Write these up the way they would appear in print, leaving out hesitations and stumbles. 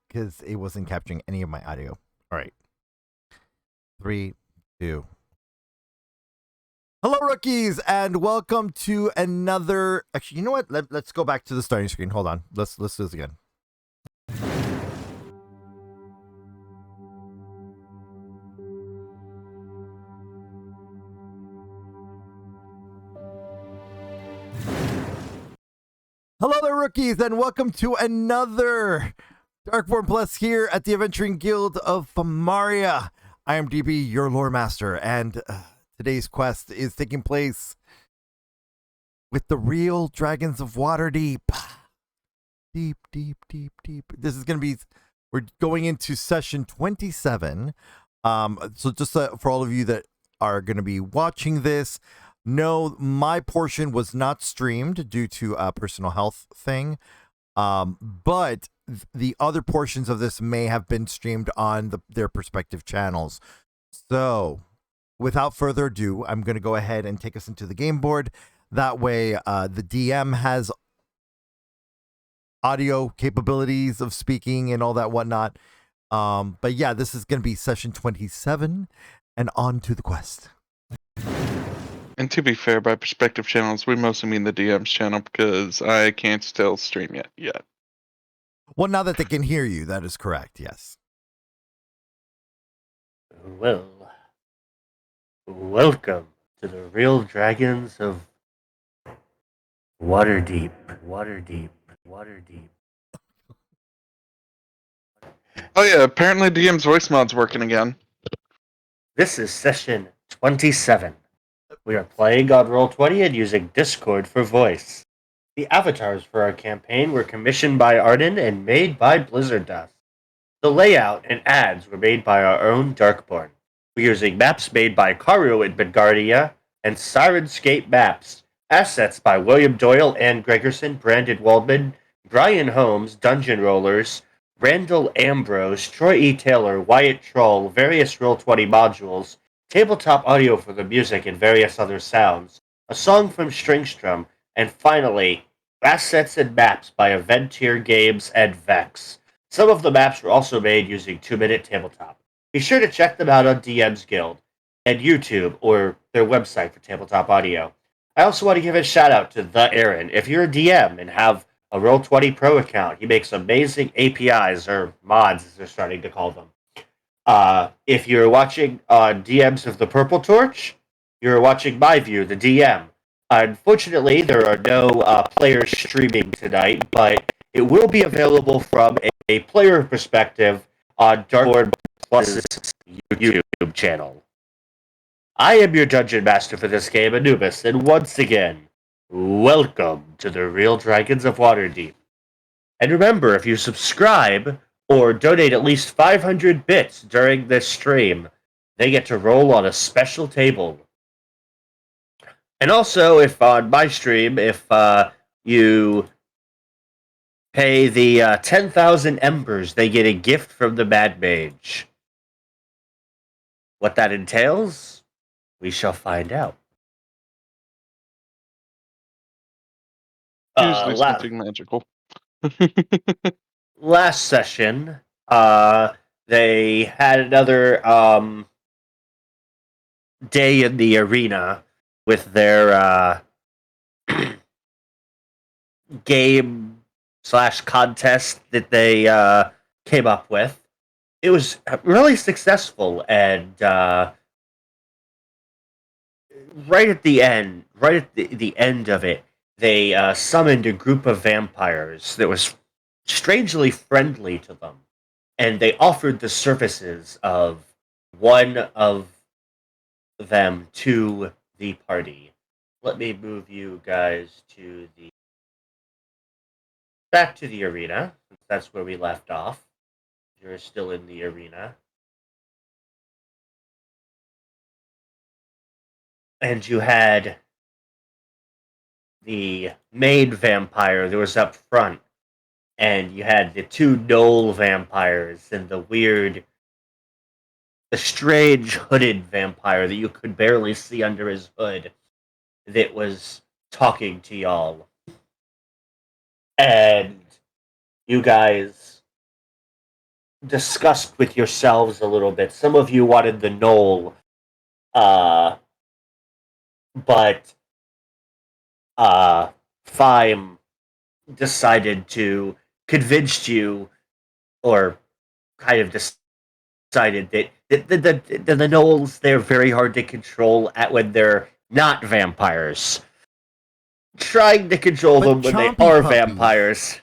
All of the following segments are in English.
Because it wasn't capturing any of my audio. All right. 3, 2. Hello, rookies, and welcome to another. Actually, you know what? Let's go back to the starting screen. Hold on. Let's do this again. Hello there, rookies, and welcome to another Darkborne Plus here at the Adventuring Guild of Famaria. I am DB, your lore master, and today's quest is taking place with the real dragons of Waterdeep. Deep. This is going to be, we're going into session 27. So just for all of you that are going to be watching this, no, my portion was not streamed due to a personal health thing. But the other portions of this may have been streamed on their respective channels. So without further ado, I'm going to go ahead and take us into the game board. That way, the DM has audio capabilities of speaking and all that whatnot. But yeah, this is going to be session 27 and on to the quest. And to be fair, by perspective channels, we mostly mean the DM's channel because I can't still stream yet. Well, now that they can hear you, that is correct, yes. Well, welcome to the real dragons of Waterdeep. Oh yeah, apparently DM's voice mod's working again. This is session 27. We are playing on Roll20 and using Discord for voice. The avatars for our campaign were commissioned by Arden and made by Blizzard Dust. The layout and ads were made by our own Darkborne. We're using maps made by Karu and Bengardia and Sirenscape Maps. Assets by William Doyle, Ann Gregerson, Brandon Waldman, Brian Holmes, Dungeon Rollers, Randall Ambrose, Troy E. Taylor, Wyatt Troll, various Roll20 modules, tabletop audio for the music and various other sounds, a song from Stringstrom, and finally, assets and maps by Aventir Games and Vex. Some of the maps were also made using 2-Minute Tabletop. Be sure to check them out on DM's Guild and YouTube or their website for tabletop audio. I also want to give a shout out to The Aaron. If you're a DM and have a Roll20 Pro account, he makes amazing APIs, or mods as they're starting to call them. If you're watching DMs of the Purple Torch, you're watching my view, the DM. Unfortunately, there are no players streaming tonight, but it will be available from a player perspective on Darkborne Plus's YouTube channel. I am your Dungeon Master for this game, Anubis, and once again, welcome to the Real Dragons of Waterdeep. And remember, if you subscribe or donate at least 500 bits during this stream, they get to roll on a special table. And also, if on my stream, if you pay the 10,000 embers, they get a gift from the Mad Mage. What that entails, we shall find out. Usually something magical. Last session, they had another day in the arena with their game/contest that they came up with. It was really successful, and right at the end of it, they summoned a group of vampires that was strangely friendly to them, and they offered the services of one of them to the party. Let me move you guys back to the arena, since that's where we left off. You're still in the arena. And you had the maid vampire that was up front, and you had the two gnoll vampires and the strange hooded vampire that you could barely see under his hood that was talking to y'all. And you guys discussed with yourselves a little bit. Some of you wanted the knoll, but Feim decided to convince you, or kind of decided that the gnolls, they're very hard to control at when they're not vampires. Trying to control But them when they chompy are puppies. vampires.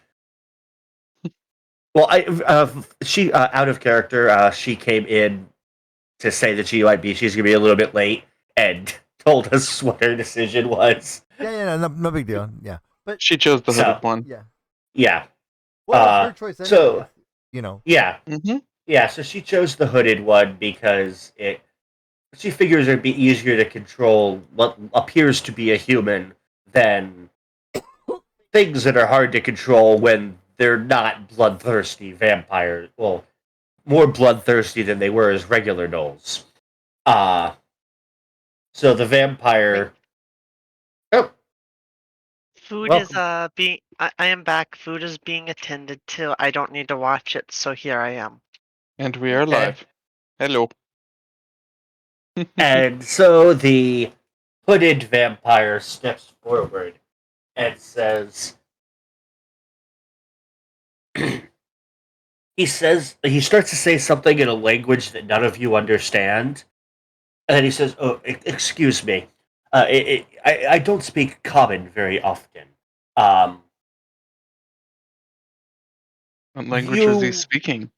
Well, she out of character. She came in to say that she's gonna be a little bit late, and told us what her decision was. Yeah, no big deal. Yeah, but She chose the hooded So one. yeah. yeah, Well, it's her choice anyways. so You know. yeah, Mm-hmm. yeah. So she chose the hooded one because she figures it'd be easier to control what appears to be a human than things that are hard to control when they're not bloodthirsty vampires. Well, more bloodthirsty than they were as regular gnolls. So the vampire. Oh, Food is welcome. being I am back. Food is being attended to. I don't need to watch it, so here I am. And we are Okay. live. Hello. And so the hooded vampire steps forward and says, he starts to say something in a language that none of you understand. And then he says, "Oh, excuse me. I don't speak common very often. Um, What language was he you speaking?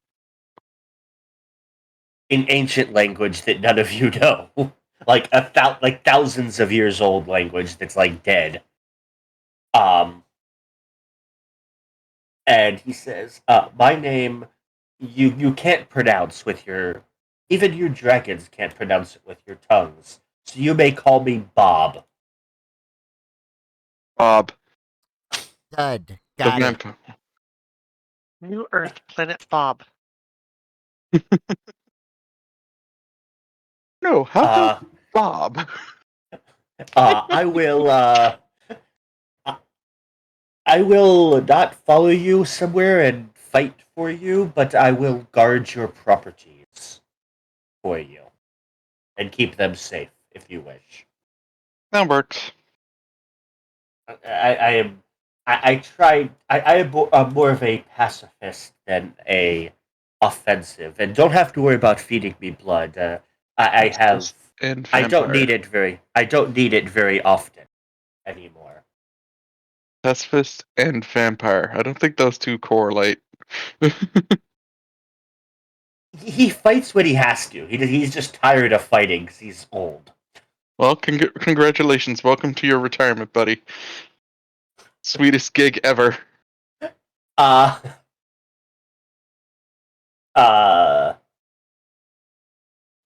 in ancient language that none of you know, like like thousands of years old language that's like dead." Um, and he says, "My name, you can't pronounce with your, even your dragons can't pronounce it with your tongues. So you may call me Bob." Bob. Good. The Got it. vampire. New Earth, planet Bob. No, how Uh, about Bob? I will. I will not follow you somewhere and fight for you, but I will guard your properties for you and keep them safe if you wish. That works. I am. I tried. I am more of a pacifist than a offensive, and don't have to worry about feeding me blood. I have. Pacifist and I don't need vampire. it very. I don't need it very often anymore. Pacifist and vampire. I don't think those two correlate. He fights when he has to. He's just tired of fighting because he's old. Well, congratulations. Welcome to your retirement, buddy. Sweetest gig ever. Uh, uh,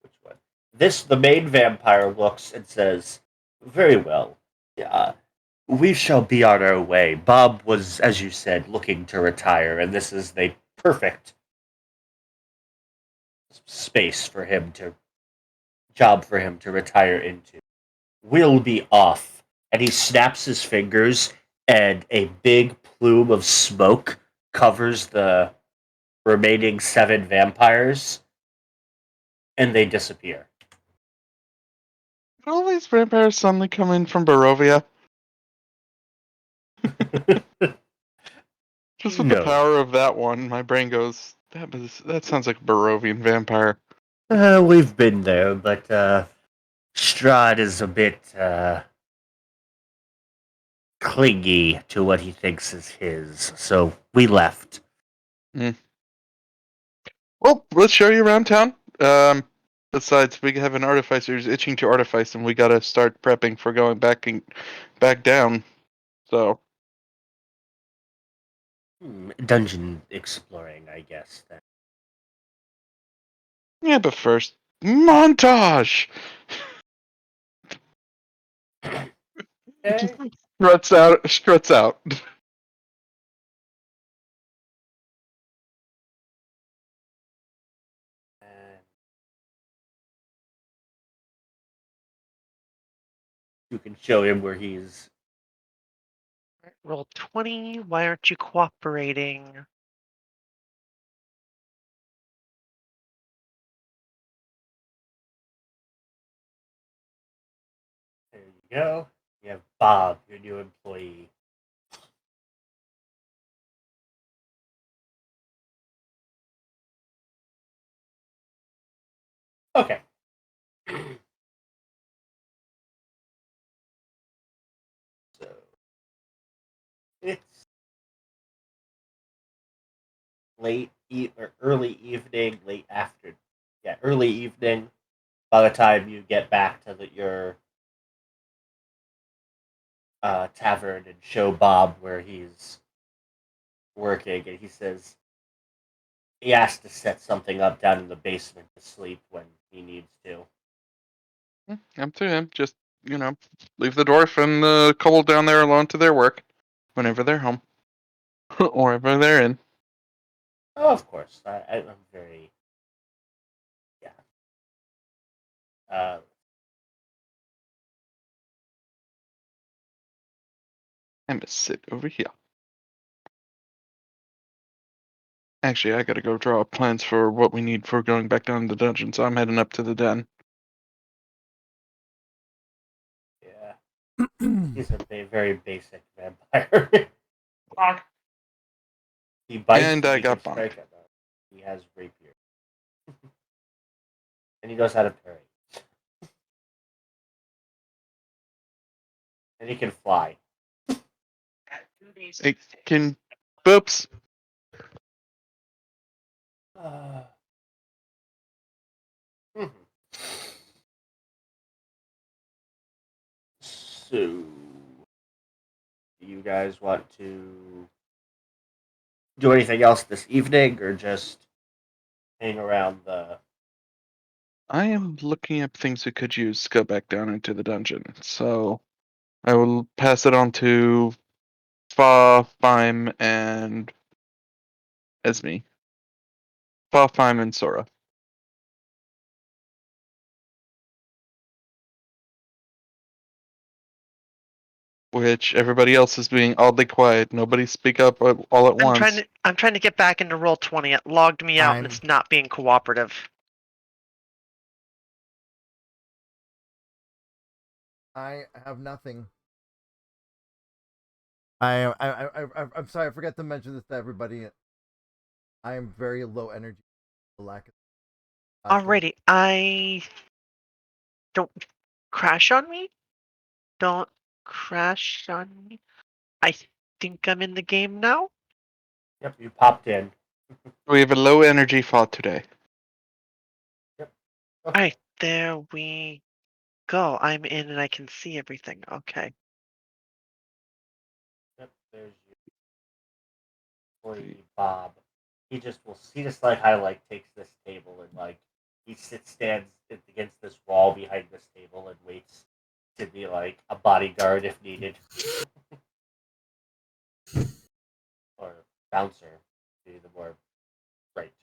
which one? The main vampire looks and says, "Very well. We shall be on our way. Bob was, as you said, looking to retire, and this is the perfect space for him to job for him to retire into. We'll be off." And he snaps his fingers, and a big plume of smoke covers the remaining 7 vampires, and they disappear. Did all these vampires suddenly come in from Barovia? Just with the No. power of that one, my brain goes, that sounds like a Barovian vampire. We've been there, but Strahd is a bit clingy to what he thinks is his, so we left. Well, let's show you around town. Besides, we have an artificer who's itching to artifice, and we gotta start prepping for going back down. So, Dungeon exploring, I guess. Then. yeah, but first, montage! Okay. Struts out. You can show him where he's. Roll 20. Why aren't you cooperating? go. You have Bob, your new employee. Okay. So it's or early evening, late after. Yeah, early evening. By the time you get back to your tavern and show Bob where he's working, and he says he has to set something up down in the basement to sleep when he needs to. Up to him. Just, leave the dwarf and the couple down there alone to their work whenever they're home. or whenever they're in. Oh, of course. I'm very. Yeah. I'm gonna sit over here. Actually, I gotta go draw up plans for what we need for going back down to the dungeon, so I'm heading up to the den. Yeah. He's a very basic vampire. He bites And I he can got bonked. strike at them. He has rapier. And he knows how to parry. And he can fly. It can. Boops. Mhm. So, do you guys want to do anything else this evening, or just hang around the? I am looking up things we could use to go back down into the dungeon, so I will pass it on to Feim, and Esme. Feim and Sourra. Which everybody else is being oddly quiet. Nobody speak up all at once. I'm trying to get back into Roll20. It logged me out and I'm- it's not being cooperative. I have nothing. I'm sorry. I forgot to mention this to everybody. I am very low energy. Lack of. Alrighty, I don't crash on me. Don't crash on me. I think I'm in the game now. Yep, you popped in. We have a low energy fought today. Yep. Alright, there we go. I'm in and I can see everything. Okay. Yep, there's your employee Bob. He just like takes this table and he stands against this wall behind this table and waits to be like a bodyguard if needed. Or bouncer, to be the more right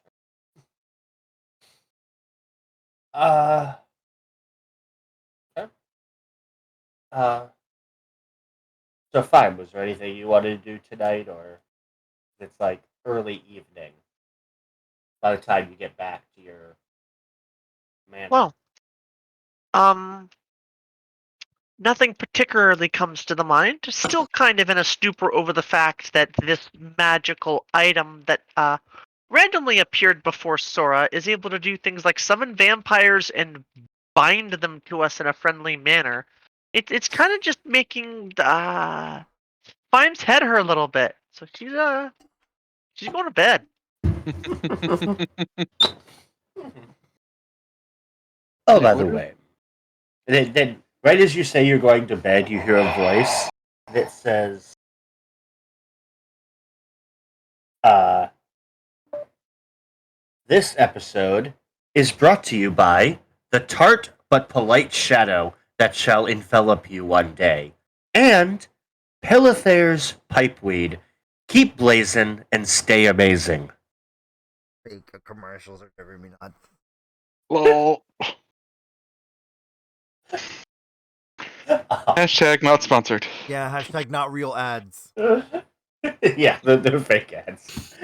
term. Okay. So fine, was there anything you wanted to do tonight, or it's like early evening by the time you get back to your manor? Well, nothing particularly comes to the mind. Still kind of in a stupor over the fact that this magical item that randomly appeared before Sourra is able to do things like summon vampires and bind them to us in a friendly manner. It's kind of just making Feim's head hurt a little bit. So she's going to bed. Oh, by the way, then right as you say you're going to bed, you hear a voice that says, "This episode is brought to you by the tart but polite shadow that shall envelop you one day, and Pelithair's pipeweed. Keep blazing and stay amazing." Fake commercials are driving me nuts. Lol. Hashtag not sponsored. Yeah. Hashtag not real ads. Yeah, they're fake ads.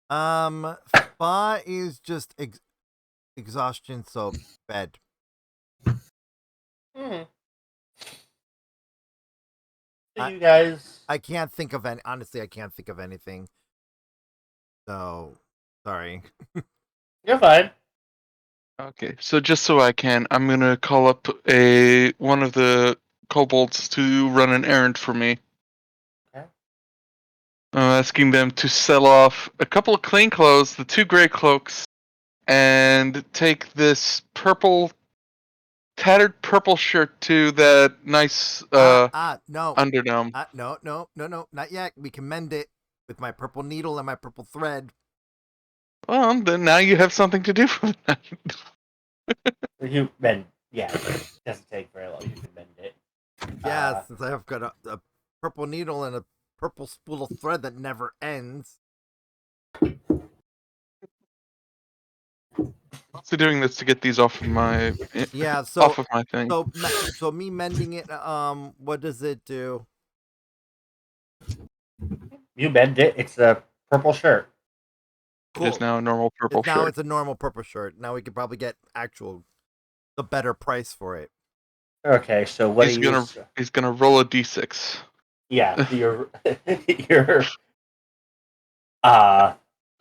Spa is just exhaustion. So bed. Hmm. So you guys. I can't think of any. Honestly, I can't think of anything. So, sorry. You're fine. Okay, so just so I'm gonna call up one of the kobolds to run an errand for me. Okay. Asking them to sell off a couple of clean clothes, the 2 gray cloaks, and take this tattered purple shirt to that nice No. Underdome. No, not yet. We can mend it with my purple needle and my purple thread. Well, then now you have something to do for the night. You mend. Yeah, it doesn't take very long. You can mend it. Yeah, since I've got a purple needle and a purple spool of thread that never ends. Also doing this to get these off of my Yeah, off of my thing. so me mending it. What does it do? You mend it. It's a purple shirt. Cool. It's now a normal purple Now shirt. it's a normal purple shirt. Now we could probably get the better price for it. Okay, so what He's do you? gonna roll a d6. Yeah, your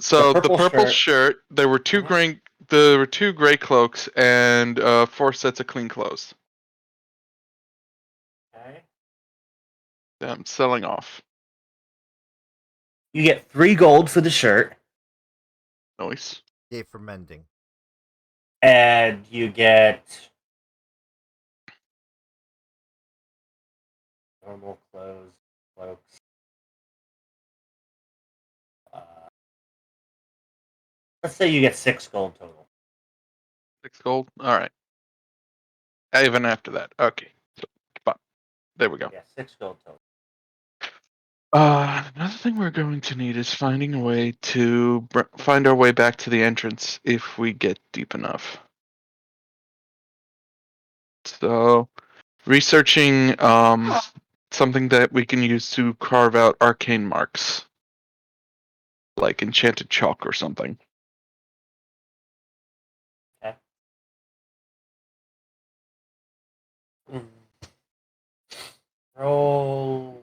So the purple purple shirt. shirt, there were 2 gray cloaks and 4 sets of clean clothes. Okay. That I'm selling off. You get 3 gold for the shirt, Nice. Yay for mending. and you get normal cloaks. Let's say you get 6 gold total. 6 gold. All right. Even after that. Okay. So, fine. There we go. Yeah, 6 gold total. Another thing we're going to need is finding a way to find our way back to the entrance if we get deep enough. So, researching something that we can use to carve out arcane marks, like enchanted chalk or something. Okay. Roll.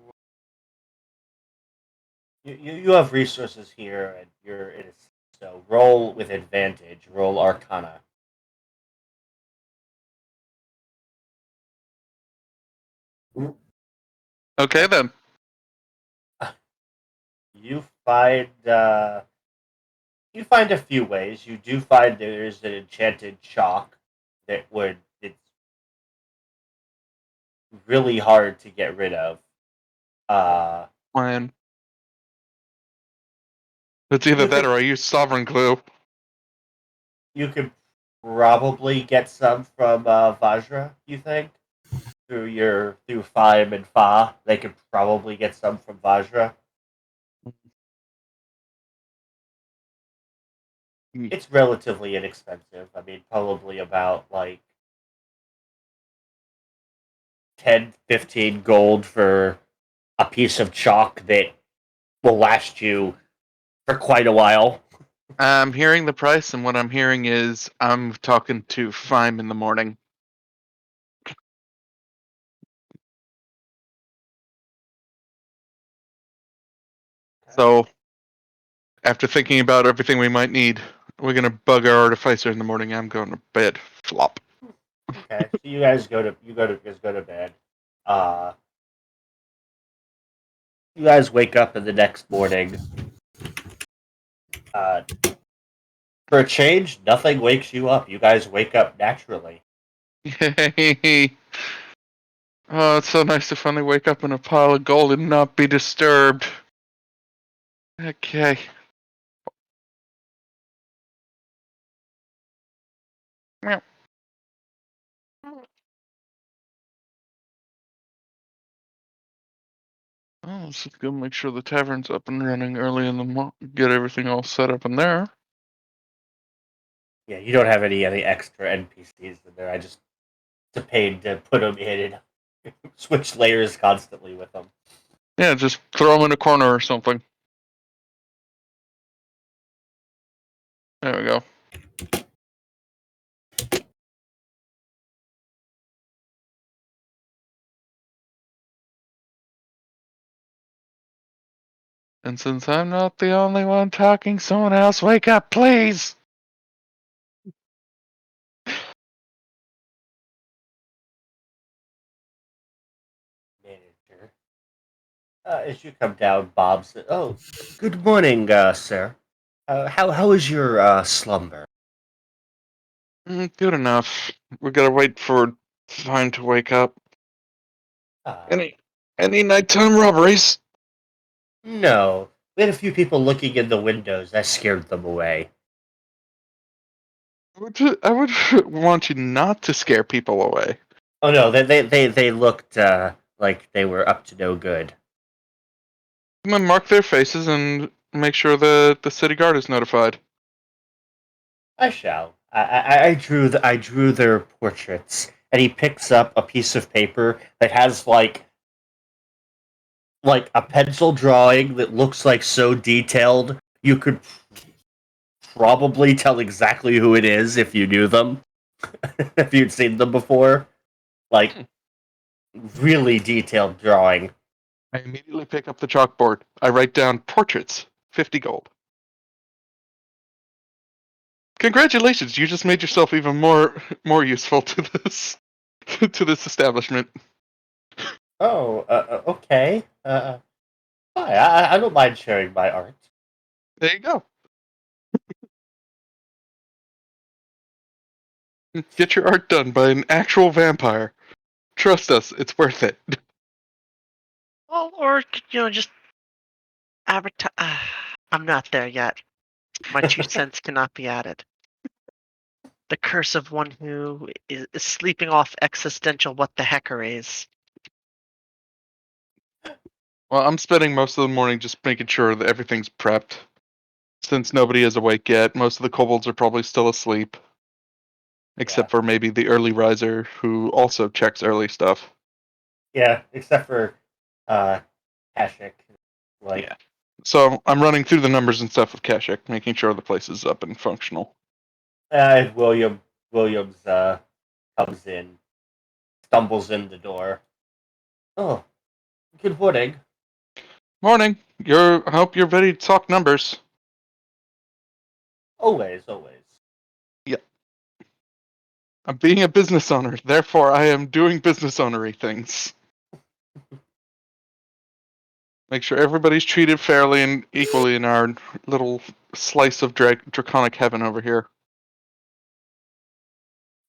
You have resources here, and you're in a, so roll with advantage. Roll Arcana. Okay then. You find a few ways. You do find there's an enchanted chalk that it's really hard to get rid of. Plan. It's either You that could or I use sovereign glue. you could probably get some from Vajra. You think through Faim and Fa, they could probably get some from Vajra. It's relatively inexpensive. I mean, probably about like 10, 15 gold for a piece of chalk that will last you for quite a while. I'm hearing the price, and what I'm hearing is I'm talking to Feim in the morning. So, after thinking about everything we might need, we're gonna bug our artificer in the morning. I'm going to bed. Flop. Okay, so you guys go to bed. You guys wake up in the next morning. For a change, nothing wakes you up. You guys wake up naturally. Yay! Oh, it's so nice to finally wake up in a pile of gold and not be disturbed. Okay. Meow. Oh, let's just go make sure the tavern's up and running early in the morning. Get everything all set up in there. Yeah, you don't have any extra NPCs in there. I just paid to put them in and switch layers constantly with them. Yeah, just throw them in a corner or something. There we go. And since I'm not the only one talking, someone else wake up, please! Manager. As you come down, Bob said, "Oh, good morning, sir. How is your slumber?" Good enough. We gotta wait for time to wake up. Uh, Any nighttime robberies? no. We had a few people looking in the windows. I scared them away. I would want you not to scare people away. Oh no, they looked like they were up to no good. I'm gonna mark their faces and make sure the city guard is notified. I shall. I drew their portraits, and he picks up a piece of paper that has like a pencil drawing that looks like so detailed you could probably tell exactly who it is if you knew them, if you'd seen them before. Like really detailed drawing. I immediately pick up the chalkboard. I write down portraits, 50 gold. Congratulations, you just made yourself even more useful to this to this establishment. Oh, okay. I don't mind sharing my art. There you go. Get your art done by an actual vampire. Trust us, it's worth it. Well, or just advertise. I'm not there yet. My 2 cents cannot be added. The curse of one who is sleeping off existential what the heckerays. Well, I'm spending most of the morning just making sure that everything's prepped. Since nobody is awake yet, most of the kobolds are probably still asleep. Except for maybe the early riser who also checks early stuff. Yeah, except for Kashik. Yeah. So I'm running through the numbers and stuff with Kashik, making sure the place is up and functional. Williams comes in, stumbles in the door. Oh, good morning. Morning. I hope you're ready to talk numbers. Always. Yeah. I'm being a business owner, therefore I am doing business ownery things. Make sure everybody's treated fairly and equally in our little slice of draconic heaven over here.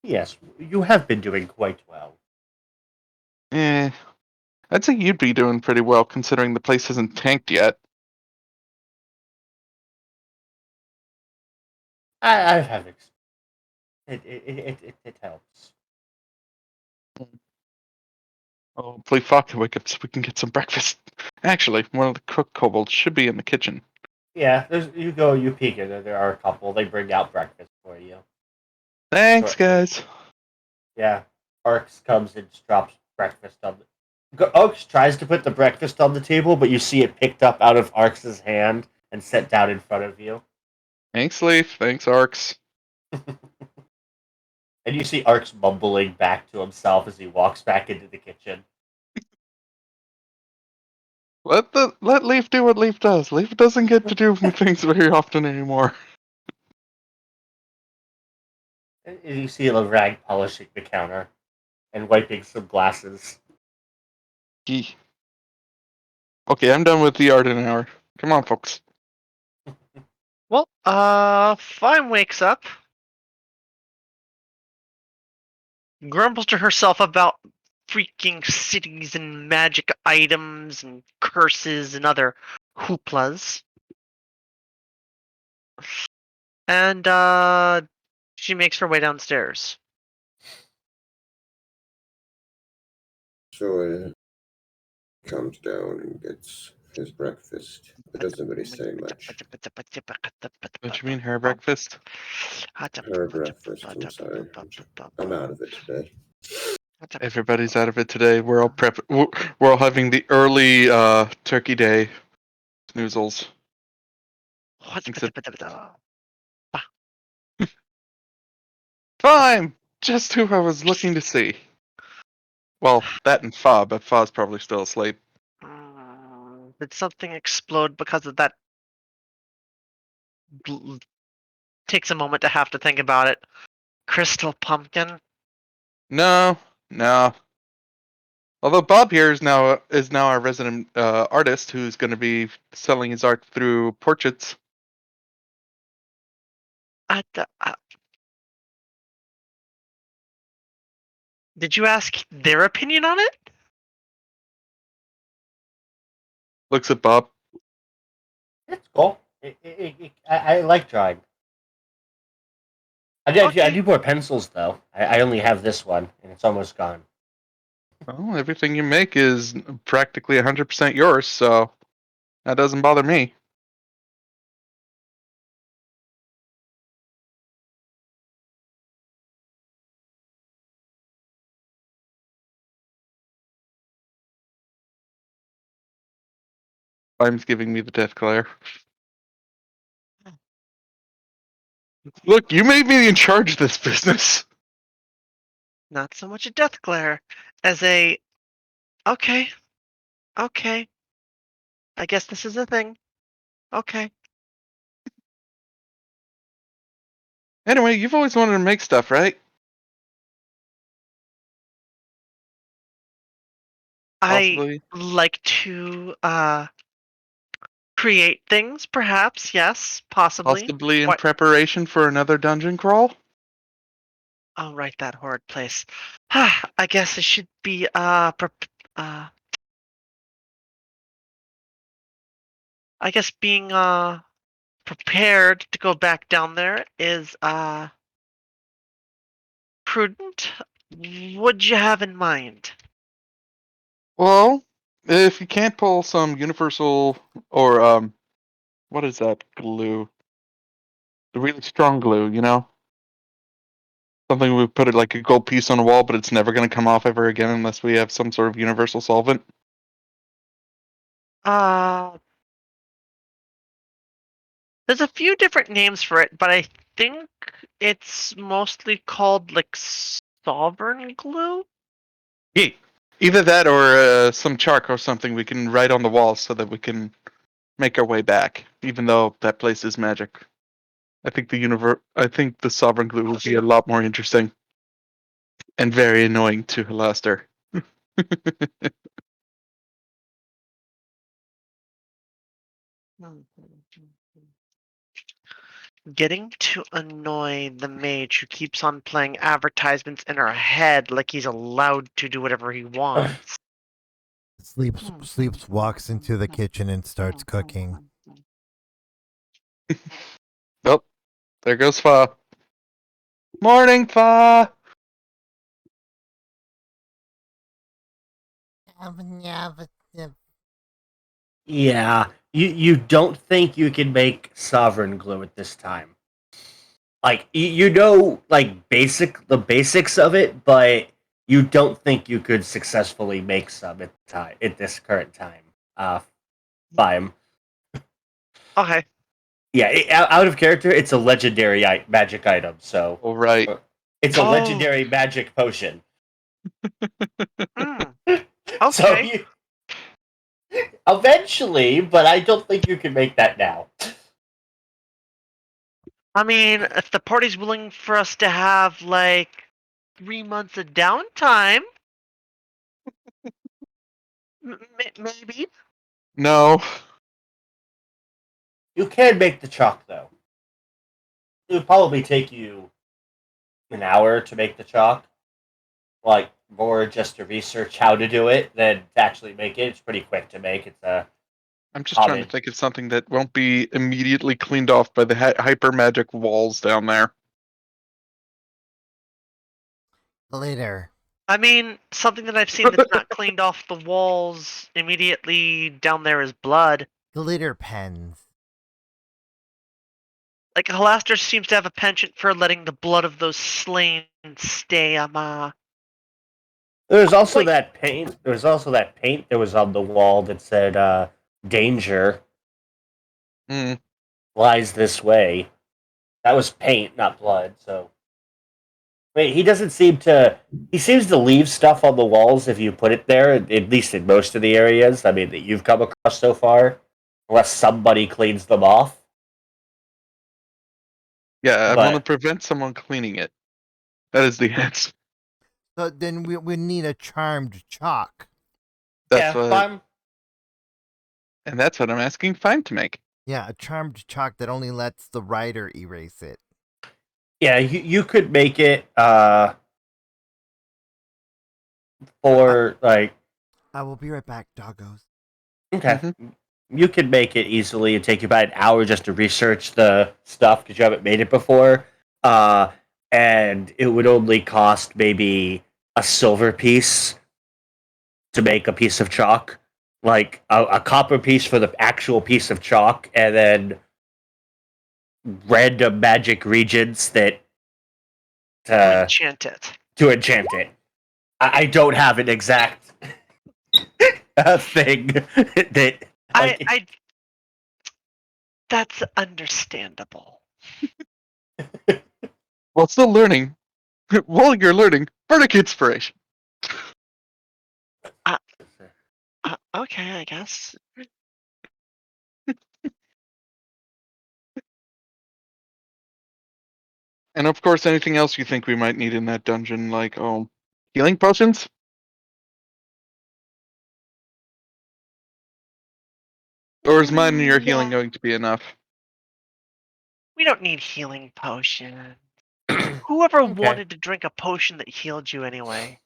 Yes, you have been doing quite well. I'd say you'd be doing pretty well considering the place hasn't tanked yet. I have it helps. Oh, hopefully Fog can wake up so we can get some breakfast. Actually, one of the cook kobolds should be in the kitchen. Yeah, you peek in there. There are a couple. They bring out breakfast for you. Thanks, guys. Yeah, Arx comes and drops breakfast on the. Arx tries to put the breakfast on the table, but you see it picked up out of Arx's hand and set down in front of you. Thanks, Leaf. Thanks, Arx. And you see Arx mumbling back to himself as he walks back into the kitchen. Let Leaf do what Leaf does. Leaf doesn't get to do things very often anymore. And you see a rag polishing the counter and wiping some glasses. Gee. Okay, I'm done with the Arden hour. Come on, folks. Well, Fime wakes up, grumbles to herself about freaking cities and magic items and curses and other hooplas. And she makes her way downstairs. So comes down and gets his breakfast. It doesn't really say much. What you mean, her breakfast? Her breakfast, I'm sorry. I'm out of it today. Everybody's out of it today. We're all We're all having the early turkey day snoozles. Fine! Just who I was looking to see. Well, that and Fa, but Fa's probably still asleep. Did something explode because of that? Takes a moment to have to think about it. Crystal pumpkin? No, no. Although Bob here is now our resident artist who's going to be selling his art through portraits. Did you ask their opinion on it? Looks at Bob. It's cool. I like drawing. I Okay. do more pencils though. I only have this one, and it's almost gone. Well, everything you make is practically 100% yours, so that doesn't bother me. Fime's giving me the death glare. Look, you made me in charge of this business. Not so much a death glare as a. Okay. Okay. I guess this is a thing. Okay. Anyway, you've always wanted to make stuff, right? Possibly. I like to create things, perhaps. Yes, possibly. Possibly in What? preparation for another dungeon crawl? I'll write that horrid place. I guess it should be I guess being prepared to go back down there is prudent. What'd you have in mind? Well, if you can't pull some universal or what is that glue? The really strong glue, you know? Something we put it like a gold piece on a wall, but it's never going to come off ever again unless we have some sort of universal solvent. There's a few different names for it, but I think it's mostly called like sovereign glue. Yeah. Either that or some chalk or something we can write on the walls so that we can make our way back, even though that place is magic. I think the sovereign glue will be a lot more interesting and very annoying to Halaster. Getting to annoy the mage who keeps on playing advertisements in her head like he's allowed to do whatever he wants. Sleeps walks into the kitchen and starts cooking. Oh, there goes Fa. Morning, Fa. Yeah, you don't think you can make sovereign glue at this time? Like you know, like the basics of it, but you don't think you could successfully make some at this current time. Fine. Okay. Yeah, out of character, it's a legendary magic item. So, All right. it's a legendary magic potion. Okay. So eventually, but I don't think you can make that now. I mean, if the party's willing for us to have like 3 months of downtime, maybe. No. You can make the chalk though. It would probably take you an hour to make the chalk. Like more just to research how to do it than to actually make it. It's pretty quick to make. It's a I'm just trying to think of something that won't be immediately cleaned off by the hyper magic walls down there. Glitter. I mean, something that I've seen that's not cleaned off the walls immediately down there is blood. Glitter pens. Like Halaster seems to have a penchant for letting the blood of those slain stay. There's also that paint. There was also that paint that was on the wall that said "Danger lies this way." That was paint, not blood. So Wait, he doesn't seem to. He seems to leave stuff on the walls if you put it there, at least in most of the areas. I mean, that you've come across so far, unless somebody cleans them off. Yeah, I want to But prevent someone cleaning it. That is the answer. So then we need a charmed chalk. That's yeah, what, and that's what I'm asking Feim to make. Yeah, a charmed chalk that only lets the writer erase it. yeah, you could make it for like. I will be right back, doggos. Okay. You could make it easily. It'd take you about an hour just to research the stuff because you haven't made it before. And it would only cost maybe a silver piece to make a piece of chalk. Like a copper piece for the actual piece of chalk, and then random magic regions that Enchant it. to enchant it. I don't have an exact thing that like, I that's understandable. While still learning, while you're learning, Bardic Inspiration. Okay, I guess. And of course, anything else you think we might need in that dungeon, like healing potions. Or is mine and your healing Yeah. going to be enough? We don't need healing potion. Whoever okay. wanted to drink a potion that healed you anyway?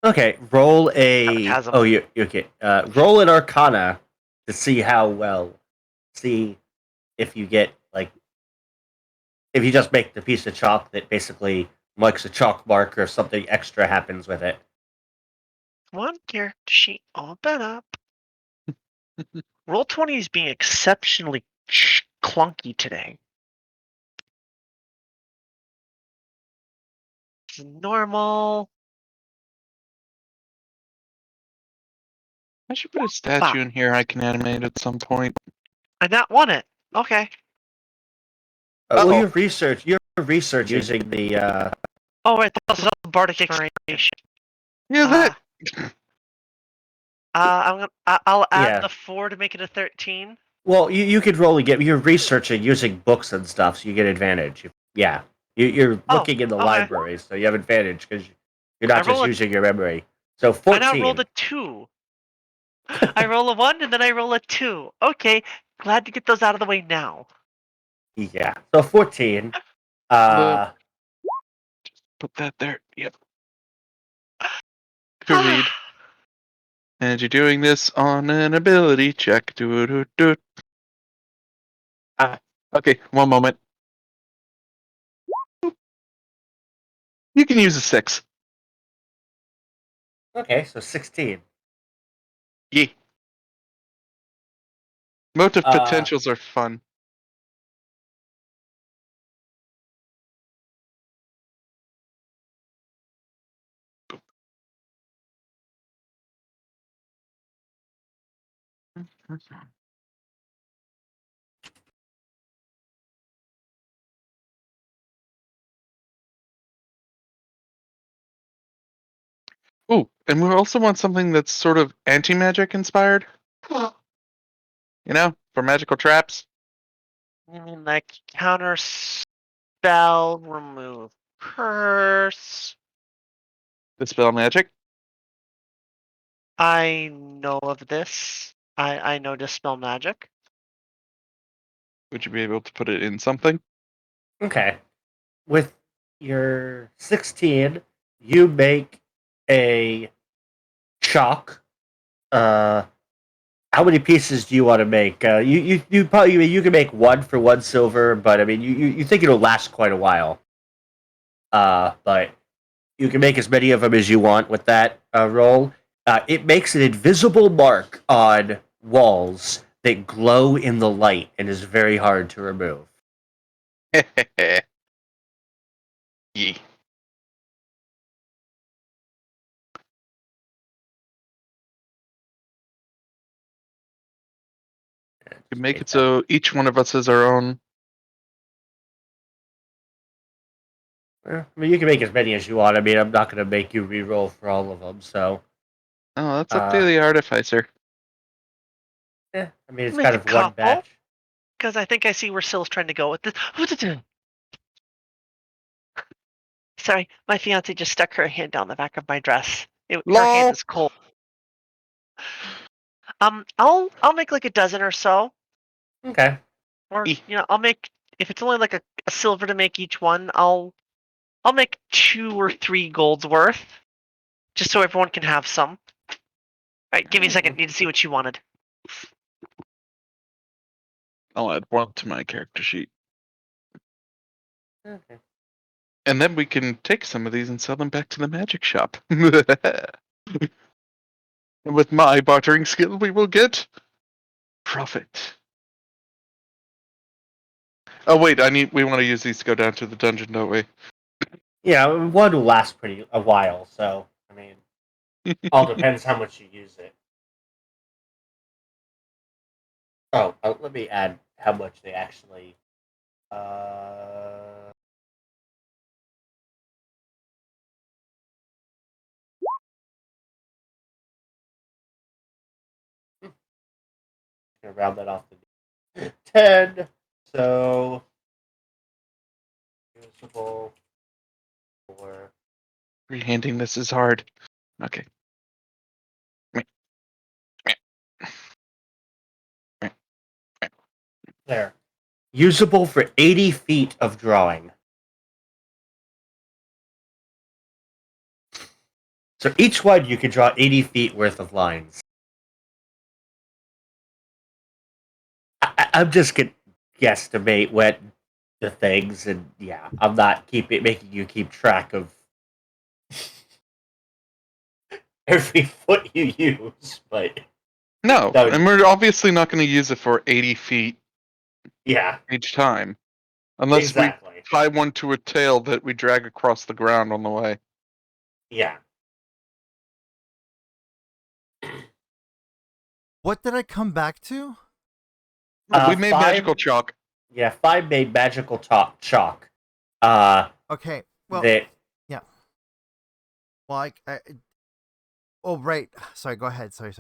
Okay, roll a. Sarcasm. Oh, you okay? Roll an Arcana to see how well. See if you get like if you just make the piece of chalk that basically marks a chalk mark or something extra happens with it. One character sheet open up. Roll20 is being exceptionally clunky today. It's normal. I should put a statue in here I can animate at some point. I not want it. Okay. Well, Uh-oh. your research using the. Oh right, that's another bardic inspiration. Yeah, that. I'll add Yeah. the 4 to make it a 13. Well, you could roll and get. You're researching using books and stuff, so you get advantage. Yeah, you're Oh, looking in the okay. library, so you have advantage because you're I not just roll a- using your memory. So I now rolled 14. a 2. I roll a 1 and then I roll a 2. Okay, glad to get those out of the way now. Yeah. So 14. Just put that there. Yep. To read. And you're doing this on an ability check. Do. Okay, one moment. You can use a 6. Okay, so 16. Yeah. Motive potentials are fun. Ooh, and we also want something that's sort of anti-magic inspired. You know, for magical traps. You mean like counter spell, remove curse? Dispel magic. I know of this. I know dispel magic. Would you be able to put it in something? Okay. With your 16, you make a chalk. How many pieces do you want to make? You probably you can make one for 1 silver, but I mean you think it'll last quite a while. But you can make as many of them as you want with that roll. It makes an invisible mark on walls that glow in the light and is very hard to remove. Yeah. To make it so each one of us has our own. I mean, you can make as many as you want. I mean, I'm not going to make you re-roll for all of them, so... Oh, that's up to the artificer. Yeah, I mean, it's Make kind a of one couple. batch. Because I think I see where Sil's trying to go with this. Sorry, my fiance just stuck her hand down the back of my dress. Her hand Lol. is cold. I'll make like a dozen or so, Okay. or Eh. I'll make, if it's only like a silver to make each one, I'll make 2 or 3 golds worth, just so everyone can have some. All right, give me a second. Need to see what you wanted. I'll add 1 to my character sheet. Okay. And then we can take some of these and sell them back to the magic shop. And with my bartering skill, we will get profit. Oh wait, we want to use these to go down to the dungeon, don't we? Yeah, one will last a while, so, I mean, all depends how much you use it. Oh, let me add how much they actually... Gonna round that off to 10. So usable for Freehanding this is hard. Okay. there. Usable for 80 feet of drawing. So each one you can draw 80 feet worth of lines. I'm just gonna guesstimate what the things, and yeah, I'm not making you keep track of every foot you use, but No, That would- and we're obviously not going to use it for 80 feet yeah, each time. Unless exactly. we tie one to a tail that we drag across the ground on the way. Yeah. What did I come back to? We made 5 magical chalk. Yeah, 5 made magical chalk. Okay. Well, That yeah. Well, oh, right. Sorry, go ahead. Sorry.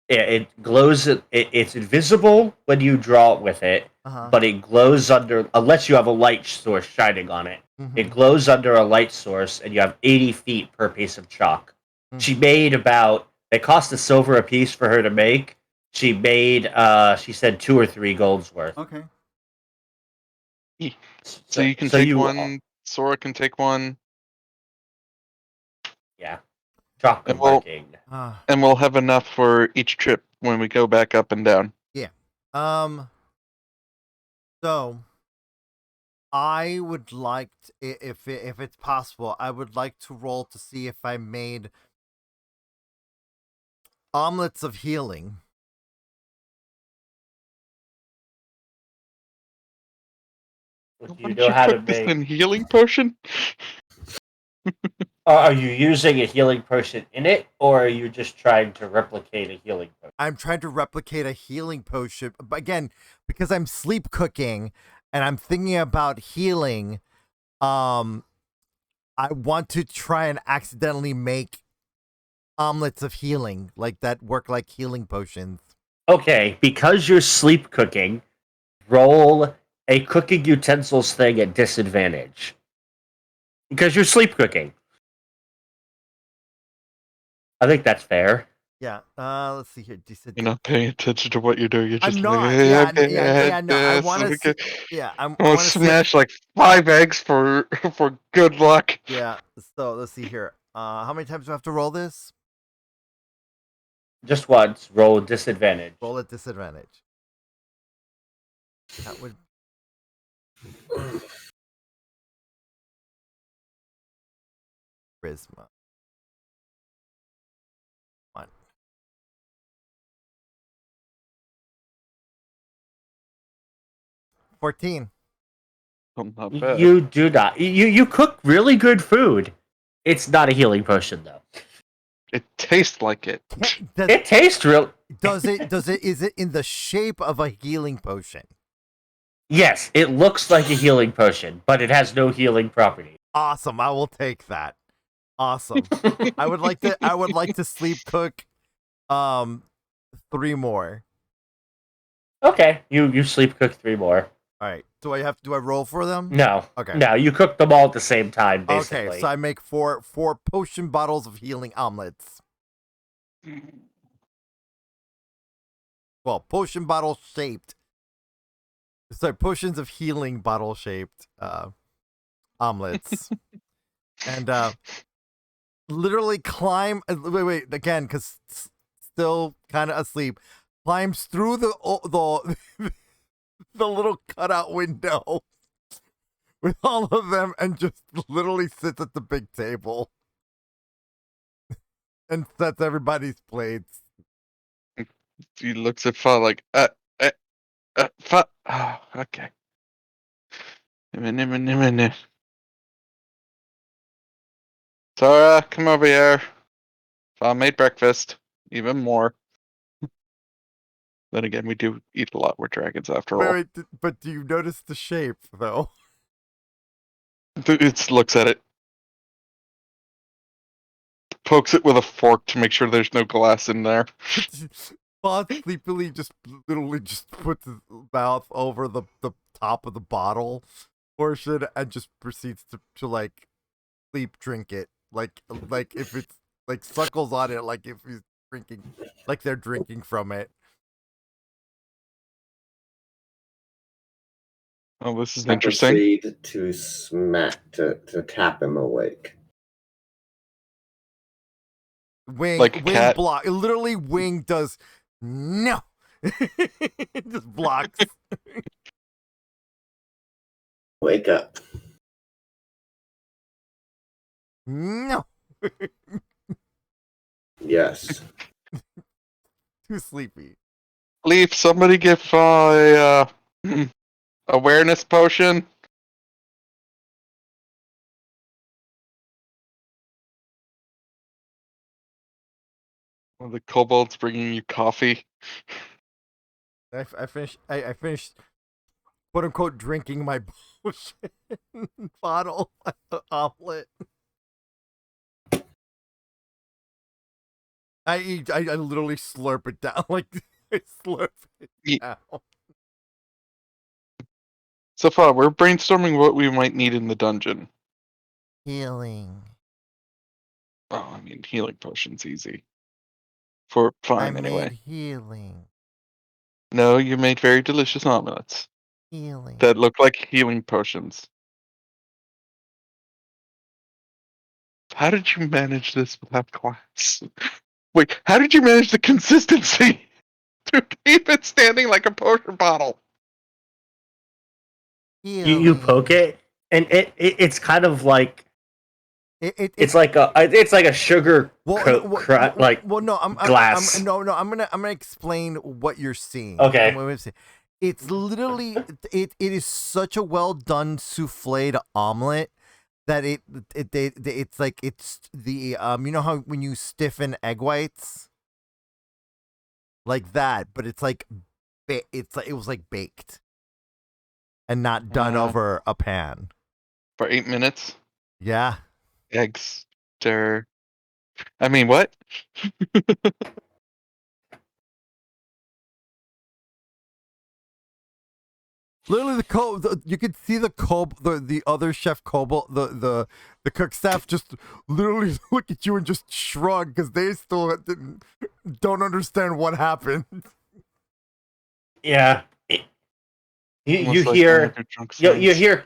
it glows. It's invisible when you draw it with it, Uh-huh. but it glows under, unless you have a light source shining on it. Mhm. It glows under a light source, and you have 80 feet per piece of chalk. Mhm. She made it cost a silver a piece for her to make. She made, she said 2 or 3 golds worth. Okay. So you can take one. all- Sourra can take one. Yeah. Chalk And we'll- marking. And we'll have enough for each trip when we go back up and down. So I would like if it's possible, I would like to roll to see if I made omelets of healing. Do you Why know don't how to put this make? in healing potion? Are you using a healing potion in it, or are you just trying to replicate a healing potion? I'm trying to replicate a healing potion, but again, because I'm sleep cooking and I'm thinking about healing, I want to try and accidentally make omelets of healing, like that work like healing potions. Okay, because you're sleep cooking, roll a cooking utensils thing at disadvantage. Because you're sleep cooking. I think that's fair. Yeah. Let's see here. You're not paying attention to what you're doing. You're just I'm not. like, Yeah. No, I want to. Yeah, I want want to to smash like 5 eggs for good luck. Yeah. So let's see here. How many times do I have to roll this? Just once. Roll disadvantage. Roll at disadvantage. That would. Charisma. 1. 14. Well, not bad. You do not. You cook really good food. It's not a healing potion, though. It tastes like it. It tastes real. Is it in the shape of a healing potion? Yes, it looks like a healing potion, but it has no healing property. Awesome. I will take that. Awesome. I would like to sleep cook 3 more. Okay, you sleep cook 3 more. All right. Do I roll for them? No. Okay. No, you cook them all at the same time, basically. Okay, so I make four potion bottles of healing omelets. Well, potion bottle shaped. Sorry, potions of healing bottle shaped omelets. And literally climb wait again, because still kind of asleep, climbs through the the little cutout window with all of them and just literally sits at the big table and sets everybody's plates. He looks at Fa like, Fa. Oh, okay. Sourra, come over here. Fa made breakfast. Even more. Then again, we do eat a lot. We're dragons after all. Wait, but do you notice the shape though? It looks at it. Pokes it with a fork to make sure there's no glass in there. Bob sleepily just literally just puts his mouth over the top of the bottle portion and just proceeds to like sleep drink it. Like if it's like suckles on it, like if he's drinking, like they're drinking from it. Oh, this is I interesting. proceed to smack to tap him awake. Wing Like a cat. block. Literally, Wing does no. It just blocks. Wake up. No. Yes. Too sleepy. Leaf, somebody give a awareness potion. One of the kobolds bringing you coffee. I finished quote unquote drinking my potion bottle omelet. I literally slurp it down like I slurp it down. So far, we're brainstorming what we might need in the dungeon. Healing. Oh, I mean, healing potion's easy. For fine, I anyway. made healing. No, you made very delicious omelets Healing. that look like healing potions. How did you manage this without glass? Wait, how did you manage the consistency to keep it standing like a potion bottle? You poke it, and it's kind of like it's like a sugar like glass. I'm gonna explain what you're seeing. Okay. It's literally it is such a well done souffled omelet that it's like it's the you know how when you stiffen egg whites like that, but it's like it was like baked and not done over a pan For 8 minutes. Yeah. Eggs, stir. I mean, what? Literally, you could see the other chef kobold, the cook staff just literally look at you and just shrug because they still don't understand what happened. Yeah, you Like hear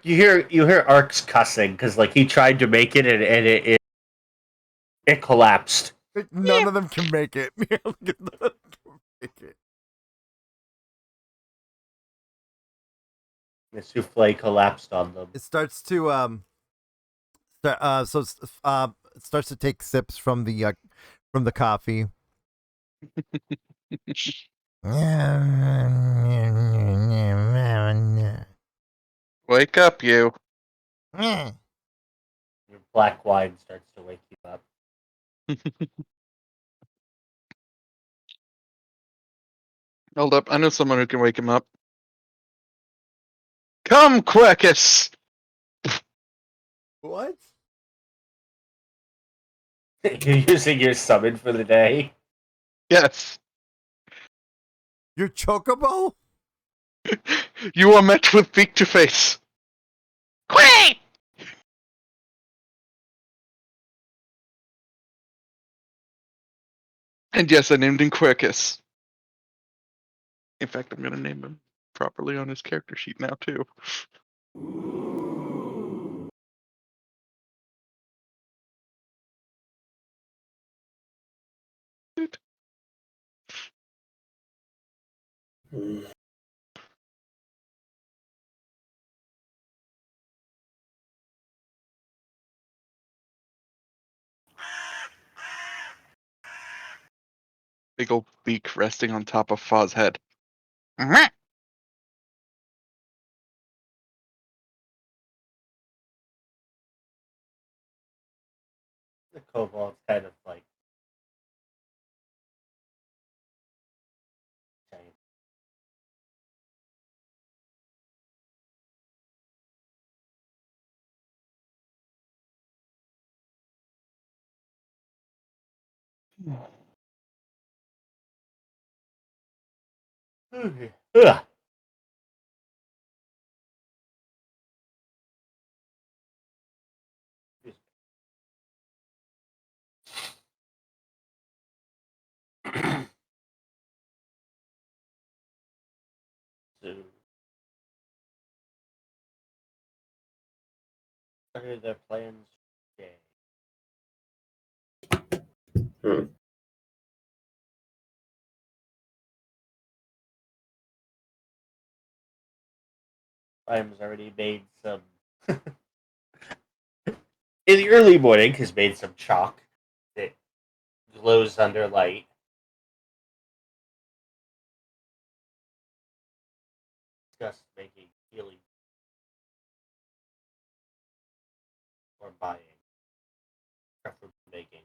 you hear Ark's cussing because like he tried to make it and it collapsed. None of them can make it. The souffle collapsed on them. It starts to it starts to take sips from the coffee. Wake up, you. Your black wine starts to wake you up. Hold up, I know someone who can wake him up. Come, Quercus! What? You're using your summon for the day. Yes. Your chocobo? You are met with beak to face. Quay! And yes, I named him Quercus. In fact, I'm going to name him properly on his character sheet now, too. Hmm. Big old beak resting on top of Faw's head. The kobold's kind of like. Ugh. So, what are their plans today? Hmm. I've already made some. In the early morning, has made some chalk that glows under light. Discussed making healing or buying, preferably making.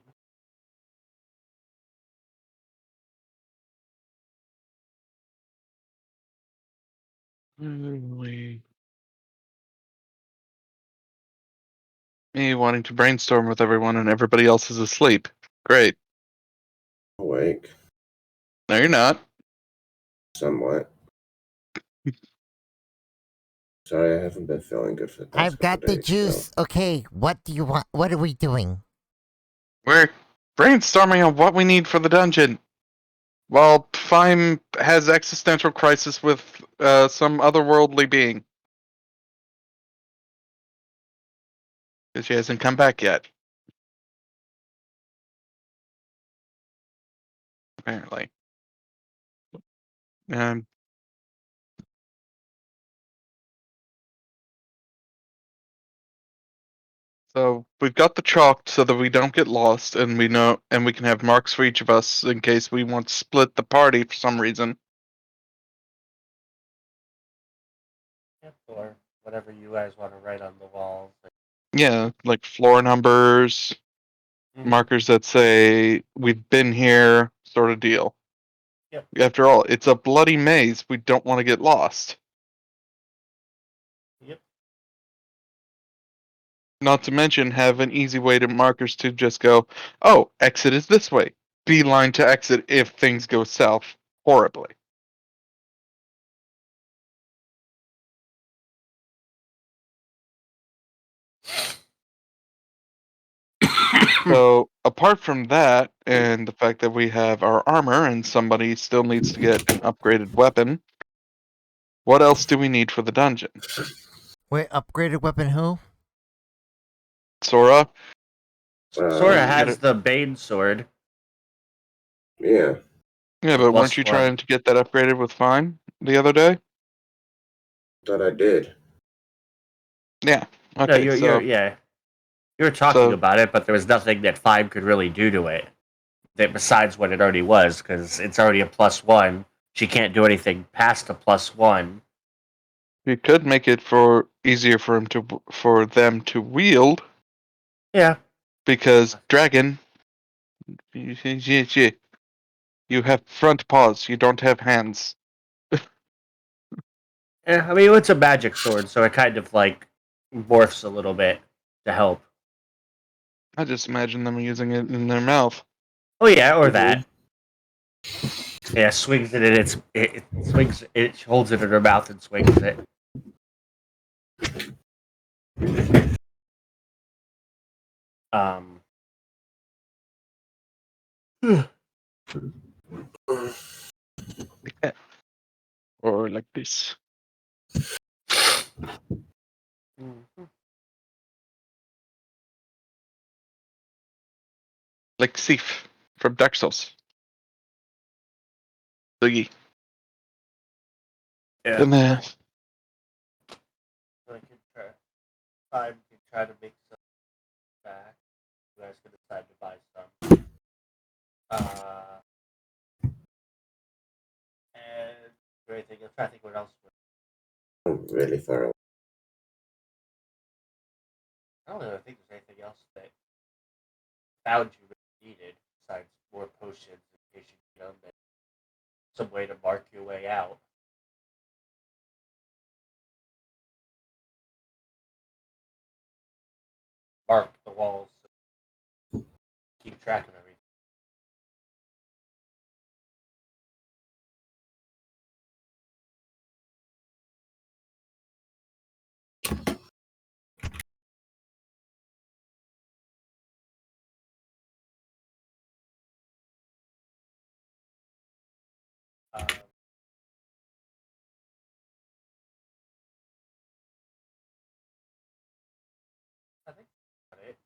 Me wanting to brainstorm with everyone and everybody else is asleep. Great. Awake. No, you're not. Somewhat. Sorry, I haven't been feeling good for the past I've got couple the days, juice. so. Okay, what do you want? What are we doing? We're brainstorming on what we need for the dungeon. While Feim has existential crisis with some otherworldly being. Because she hasn't come back yet. Apparently. Um, so we've got the chalk so that we don't get lost and we know and we can have marks for each of us in case we want to split the party for some reason. Yep, or whatever you guys want to write on the walls. Yeah, like floor numbers, Mhm. markers that say we've been here, sort of deal. Yep. After all, it's a bloody maze. We don't want to get lost. Yep. Not to mention have an easy way to markers to just go, oh, exit is this way. Beeline to exit if things go south horribly. So apart from that, and the fact that we have our armor and somebody still needs to get an upgraded weapon, what else do we need for the dungeon? Wait, upgraded weapon who? Sora? Sourra Get has it? the Bane sword. Yeah. Yeah, The but weren't you +1. trying to get that upgraded with Fine the other day? Thought I did. Yeah. No, Okay, you're yeah. You were talking So- about it, but there was nothing that Five could really do to it. That besides what it already was, because it's already a +1. She can't do anything past a +1. you could make it easier for them to wield Yeah. because dragon, you have front paws. You don't have hands. I mean, it's a magic sword, so it kind of like morphs a little bit to help. I just imagine them using it in their mouth. Oh yeah, or that. Yeah, swings it in it swings it holds it in her mouth and swings it. Um Like that. Or like this. Like Sif from Dark Souls. Zeige. Yeah. And then So I can try to make some back. You guys can decide to buy some. And everything. I'll try to think what else. I'm really far away. I don't really think there's anything else that found you really needed besides more potions in case you know that some way to mark your way out. Mark the walls. Keep track of everything. Um, I think that's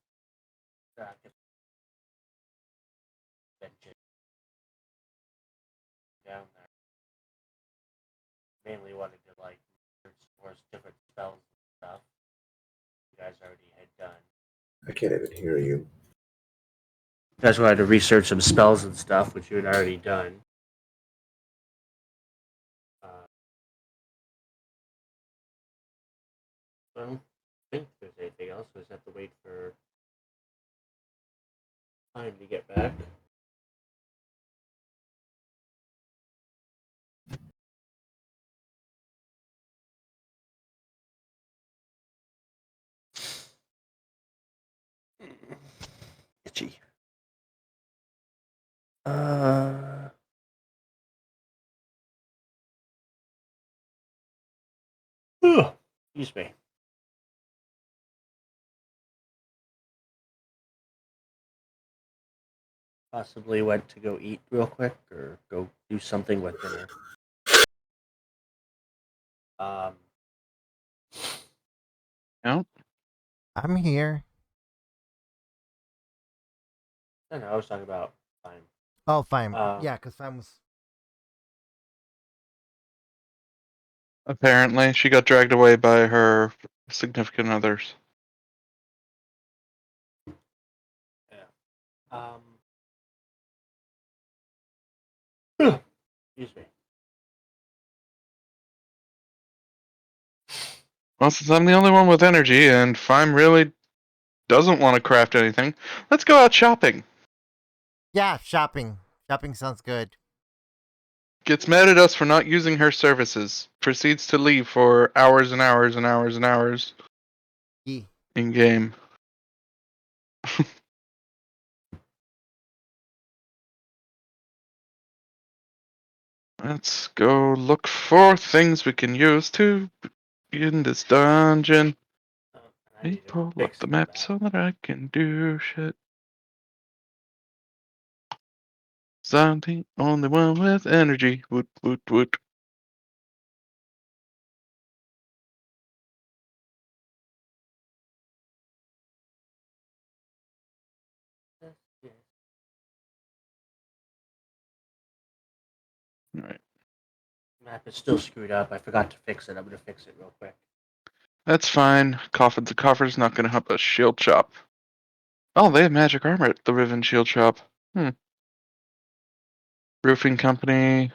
about it. Just mention down there. Mainly wanted to like research different spells and stuff. You guys already had done. I can't even hear you. You guys wanted to research some spells and stuff, which you had already done. Well, I think there's anything else. We just have to wait for time to get back. Itchy. Excuse me. Possibly went to go eat real quick or go do something with dinner. no. I'm here. I don't know, I was talking about time. Oh, fine. Um, Yeah, because Fime was. Apparently, she got dragged away by her significant others. Excuse me. Well, since I'm the only one with energy and Feim really doesn't want to craft anything, let's go out shopping. Yeah, shopping. Shopping sounds good. Gets mad at us for not using her services. Proceeds to leave for hours and hours and hours and hours Yeah. in game. Let's go look for things we can use to in this dungeon. I Let me need to pull up fix the it map back. so that I can do shit. 'Cause I'm the only one with energy. Woot woot woot. Alright. Map is still screwed up. I forgot to fix it. I'm gonna fix it real quick. That's fine. Coffin to coffer's not gonna help us shield shop. Oh, they have magic armor at the Riven Shield Shop. Roofing company.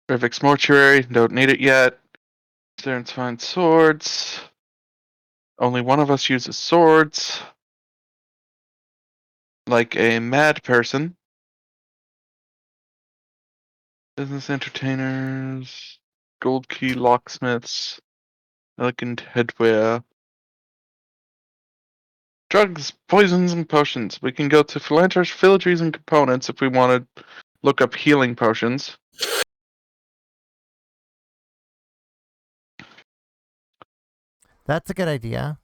Rivix Mortuary, don't need it yet. Theron's fine swords. Only one of us uses swords. Like a mad person. Business entertainers. gold key locksmiths, elegant headwear, drugs, poisons, and potions. We can go to philanthropist, filigree, and components if we want to look up healing potions. That's a good idea.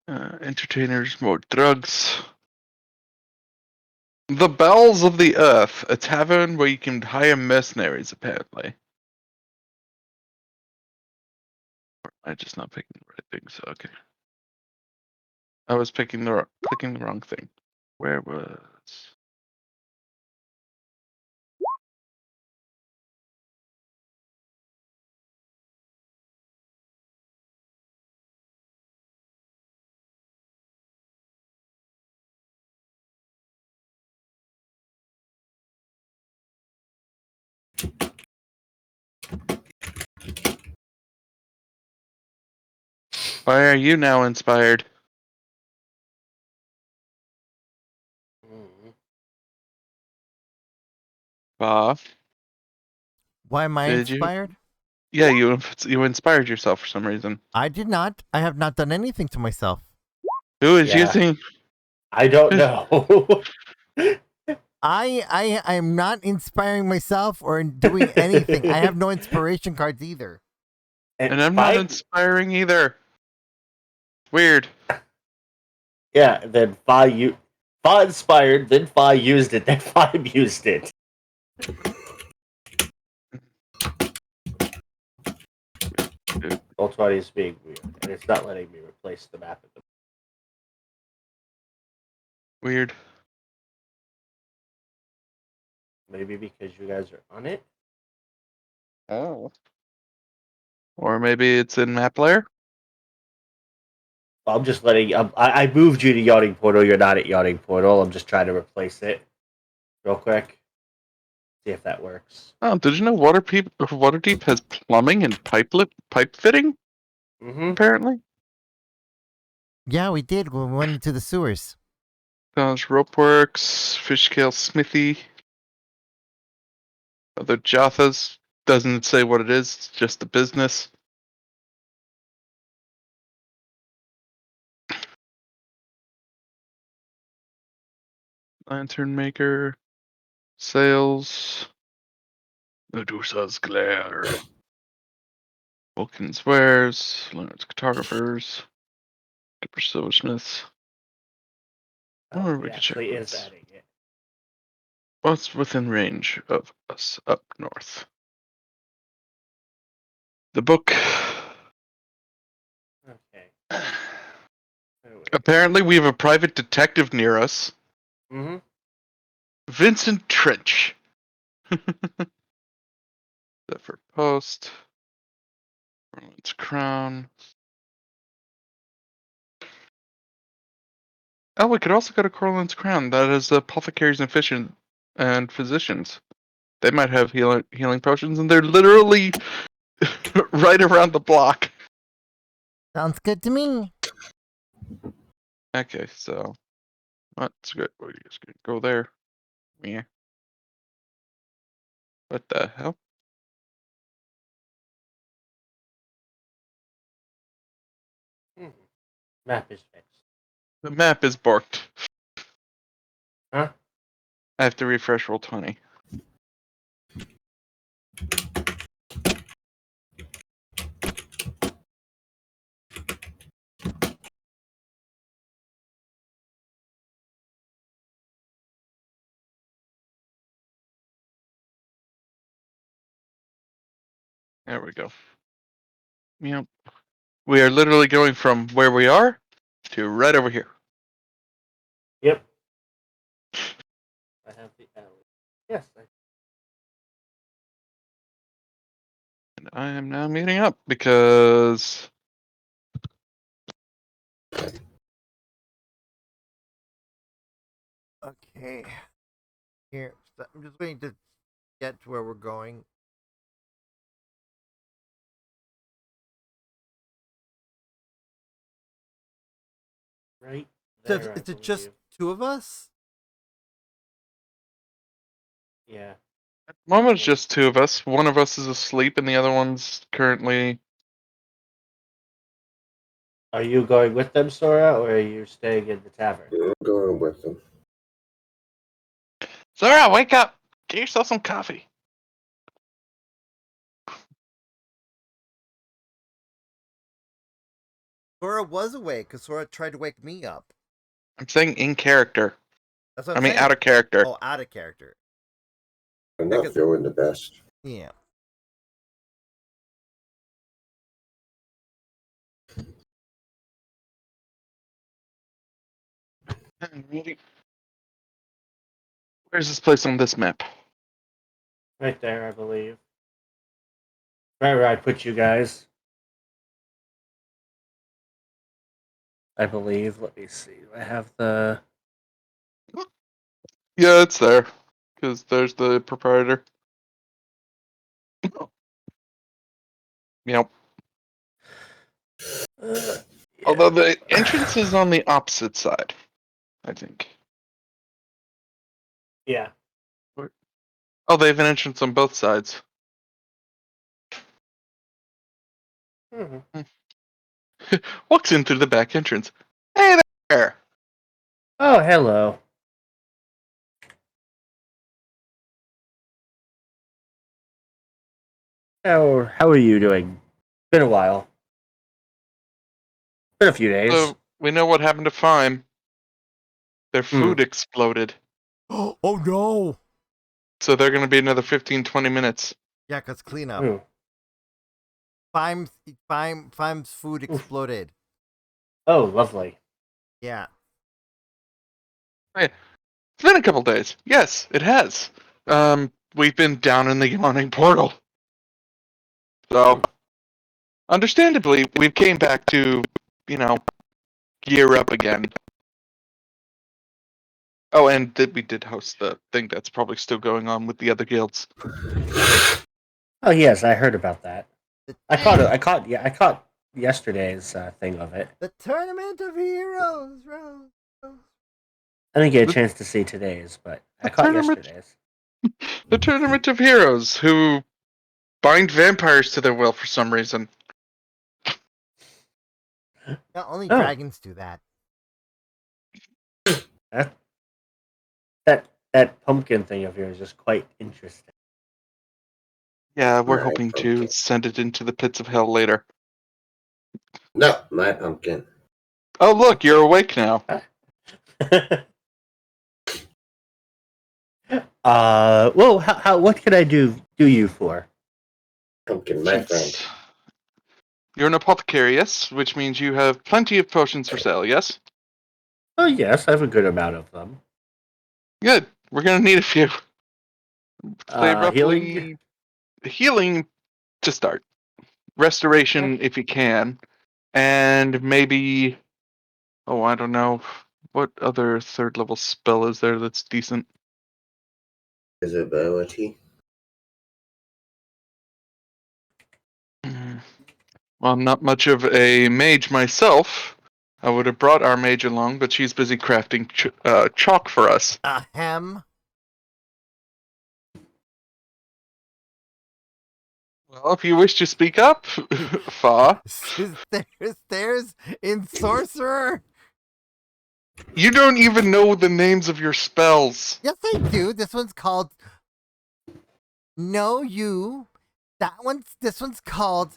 Entertainers, more drugs. The Bowels of the Earth, a tavern where you can hire mercenaries, apparently. I'm just not picking the right thing, so okay. I was clicking the wrong thing. Where was... Why are you now inspired? Mhm. Why am I Did you? inspired? Yeah, you inspired yourself for some reason. I did not. I have not done anything to myself. Who is Yeah. using... I don't know. I am not inspiring myself or doing anything. I have no inspiration cards either. And I'm not inspiring either. Weird. Yeah, then Fa inspired, then Fa used it, then Faim used it. Roll20 is being weird, and it's not letting me replace the map. Weird. Maybe because you guys are on it? Oh. Or maybe it's in map layer? I'm just letting I moved you to Yachting Portal. You're not at Yachting Portal. I'm just trying to replace it real quick. See if that works. Oh, did you know Waterdeep has plumbing and pipe fitting? Mm-hmm. Apparently. Yeah, we did when we went into the sewers. There's rope works, fishcale smithy. The Jotha's doesn't say what it is, it's just the business. Lantern maker, sales, Medusa's glare, Vulcan's wares, Leonard's cartographers, Skipper silversmiths. Or we It could check actually is adding it. what's within range of us up north. The book. Okay. Apparently, we have a private detective near us. Mm-hmm. Vincent Trench. Zephyr Post. Orleans Crown. Oh, we could also go to Corlin's Crown. That is apothecaries and physicians. They might have healing potions, and they're literally right around the block. Sounds good to me. Okay, so that's good. We're just gonna go there. Yeah. What the hell? Map is fixed. The map is borked. Huh? I have to refresh Roll20. There we go. Yep. We are literally going from where we are to right over here. Yep. I have the alley. Yes. And I am now meeting up because Okay. Here, I'm just waiting to get to where we're going. Right So there, is I it just believe. two of us? Yeah. At the moment, it's just two of us. One of us is asleep, and the other one's currently. Are you going with them, Sora, or are you staying in the tavern? I'm going with them. Sourra, wake up! Get yourself some coffee. Sora was awake because Sora tried to wake me up. I'm saying in character. That's what I I'm mean, saying. out of character. Oh, out of character. I'm Yeah, not 'cause- feeling the best. Yeah. Where's this place on this map? Right there, I believe. Right where I put you guys. I believe. Let me see. I have the. Yeah, it's there. Because there's the proprietor. Yep. Yeah. Although the entrance is on the opposite side, I think. Yeah. Oh, they have an entrance on both sides. Mhm. Walks in through the back entrance. Hey there! Oh, hello. How are you doing? Been a while. Been a few days. So, we know what happened to Feim. Their Hmm. food exploded. Oh no! So they're going to be another 15-20 minutes. Yeah, because cleanup. Ooh. Feim's food exploded. Oh, lovely. Yeah. It's been a couple days. Yes, it has. We've been down in the yawning portal. So, understandably, we came back to, gear up again. Oh, and we did host the thing that's probably still going on with the other guilds. Oh yes, I heard about that. The, I caught yesterday's thing of it. the Tournament of Heroes, Rose. I didn't get a chance to see today's, but I caught yesterday's. The Tournament of Heroes, who bind vampires to their will for some reason. Not only Oh. dragons do that. That pumpkin thing of yours is quite interesting. Yeah, we're My hoping to pumpkin. send it into the pits of hell later. No, my pumpkin. Oh, look, you're awake now. Well, how what can I do you for? Pumpkin, my friend. You're an apothecary, yes? Which means you have plenty of potions for sale, yes? Oh yes, I have a good amount of them. Good. We're gonna need a few. Say roughly Healing. healing to start. Restoration if you can. And maybe I don't know. What other third level spell is there that's decent? Visibility. Well, I'm not much of a mage myself. I would have brought our mage along, but she's busy crafting chalk for us. Ahem. Well, if you wish to speak up, Fa. There's in sorcerer. You don't even know the names of your spells. Yes, I do. This one's called No You. This one's called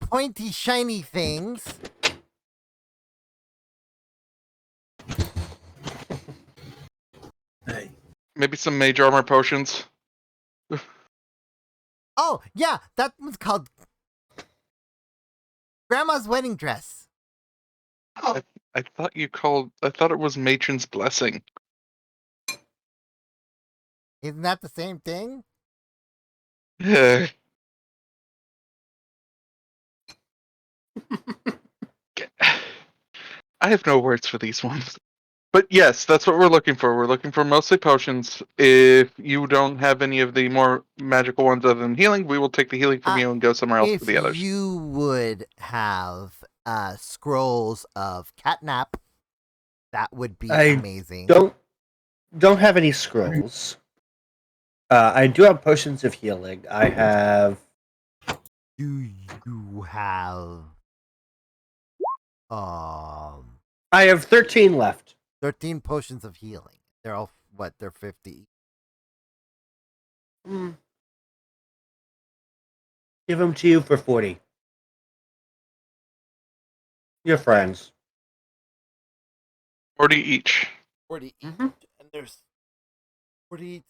Pointy Shiny Things. Hey. Maybe some mage armor potions. Oh, yeah, that one's called Grandma's Wedding Dress. I thought it was Matron's Blessing. Isn't that the same thing? Yeah. I have no words for these ones. But yes, that's what we're looking for. We're looking for mostly potions. If you don't have any of the more magical ones other than healing, we will take the healing from you and go somewhere else If for the others. you would have scrolls of catnap, that would be I amazing. Don't have any scrolls. I do have potions of healing. I have. Do you have um I have 13 left. 13 potions of healing? They're all what? They're 50. Give them to you for 40. Your friends. 40 each. 40 each. Mhm. And there's 40.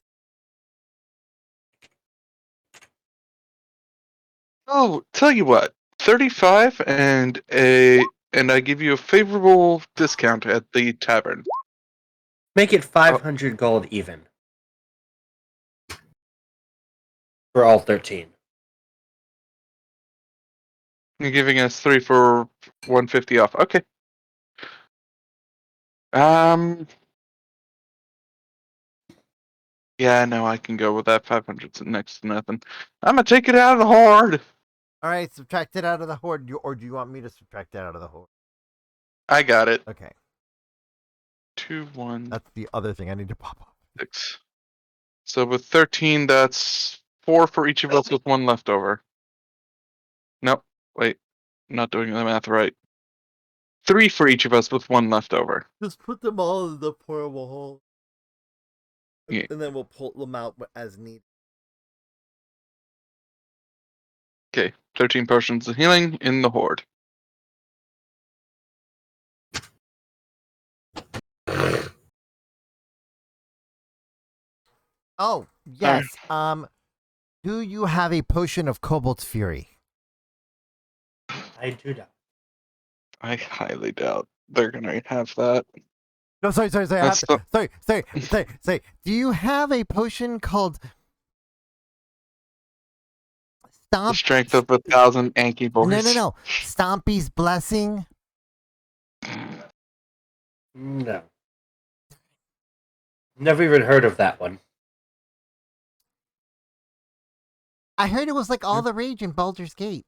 Oh, tell you what, 35 and I give you a favorable discount at the tavern. Make it 500 gold even. For all 13. You're giving us 3 for 150 off. Okay. Yeah, no, I can go with that. 500's next to nothing. I'm gonna take it out of the horde. All right, subtract it out of the horde. Or do you want me to subtract it out of the horde? I got it. Okay. 2, 1, That's the other thing I need to pop up. 6. So with 13, that's 4 for each of us with 1 left over. Nope. Wait. I'm not doing the math right. 3 for each of us with 1 left over. Just put them all in the portable hole. Yeah. And then we'll pull them out as needed. Okay. 13 potions of healing in the horde. Oh, yes. Do you have a potion of Cobalt's Fury? I do not. I highly doubt they're gonna have that. No, sorry. I have That's to, sorry. Do you have a potion called The Stomp? strength of 1,000 Anki boys. No. Stompy's Blessing? No. Never even heard of that one. I heard it was like all the rage in Baldur's Gate.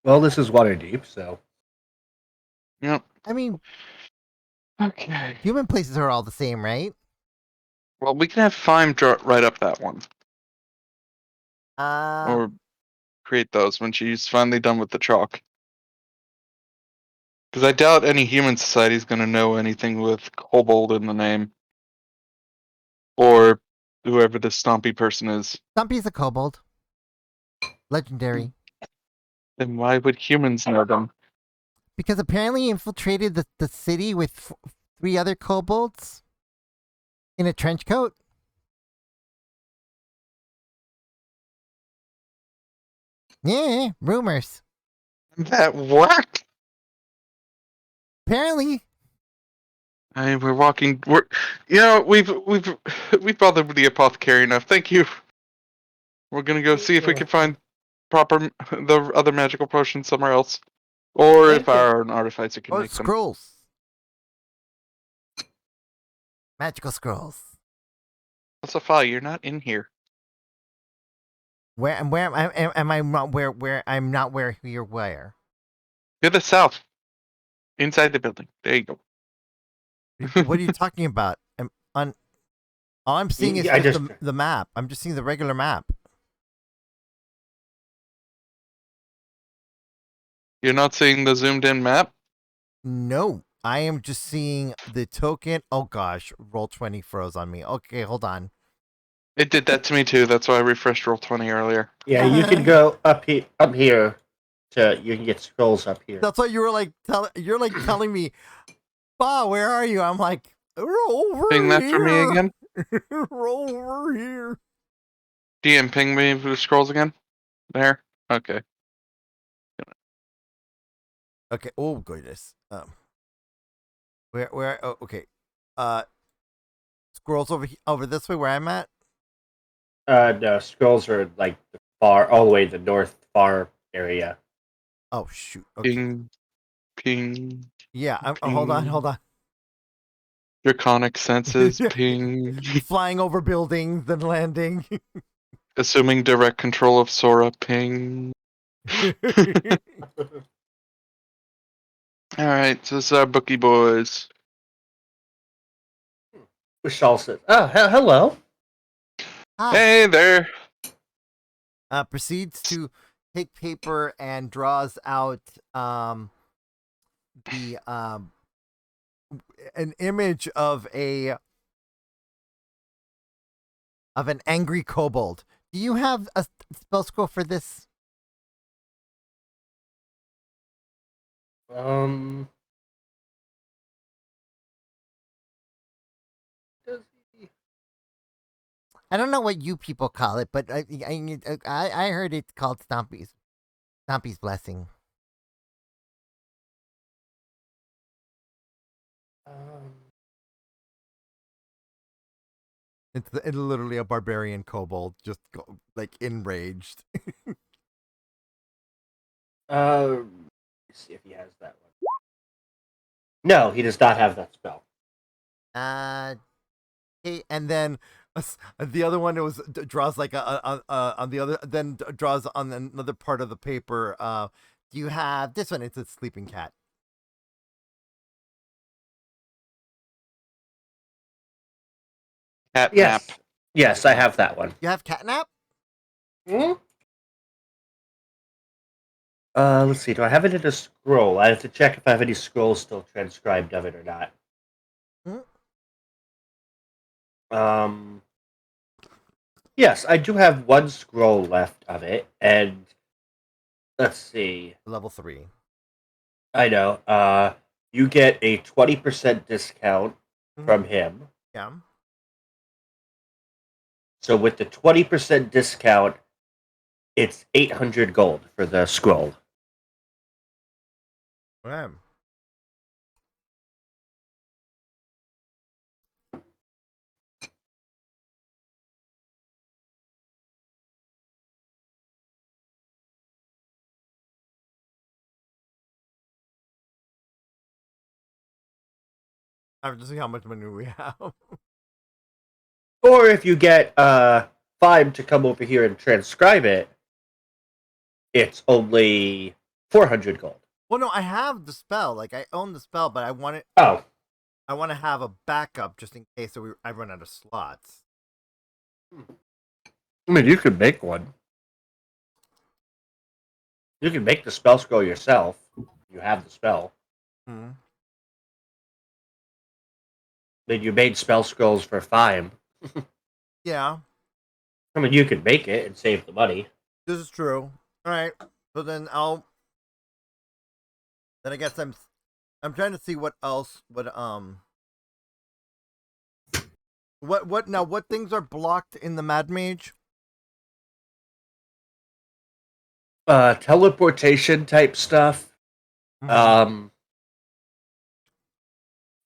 Well, this is Waterdeep, so. Yep. I mean, Okay. human places are all the same, right? Well, we can have Feim write up that one. Or create those when she's finally done with the chalk. Because I doubt any human society is going to know anything with kobold in the name. Or whoever this stompy person is. Stompy's a kobold. Legendary. Then why would humans know them? Because apparently he infiltrated the city with 3 other kobolds in a trench coat. Yeah, rumors. That what? Apparently. We're walking. We've bothered with the apothecary enough. Thank you. We're gonna go see if we can find the other magical potions somewhere else, or if an artificer can Or make them. scrolls. Magical scrolls. Also, you're not in here. Where am I not where I'm not where you're where? You're the south, inside the building. There you go. What are you talking about? All I'm seeing is the map. I'm just seeing the regular map. You're not seeing the zoomed in map? No, I am just seeing the token. Oh gosh, Roll20 froze on me. Okay, hold on. It did that to me too. That's why I refreshed Roll20 earlier. Yeah, you can go up here to you can get scrolls up here. That's why you were like telling me, "Bah, where are you?" I'm like, "We're over Ping that here. for me again. We're over here." DM, ping me for the scrolls again. There. Okay. Okay. Oh goodness. Where? Oh, okay. Scrolls over this way where I'm at. No, scrolls are like all the way the north far area. Oh shoot. Okay. Ping. Yeah. Ping. Hold on. Draconic senses. Ping. Flying over buildings, then landing. Assuming direct control of Sourra. Ping. Alright, so this is our bookie boys. Vishal says, "Oh, hello." Hi. Hey there. Proceeds to take paper and draws out the an image of an angry kobold. Do you have a spell scroll for this? Does he? I don't know what you people call it, but I heard it's called Stompy's blessing. It's literally a barbarian kobold, just like enraged. Let's see if he has that one. No, he does not have that spell. Okay, and then the other one draws like on the other, then draws on another part of the paper. Do you have this one? It's a sleeping cat. Cat Yes. nap. Yes, I have that one. You have catnap? Hmm? Let's see. Do I have it in a scroll? I have to check if I have any scrolls still transcribed of it or not. Yes, I do have one scroll left of it, and let's see. Level 3. I know. You get a 20% discount from him. Yeah. So with the 20% discount, it's 800 gold for the scroll. Okay. I'm just seeing how much money we have. Or if you get Feim to come over here and transcribe it, it's only 400 gold. Well, no, I have the spell. Like I own the spell, but I want it. Oh, I want to have a backup just in case I run out of slots. I mean, you could make one. You can make the spell scroll yourself. You have the spell. Hmm. Then you made spell scrolls for Feim. Yeah, I mean, you could make it and save the money. this is true. All right, so then Then I guess I'm trying to see what else would what things are blocked in the Mad Mage? Teleportation type stuff. Mhm.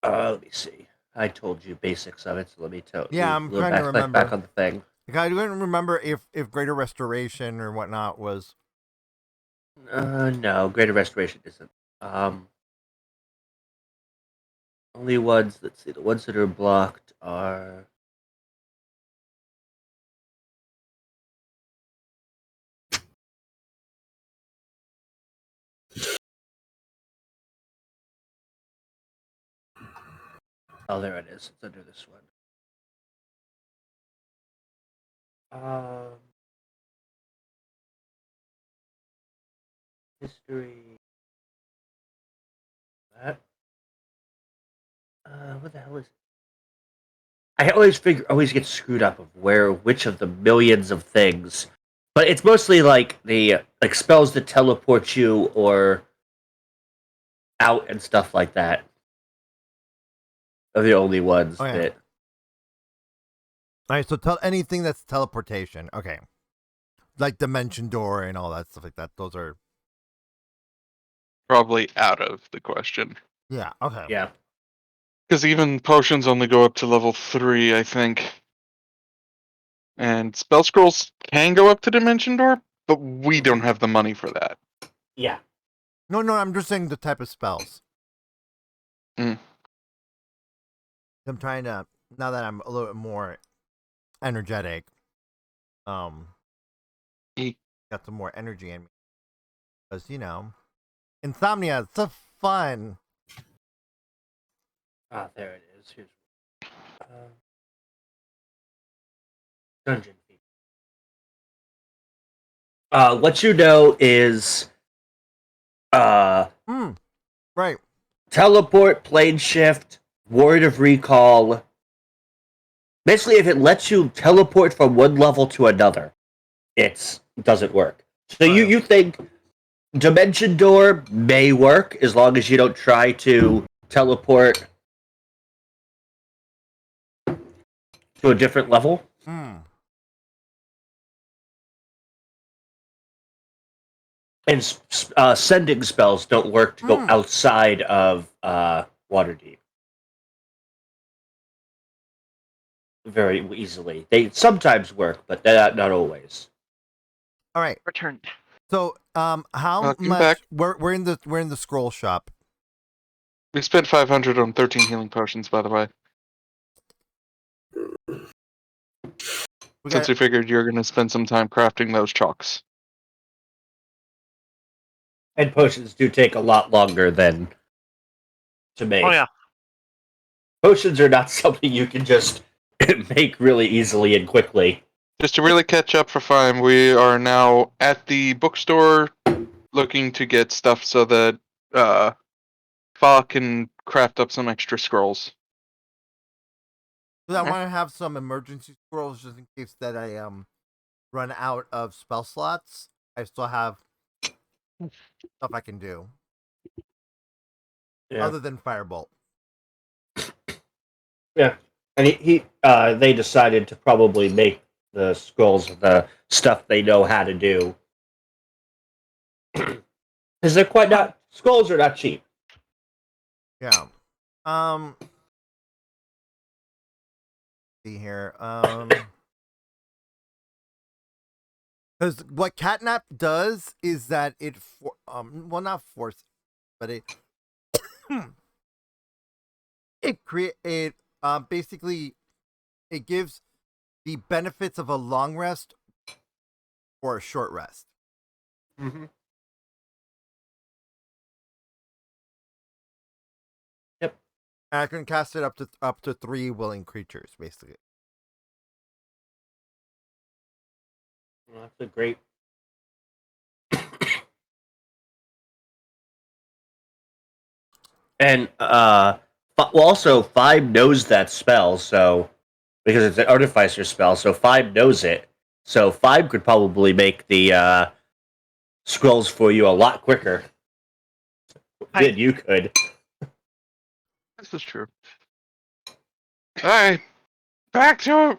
Let me see. I told you basics of it, so let me tell you. Yeah, I'm Look trying to back, click back remember. on the thing. Like, I didn't remember if Greater Restoration or whatnot was. No, Greater Restoration isn't. Only ones. Let's see. The ones that are blocked are. Oh, there it is. It's under this one. History. That. What the hell is? I always get screwed up of which of the millions of things, but it's mostly like the like spells that teleport you or out and stuff like that are the only ones Oh, yeah. that. All right, so tell anything that's teleportation. Okay, like Dimension Door and all that stuff like that. Those are Probably out of the question. yeah. Okay. Yeah. Because even potions only go up to level 3, I think. And spell scrolls can go up to Dimension Door, but we don't have the money for that. Yeah. No, I'm just saying the type of spells. Mm. I'm trying to now that I'm a little bit more energetic. Got some more energy in me because insomnia is so fun. Ah, there it is. Here's. dungeon. What you know is Right. teleport, plane shift, word of recall. Basically, if it lets you teleport from one level to another, it doesn't work. So you think Dimension Door may work as long as you don't try to teleport to a different level. And sending spells don't work to go outside of Waterdeep very easily. They sometimes work, but not always. All right. Returned. So, how Welcome much? back. We're in the scroll shop. We spent 500 on 13 healing potions, by the way. Since we figured you're going to spend some time crafting those chalks. And potions do take a lot longer than to make. Oh yeah. Potions are not something you can just make really easily and quickly. Just to really catch up for Feim, we are now at the bookstore looking to get stuff so that Fa can craft up some extra scrolls. So I want to have some emergency scrolls just in case that I run out of spell slots. I still have stuff I can do other than firebolt. Yeah, and they decided to probably make the scrolls the stuff they know how to do, because they're quite not. Scrolls are not cheap. Yeah. See here. Because what catnap does is that it well, not force, but it basically it gives the benefits of a long rest or a short rest. Mm-hmm. Yep. And I can cast it up to 3 willing creatures, basically. Well, that's a great. And also Feim knows that spell, so because it's an artificer spell, so Feim knows it. So Feim could probably make the scrolls for you a lot quicker than you could. This is true. Alright. Back to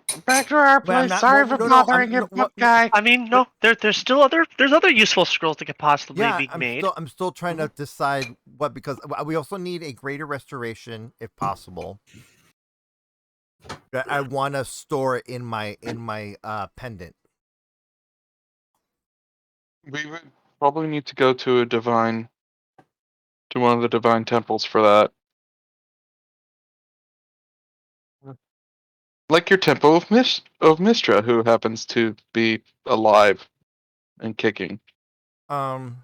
our place. Sorry for bothering you, guy. I mean, no, there's still other useful scrolls that could possibly be made. I'm still trying to decide what, because we also need a greater restoration if possible. That I want to store in my pendant. We would probably need to go to one of the divine temples for that. Like your temple of Mistra, who happens to be alive and kicking. Well,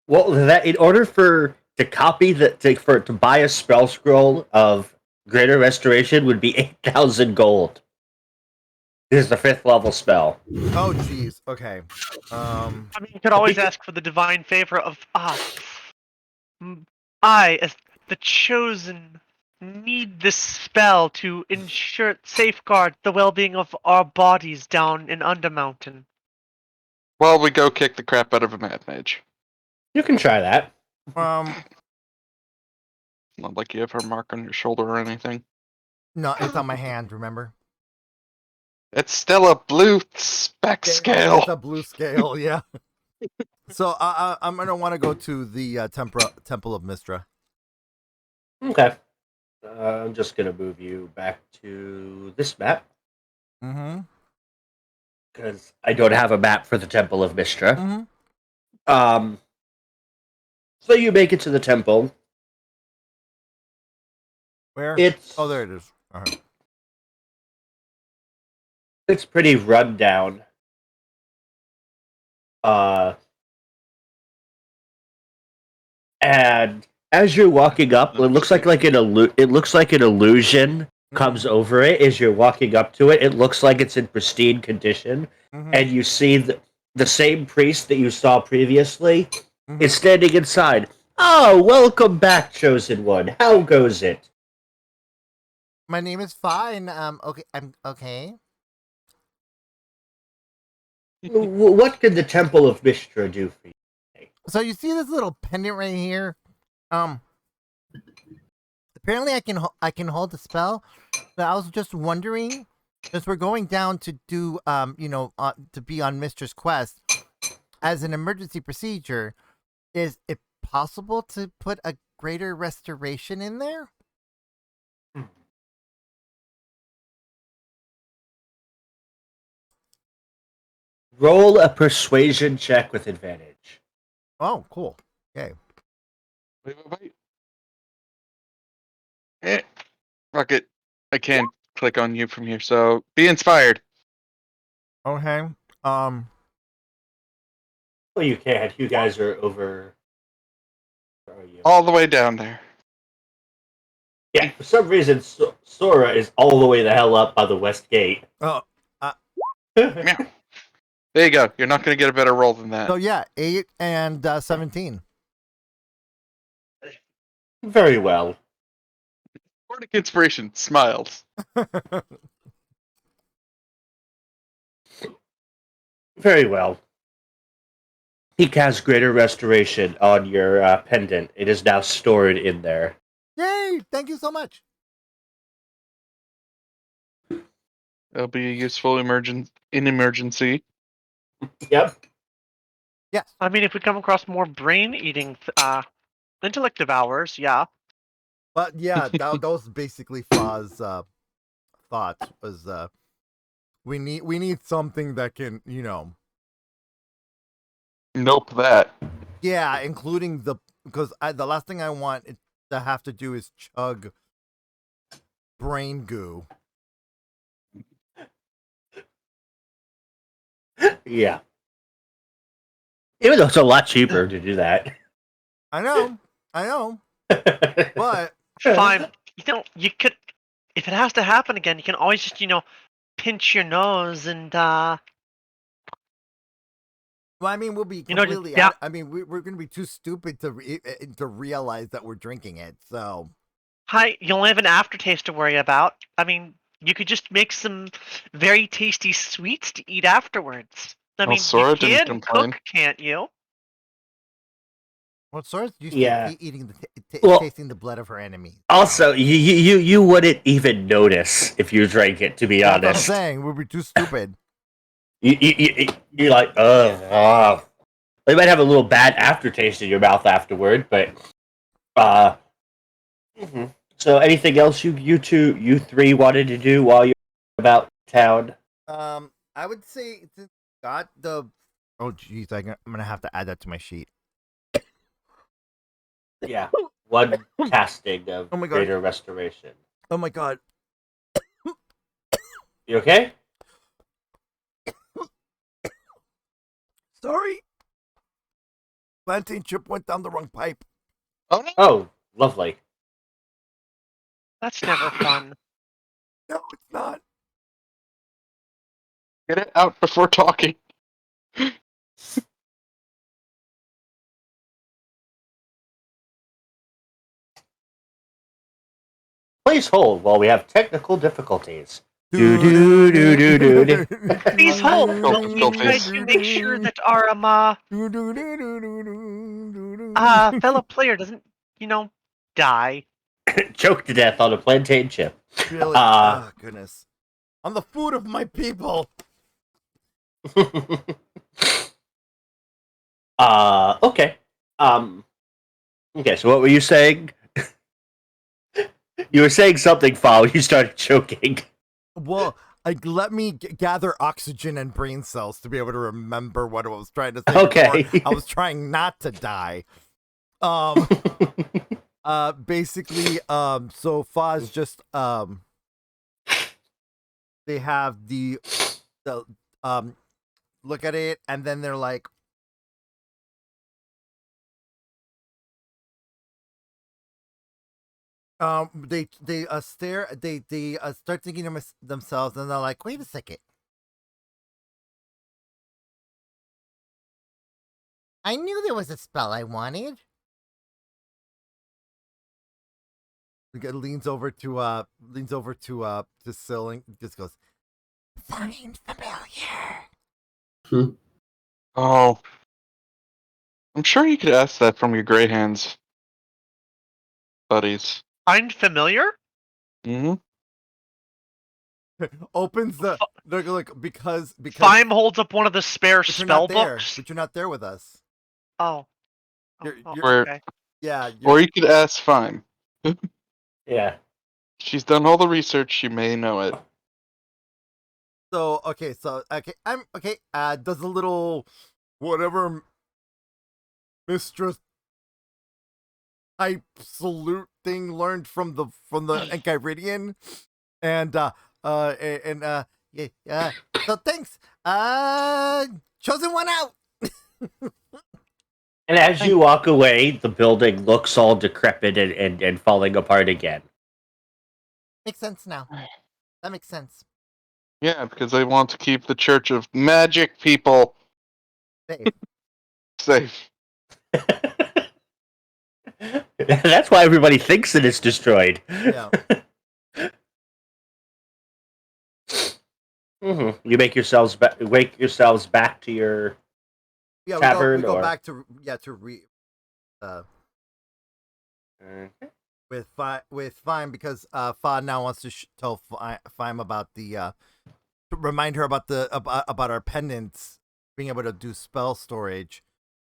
that in order to buy a spell scroll of greater restoration would be 8,000 gold. This is the 5th level spell. Oh, jeez. Okay. I mean, you could always ask for the divine favor of I, as the chosen, need this spell to safeguard the well-being of our bodies down in Undermountain. While we go kick the crap out of a mad mage. You can try that. Not like you have her mark on your shoulder or anything. No, it's on my hand. Remember? It's still a blue spec scale. It's a blue scale, yeah. So I'm gonna want to go to the Temple of Mistra. Okay. I'm just gonna move you back to this map. Mm-hmm. Because I don't have a map for the Temple of Mistra. Mm-hmm. So you make it to the temple. Where? There it is. It's pretty run down. And as you're walking up, it looks like an illusion comes over it as you're walking up to it. It looks like it's in pristine condition, and you see the same priest that you saw previously is standing inside. Oh, welcome back, chosen one. How goes it? My name is fine. Okay, I'm okay. What could the Temple of Mishtra do for you? So you see this little pendant right here? Apparently I can hold the spell, but I was just wondering, since we're going down to do to be on Mistress Quest as an emergency procedure, is it possible to put a greater restoration in there? Roll a persuasion check with advantage. Oh, cool. Okay. Wait. Fuck it. I can't click on you from here, so be inspired. Okay. Well, you can't. You guys are over. Where are you? All the way down there. Yeah, for some reason, Sourra is all the way the hell up by the west gate. Oh. Meow. There you go. You're not going to get a better roll than that. So yeah, 8 and 17. Very well. Bardic Inspiration smiles. Very well. He casts Greater Restoration on your pendant. It is now stored in there. Yay! Thank you so much. It'll be a useful emergency. Yep. Yes. I mean, if we come across more brain-eating intellect devourers, yeah. But yeah, that was basically Fahd's thought was we need something that can, Nope that. yeah, including because the last thing I want it to have to do is chug brain goo. Yeah. Even though it's a lot cheaper to do that. I know, but Fine. You could, if it has to happen again, you can always just, pinch your nose and, well, I mean, we'll be completely. I mean, we're going to be too stupid to realize that we're drinking it. So, hi, you only have an aftertaste to worry about. I mean, you could just make some very tasty sweets to eat afterwards. I mean, Sourra you didn't can complain. cook, can't you? what source do you Yeah. eating Well, tasting the blood of her enemies? Also, you wouldn't even notice if you drank it, to be That's what I'm honest. saying. We'd be too stupid. You're like, you might have a little bad aftertaste in your mouth afterward, but So anything else you three wanted to do while you're about town? I would say it's got the. Oh, geez, I'm gonna have to add that to my sheet. Yeah, one casting of Oh my God. Greater Restoration. Oh my God. You okay? Sorry. Plantain chip went down the wrong pipe. Oh no! Oh, lovely. That's never fun. No, it's not. Get it out before talking. Please hold while we have technical difficulties. Do. Please hold. Go We try face. to make sure that our fellow player doesn't, die. Choked to death on a plantain chip. Really? Oh, goodness. On the food of my people. Okay. Okay, so what were you saying? You were saying something, Fah, you started choking. Well, let me gather oxygen and brain cells to be able to remember what I was trying to say. Okay. before. I was trying not to die. Basically, so Fahd's just, they have the look at it, and then they're like, They stare. They start thinking to themselves, and they're like, "Wait a second. I knew there was a spell I wanted." Leans over to Sil and just goes, Find familiar. Oh. I'm sure you could ask that from your gray hands, buddies. Find familiar? Mm-hmm. opens the look because Feim holds up one of the spare but you're spell not there. books. But you're not there with us. Oh. You're- Oh, you're- okay. Yeah. Or you could ask Feim. Yeah. She's done all the research. She may know it. So okay. I'm okay. Does a little whatever mistress type salute thing learned from the Enchiridian, and yeah. So thanks. Chosen one out. And as you walk away, the building looks all decrepit and falling apart again. Makes sense now. That makes sense. Yeah, because they want to keep the Church of Magic people Safe. safe. That's why everybody thinks that it's destroyed. Yeah. You wake yourselves back to your Yeah. tavern, we go or back to with Feim because Fahd now wants to tell Feim about the to remind her about about our pendants being able to do spell storage.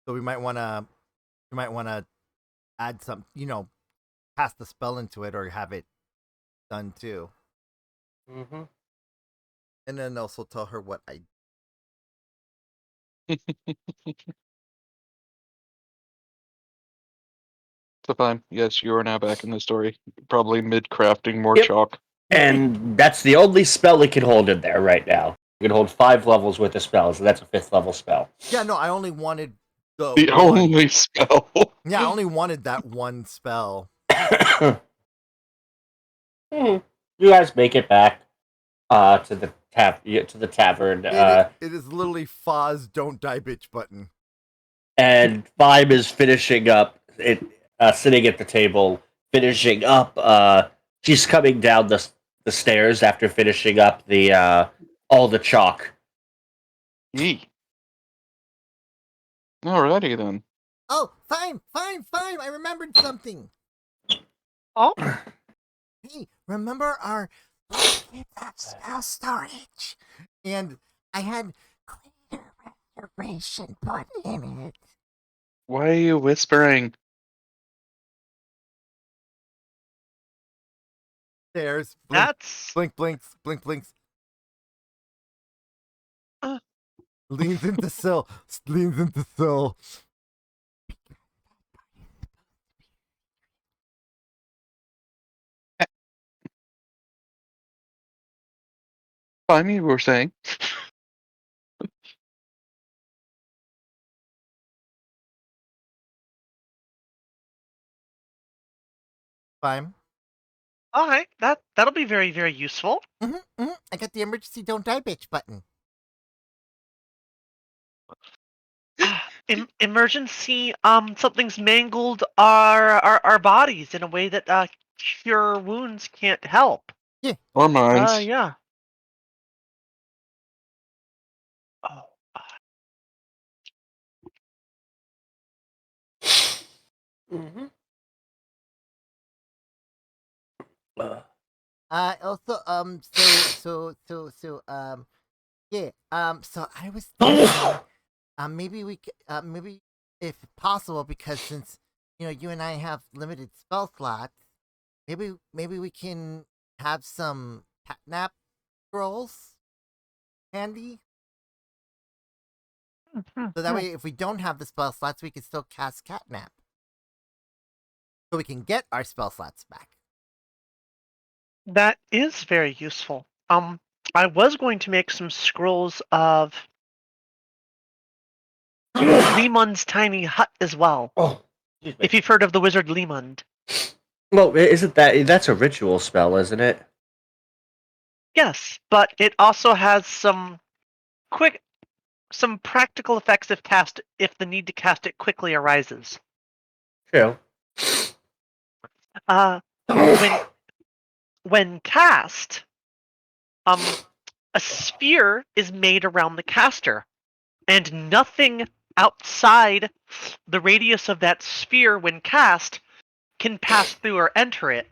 So we might want to add some, pass the spell into it or have it done too. And then also tell her what I. So fine. Yes, you are now back in the story. Probably mid-crafting more Yep. chalk. and that's the only spell it can hold in there right now. It can hold 5 levels worth of spells, and that's a 5th level spell. Yeah, no, I only wanted The one. only spell. Yeah, I only wanted that one spell. You guys make it back to the tavern. It is literally Fahd's "Don't Die, Bitch" button. And Feim is finishing up it, sitting at the table, finishing up. She's coming down the stairs after finishing up the all the chalk. Yee. Alrighty then. Oh, Feim! I remembered something. Oh? Hey, remember our spell storage? And I had greater restoration put in it. Why are you whispering? Stairs. Blink, That's blinks. Uh. Leans into Sil. Fine, you were saying. Feim. alright. That'll be very, very useful. I got the emergency "Don't Die, Bitch" button. Emergency. Something's mangled our bodies in a way that cure wounds can't help. Or mines. Yeah. Oh. Also, yeah, so I was thinking, maybe if possible, because since, you and I have limited spell slots, maybe we can have some catnap scrolls handy. So that way, if we don't have the spell slots, we can still cast catnap. So we can get our spell slots back. That is very useful. I was going to make some scrolls of Lemund's tiny hut as well. Oh, excuse me. If you've heard of the wizard Lemund. Well, isn't that's a ritual spell, isn't it? Yes, but it also has some practical effects if the need to cast it quickly arises. True. When when cast, a sphere is made around the caster, and nothing outside the radius of that sphere when cast can pass through or enter it.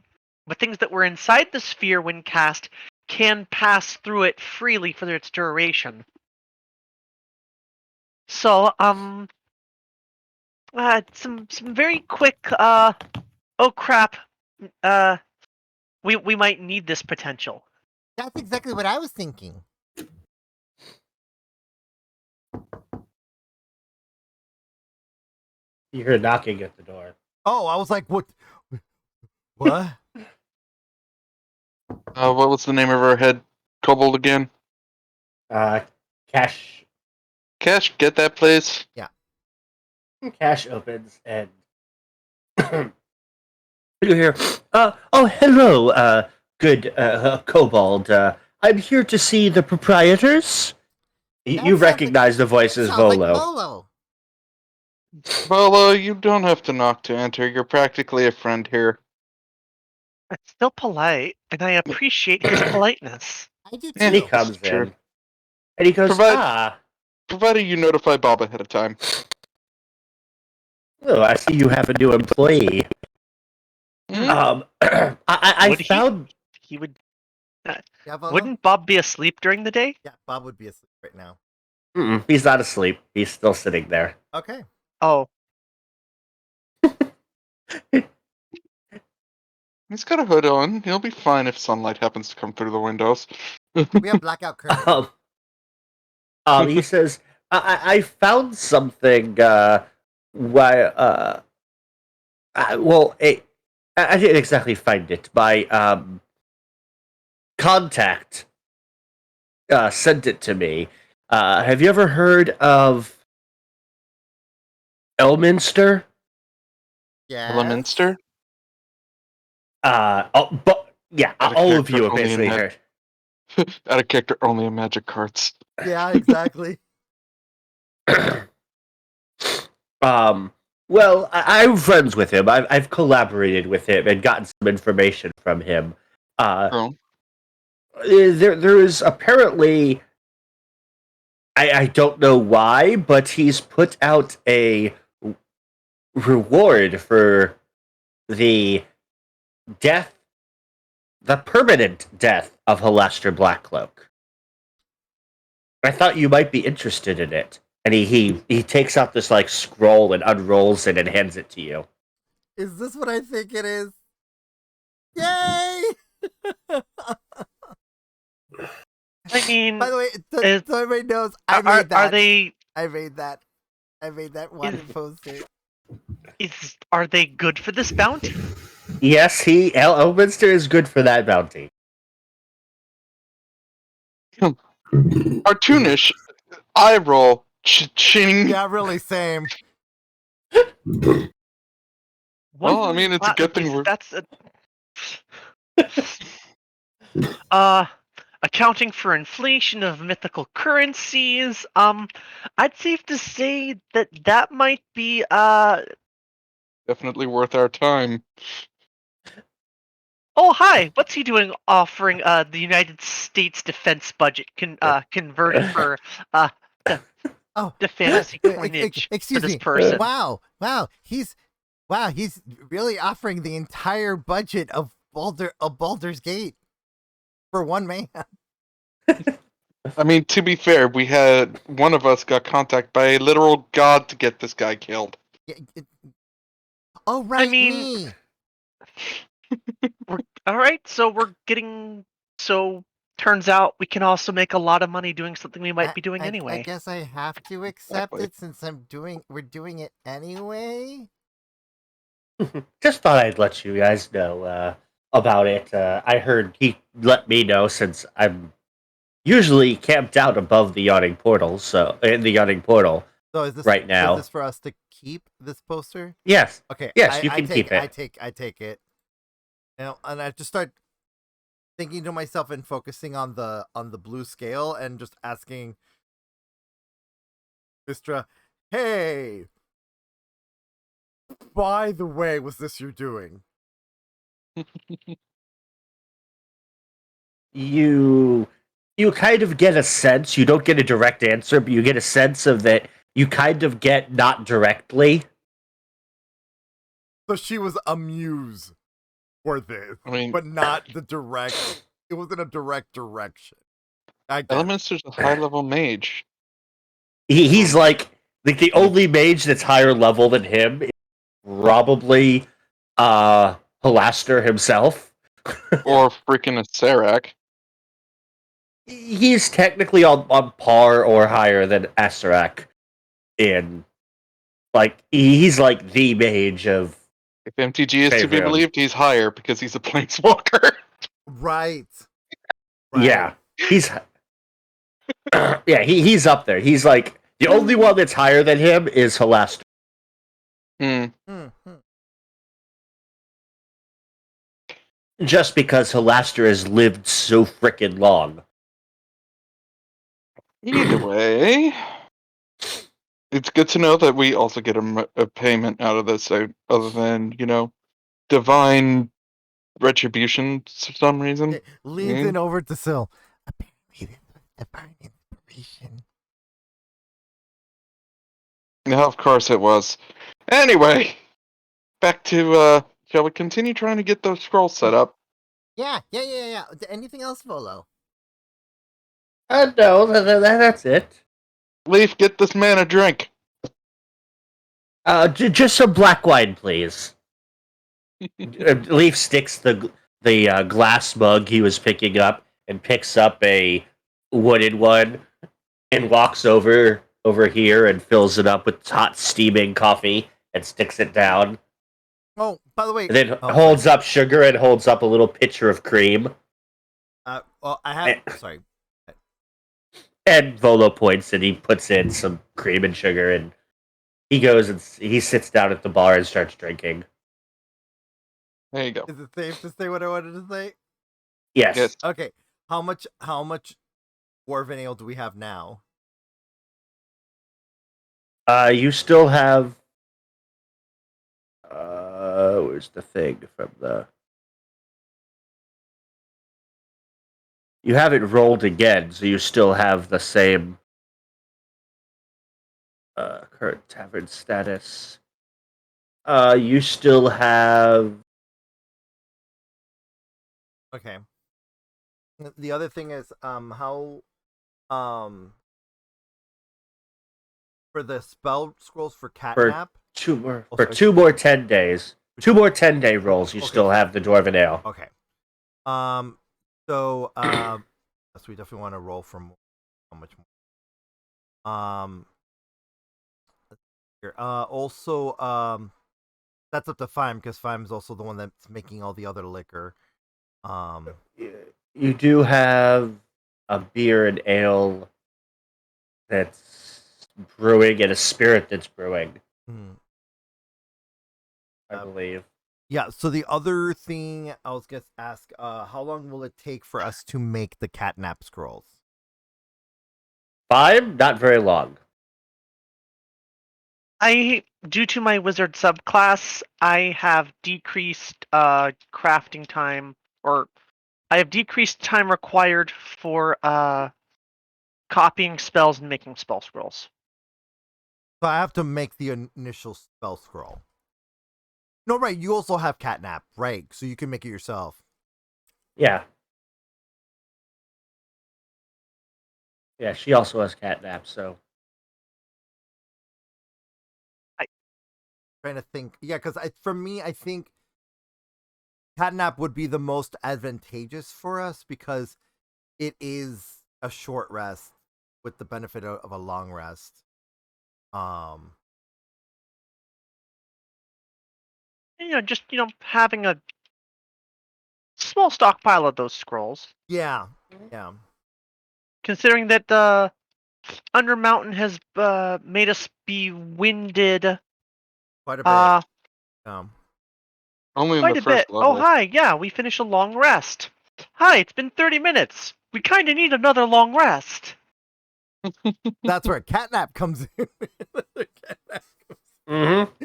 But things that were inside the sphere when cast can pass through it freely for its duration. So, some very quick, oh crap, we might need this potential. That's exactly what I was thinking. You hear knocking at the door. Oh, I was like, what? What? What was the name of our head kobold again? Cash Cash, get that, please. Cash opens and you hear, oh, hello, good kobold. I'm here to see the proprietors. You sounds recognize the voice as Sounds like Volo. Volo. Well, you don't have to knock to enter. You're practically a friend here. It's still polite, and I appreciate his politeness. I do too. And he Yeah. comes Sure. in. And he goes, Provided you notify Bob ahead of time. oh, I see you have a new employee. Hmm? I Would found... he would. Yeah, Volo? Wouldn't Bob be asleep during the day? Yeah, Bob would be asleep right now. He's not asleep. He's still sitting there. Okay. Oh, He's got a hood on. He'll be fine if sunlight happens to come through the windows. We have blackout curtains. He says, I found something, well, I didn't exactly find it. My, contact, sent it to me. Have you ever heard of Elminster? Yeah. Leominster? But, yeah, Out of all of you character, have only in basically that- heard. Out of character, only in magic cards. Yeah, exactly. Well, I'm friends with him. I've collaborated with him and gotten some information from him. Oh. There is apparently, I don't know why, but he's put out a reward for the permanent death of Halaster Blackcloak. I thought you might be interested in it. And he takes out this like scroll and unrolls it and hands it to you. Is this what I think it is? Yay! I mean, By the way, so everybody knows, I are, made that. are they I made that one poster. are they good for this bounty? Yes, Elminster is good for that bounty. Cartoonish, eye roll, ching. Yeah, really, same. Well, I mean, it's a good thing we're... That's accounting for inflation of mythical currencies. I'd safe to say that might be definitely worth our time. Oh, hi! What's he doing offering the United States defense budget converted for the fantasy coinage excuse for this me. person? Wow, he's really offering the entire budget of Baldur's Gate for one man. I mean, to be fair, we had one of us got contacted by a literal god to get this guy killed. Oh, right, I mean, me. All right, so turns out we can also make a lot of money doing something we might be doing anyway. I guess I have to accept it since we're doing it anyway. Just thought I'd let you guys know about it. I heard he let me know since I'm usually camped out above the yawning portal. So in the yawning portal. So is this right now? Is this for us to keep this poster? Yes. Okay. Yes, you can keep it. I take it. And I just start thinking to myself and focusing on the blue scale and just asking Mistra, hey, by the way, was this you doing? You kind of get a sense. You don't get a direct answer, but you get a sense of that. You kind of get not directly. So she was amused for this, I mean, but not the direct. It wasn't a direct direction. I get it. Elementor's a high-level mage. He's like the only mage that's higher level than him is probably Halaster himself. Or freaking a Serac. He's technically on par or higher than Asarak in he's like the mage of If MTG is to be Favorite. believed, he's higher because he's a planeswalker. Right. Yeah. He's yeah, he's up there. He's like the only one that's higher than him is Halaster. Just because Halaster has lived so freaking long. Either way, it's good to know that we also get a payment out of this, other than, divine retribution for some reason. It leans in over to Sil. Apparently, this was divine inspiration. No, of course it was. Anyway, back to, shall we continue trying to get those scrolls set up? Yeah. Anything else, Volo? No, that's it. Leaf, get this man a drink. Just some black wine, please. Leaf sticks the glass mug he was picking up and picks up a wooden one and walks over here and fills it up with hot steaming coffee and sticks it down. Oh, by the way, And then holds up sugar and holds up a little pitcher of cream. Well, I have. Sorry. And Volo points and he puts in some cream and sugar and he goes and he sits down at the bar and starts drinking. There you go. Is it safe to say what I wanted to say? Yes. Okay. How much dwarven ale do we have now? You still have. Where's the thing from the? You haven't rolled again, so you still have the same. Current tavern status. You still have. Okay. The other thing is, how, for the spell scrolls for catnap. Two more 10 days. 2 more 10-day rolls. You still have the dwarven ale. Okay. So, yes, we definitely want to roll for more. How much more? Here. Also, that's up to Feim because Feim is also the one that's making all the other liquor. You do have a beer and ale that's brewing and a spirit that's brewing. I believe. Yeah, so the other thing I was going to ask, how long will it take for us to make the catnap scrolls? 5? Not very long. Due to my wizard subclass, I have decreased crafting time, or I have decreased time required for copying spells and making spell scrolls. So I have to make the initial spell scroll. No, right, you also have catnap, right? So you can make it yourself. Yeah. Yeah, she also has catnap, so. Trying to think. Yeah, because for me, I think catnap would be the most advantageous for us because it is a short rest with the benefit of a long rest. Just having a small stockpile of those scrolls. Yeah. Considering that Undermountain has made us be winded quite a bit. Only in Quite the a first bit. level. Oh, hi. Yeah, we finished a long rest. Hi, it's been 30 minutes. We kind of need another long rest. That's where a catnap comes in. Mm-hmm.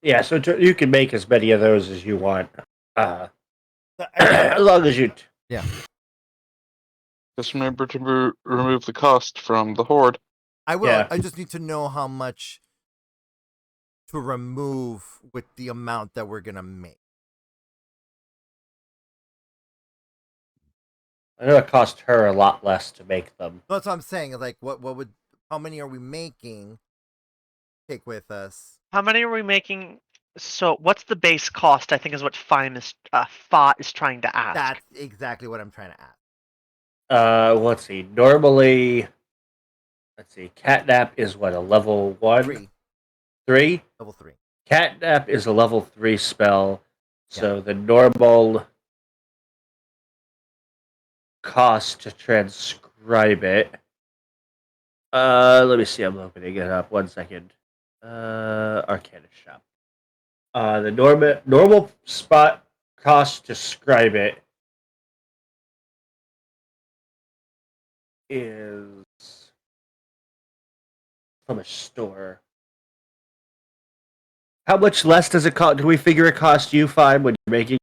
Yeah, so you can make as many of those as you want. As long as you... Just remember to remove the cost from the horde. I will. Yeah. I just need to know how much to remove with the amount that we're gonna make. I know it cost her a lot less to make them. That's what I'm saying. Like, how many are we making? Take with us. How many are we making? So, what's the base cost? I think is what Fa is trying to ask. That's exactly what I'm trying to ask. Let's see. Normally, Catnap is what, a level 1? 3. 3? Level 3. Catnap is a level 3 spell, so the normal cost to transcribe it. Let me see. I'm opening it up. 1 second. Arcana Shop. The normal spot cost to scribe it is from a store. How much less does it cost? Do we figure it costs you $5 when you're making?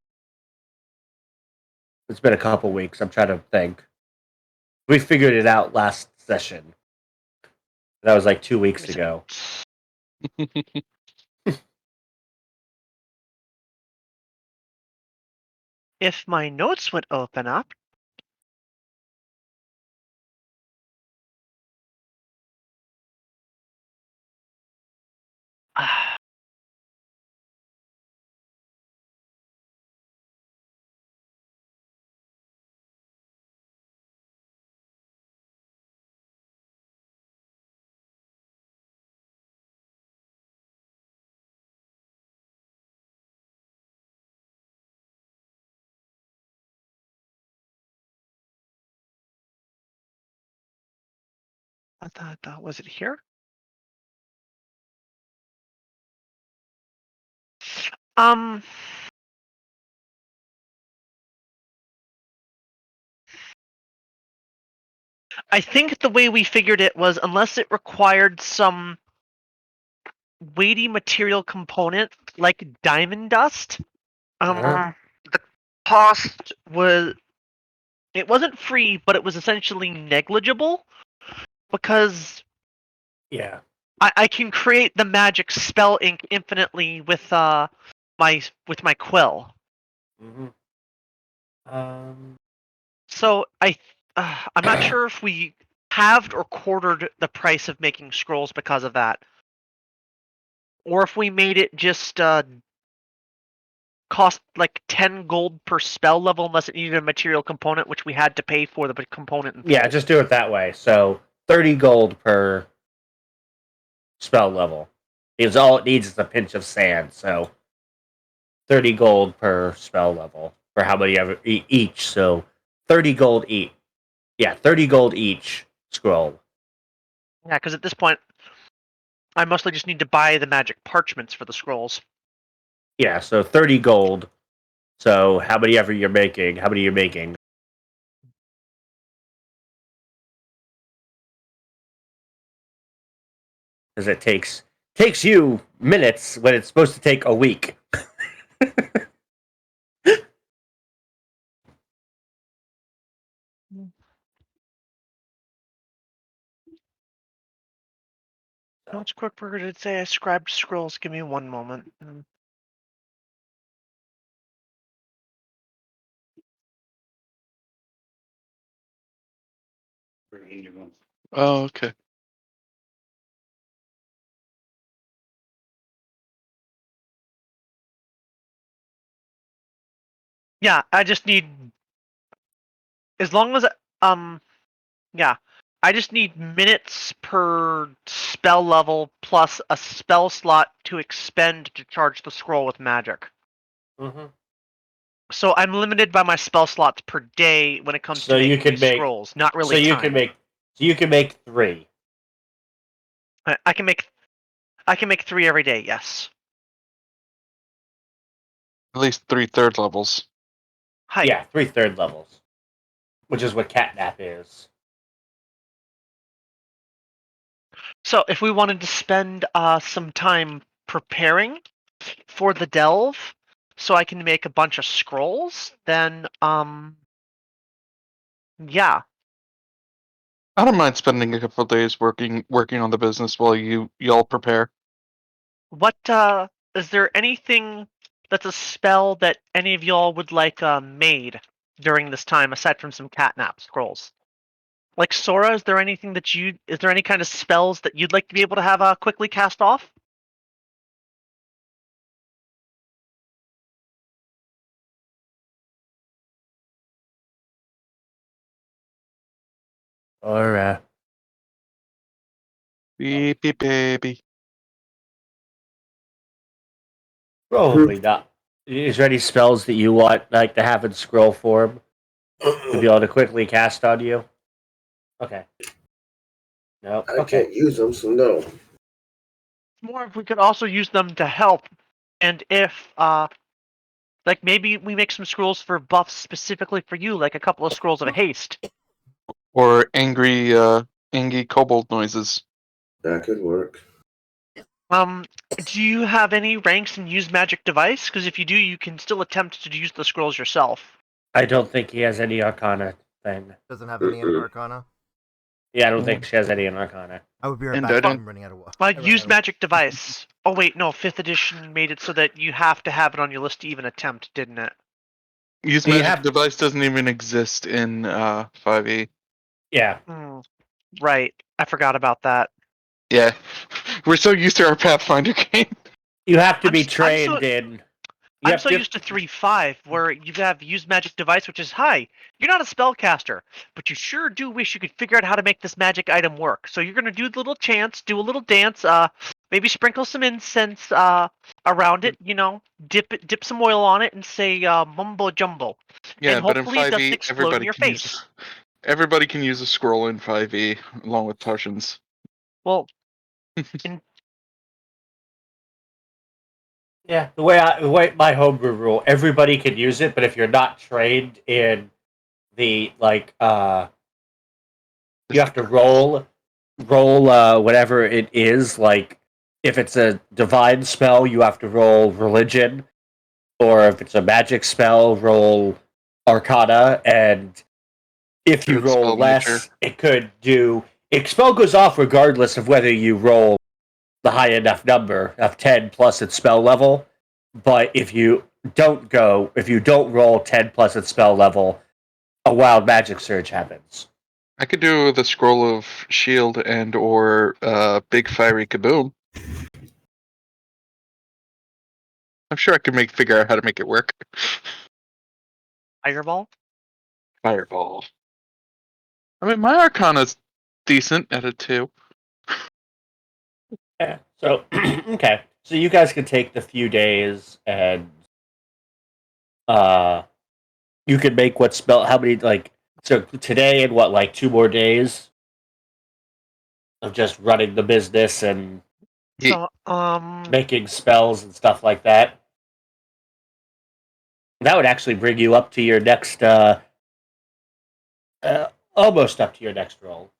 It's been a couple weeks. I'm trying to think. We figured it out last session. That was like 2 weeks ago. If my notes would open up. I thought, was it here? I think the way we figured it was unless it required some weighty material component like diamond dust, the cost was, it wasn't free, but it was essentially negligible because Yeah. I can create the magic spell ink infinitely with my quill. Mm-hmm. So I'm not sure if we halved or quartered the price of making scrolls because of that, or if we made it just cost like 10 gold per spell level unless it needed a material component, which we had to pay for the component in full. Yeah, just do it that way. So 30 gold per spell level. Because all it needs is a pinch of sand. So 30 gold per spell level for how many ever each. So 30 gold each. Yeah, 30 gold each scroll. Yeah, because at this point, I mostly just need to buy the magic parchments for the scrolls. Yeah, so 30 gold. So how many ever you're making? How many you're making? Because it takes you minutes when it's supposed to take a week. How much quicker did it say I scribed scrolls? Give me one moment. Oh, okay. Yeah, I just need, as long as yeah, I just need minutes per spell level plus a spell slot to expend to charge the scroll with magic. Mm-hmm. So I'm limited by my spell slots per day when it comes to making these scrolls. Not really. So you can make 3. I can make I can make 3 every day, yes. At least 3/3 levels. Hi. Yeah, 3/3 levels, which is what catnap is. So if we wanted to spend some time preparing for the delve, so I can make a bunch of scrolls, then yeah. I don't mind spending a couple of days working on the business while y'all prepare. What is there anything that's a spell that any of y'all would like made during this time aside from some catnap scrolls? Like Sourra, is there any kind of spells that you'd like to be able to have quickly cast off? Or Beep beep baby. probably not. Is there any spells that you want, like, to have in scroll form to be able to quickly cast on you? Okay. No. I Okay. can't use them, so no. More if we could also use them to help, and if like maybe we make some scrolls for buffs specifically for you, like a couple of scrolls of haste. Or angry kobold noises. That could work. Do you have any ranks in use magic device? Because if you do, you can still attempt to use the scrolls yourself. I don't think he has any Arcana thing. Doesn't have any in Mm-mm. Arcana. Yeah, I don't think she has any in Arcana. I would be right And back. I don't- I'm running out of water. Use magic device. Oh wait, no. 5th edition made it so that you have to have it on your list to even attempt, didn't it? Use You magic have- device doesn't even exist in 5e. Yeah. Right. I forgot about that. Yeah. We're so used to our Pathfinder game. You have to I'm be s- I'm trained so- in. I'm so used to 3.5, where you have use magic device, which is hi. You're not a spellcaster, but you sure do wish you could figure out how to make this magic item work. So you're gonna do a little chants, do a little dance, maybe sprinkle some incense around it. You know, dip some oil on it, and say mumbo jumbo. Yeah, And but in hopefully it doesn't 5e, explode in your face. Everybody can use a scroll in 5e along with potions. Well, Yeah, the way my homebrew rule, everybody can use it, but if you're not trained in the you have to roll whatever it is. Like, if it's a divine spell, you have to roll religion, or if it's a magic spell, roll Arcana, and if you Good roll spell less, nature. it could do. Spell goes off regardless of whether you roll the high enough number of 10 plus its spell level. But if you don't roll 10 plus its spell level, a wild magic surge happens. I could do the scroll of shield and or big fiery kaboom. I'm sure I can figure out how to make it work. fireball. Fireball. I mean, my Arcana's decent at a 2. Yeah. So okay. So you guys can take the few days and you can make what spell how many so today and what, like 2 more days of just running the business and So making spells and stuff like that. That would actually bring you up to your next almost up to your next roll.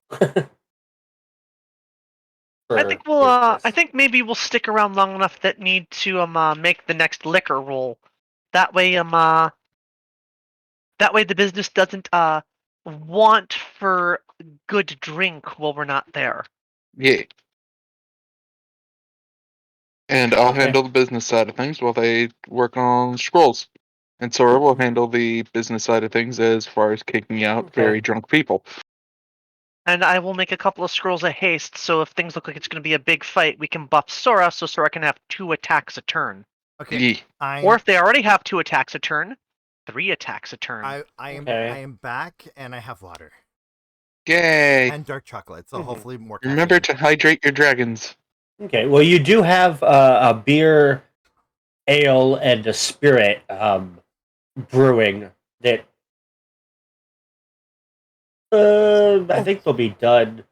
I think maybe we'll stick around long enough that need to make the next liquor roll. That way the business doesn't want for good drink while we're not there. Yeah. And I'll Okay. handle the business side of things while they work on scrolls. And Sourra will handle the business side of things as far as kicking out very drunk people. And I will make a couple of scrolls of haste, so if things look like it's going to be a big fight, we can buff Sourra, so Sourra can have 2 attacks a turn. Okay. Yeah. Or if they already have 2 attacks a turn, 3 attacks a turn. I Okay. am back and I have water Yay! and dark chocolate, so hopefully more. Remember caffeine. to hydrate your dragons. Okay, well, you do have a beer, ale, and a spirit brewing that I think they'll be done.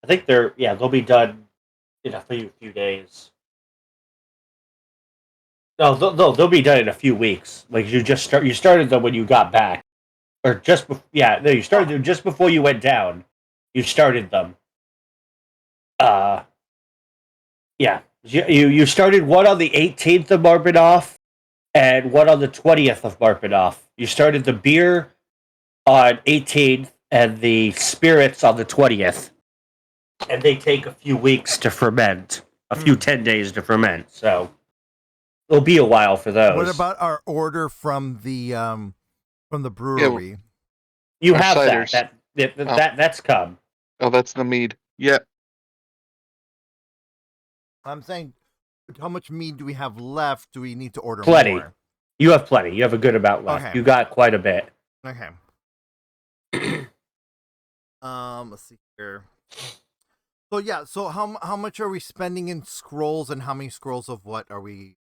I think they'll be done in a few days. No, they'll be done in a few weeks. Like you started them when you got back, or no, you started them just before you went down. You started them. Yeah, you started one on the 18th of Marpenoff, and one on the 20th of Marpenoff. You started the beer on 18th and the spirits on the 20th, and they take a few weeks to ferment, a few 10 days to ferment. So it'll be a while for those. What about our order from the brewery? You Our have ciders. that's come. Oh, that's the mead. Yeah. I'm saying, how much mead do we have left? Do we need to order Plenty. more? You have plenty. You have a good amount left. Okay. You got quite a bit. Okay. Let's see here. So yeah, so how much are we spending in scrolls, and how many scrolls of what are we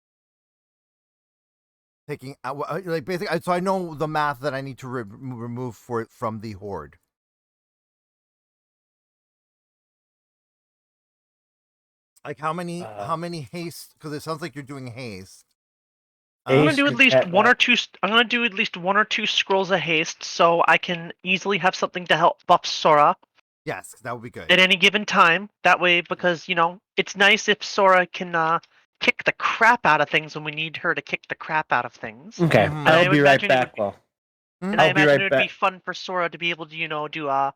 taking out? Like basically, so I know the math that I need to remove from the horde. Like how many haste? Because it sounds like you're doing haste. I'm gonna Haste do at and least cat one nap. or two. I'm gonna do at least 1 or 2 scrolls of haste, so I can easily have something to help buff Sourra Yes, that would be good. at any given time. That way, because it's nice if Sourra can kick the crap out of things when we need her to kick the crap out of things. Okay, Mhm. I'll I be right imagine it would back. be- Well, And I I'll be imagine right it would be back. fun for Sourra to be able to do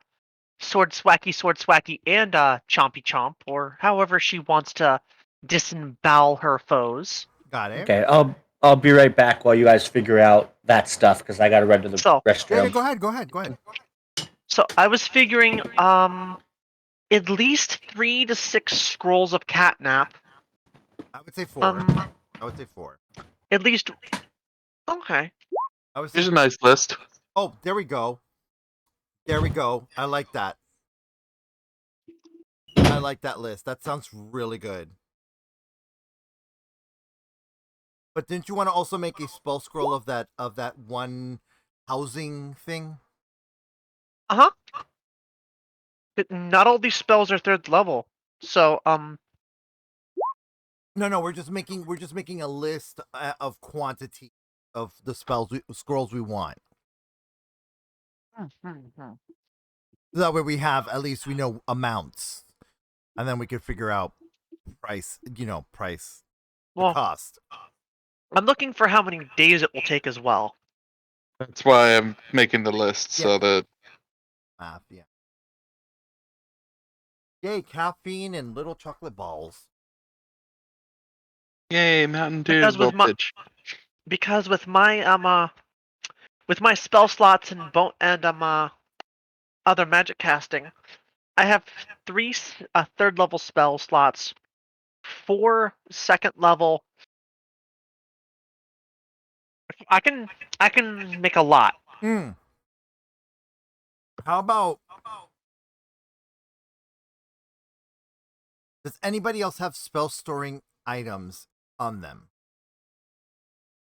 sword swacky, and chompy chomp, or however she wants to disembowel her foes. Got it. Okay, I'll be right back while you guys figure out that stuff because I got to run to the So- restroom. Yeah, go ahead. So I was figuring at least 3 to 6 scrolls of catnap. I would say 4. I would say 4. At least. Okay. I would say. Here's a nice list. Oh, there we go. I like that. I like that list. That sounds really good. But didn't you want to also make a spell scroll of that one housing thing? But not all these spells are 3rd level. So No, we're just making a list of quantity of the scrolls we want. So that way we know amounts, and then we can figure out price. well, Cost. I'm looking for how many days it will take as well. That's why I'm making the list so Yeah. that Math, yeah. Yay, caffeine and little chocolate balls. yay, Mountain Dew Because with voltage. Because with my spell slots and other magic casting, I have 3 3rd level spell slots, 4 2nd level. I can make a lot. How about? Does anybody else have spell storing items on them?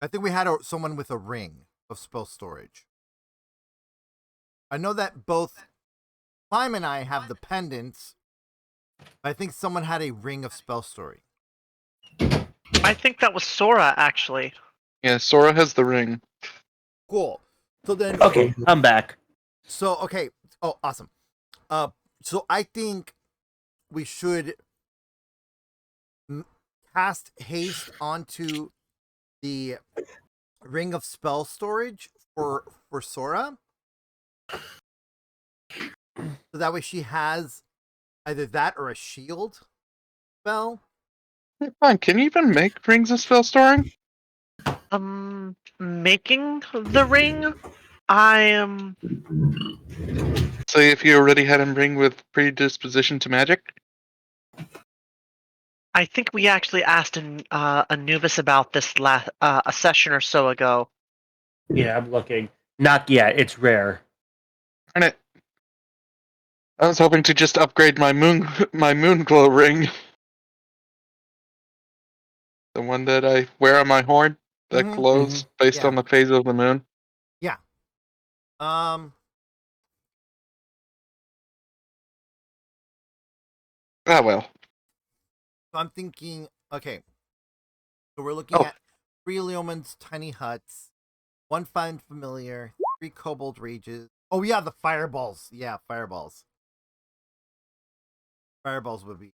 I think we had someone with a ring of spell storage. I know that both Feim and I have the pendants. But I think someone had a ring of spell storing. I think that was Sourra, actually. Yeah, Sourra has the ring. Cool. So then, Okay, I'm back. So okay. Oh, awesome. So I think we should cast haste onto the ring of spell storage for Sourra. So that way she has either that or a shield spell. Hey, fine. Can you even make rings of spell storing? Making the ring, I am. Say if you already had a ring with predisposition to magic? I think we actually asked Anubis about this a session or so ago. Yeah, I'm looking. Not yet. It's rare. Darn it. I was hoping to just upgrade my moon glow ring. The one that I wear on my horn that Mhm, glows based yeah. on the phase of the moon. Yeah. Ah well. So I'm thinking, okay. So we're looking Oh. at 3 Leomans tiny huts, 1 find familiar, 3 kobold rages. Oh yeah, the fireballs. Yeah, fireballs. Fireballs would be.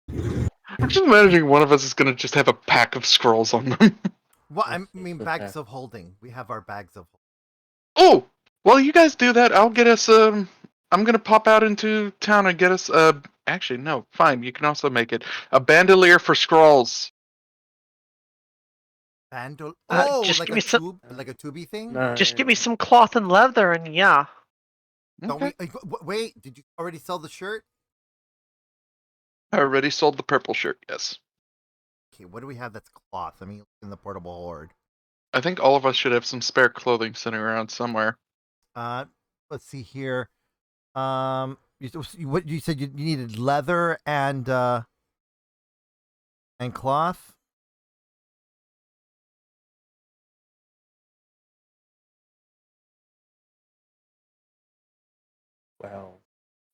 I'm just imagining one of us is gonna just have a pack of scrolls on them. Well, I Let's see, mean the bags back. of holding. We have our bags of. Oh, well, you guys do that. I'll get us. I'm gonna pop out into town and get us. Actually, no, fine. You can also make it a bandolier for scrolls. Bandol. Uh, Oh, just like give a me some. tube, like a tubey thing. Just give me some cloth and leather, and yeah. Don't Okay. we? Wait, did you already sell the shirt? I already sold the purple shirt. Yes. Okay, what do we have that's cloth? I mean, in the portable hoard. I think all of us should have some spare clothing sitting around somewhere. Let's see here. What you said you needed leather and cloth.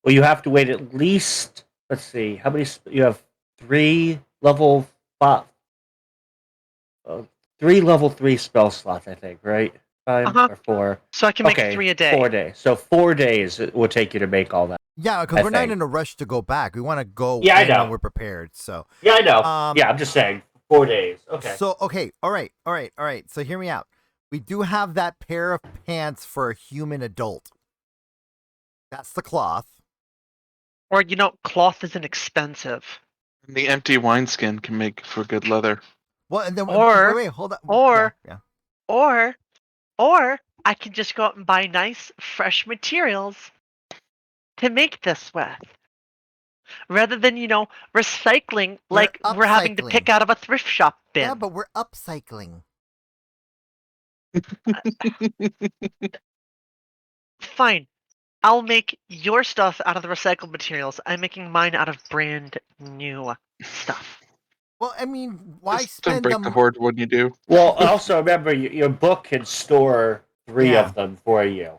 Well, you have to wait at least. Let's see. How many? You have 3 level 5. 3 level 3 spell slots, I think, right? 5 Uh-huh. or 4. So I can make Okay, 3 a day. 4 days. So 4 days it will take you to make all that. Yeah, because I we're not think. in a rush to go back. We want to go Yeah, I in know. when we're prepared. So Yeah, I know. Um, yeah, I'm just saying 4 days. Okay. So okay, all right. So hear me out. We do have that pair of pants for a human adult. That's the cloth. Or cloth isn't expensive. And the empty wineskin can make for good leather. Well, and then Or- wait, hold on. or- yeah. Or I can just go out and buy nice, fresh materials to make this with. Rather than, recycling like we're having to pick upcycling. out of a thrift shop bin. Yeah, but we're upcycling. Fine. I'll make your stuff out of the recycled materials. I'm making mine out of brand new stuff. Well, I mean, why Just don't spend break the hoard when you do. Well, also remember your book can store 3 Yeah. of them for you.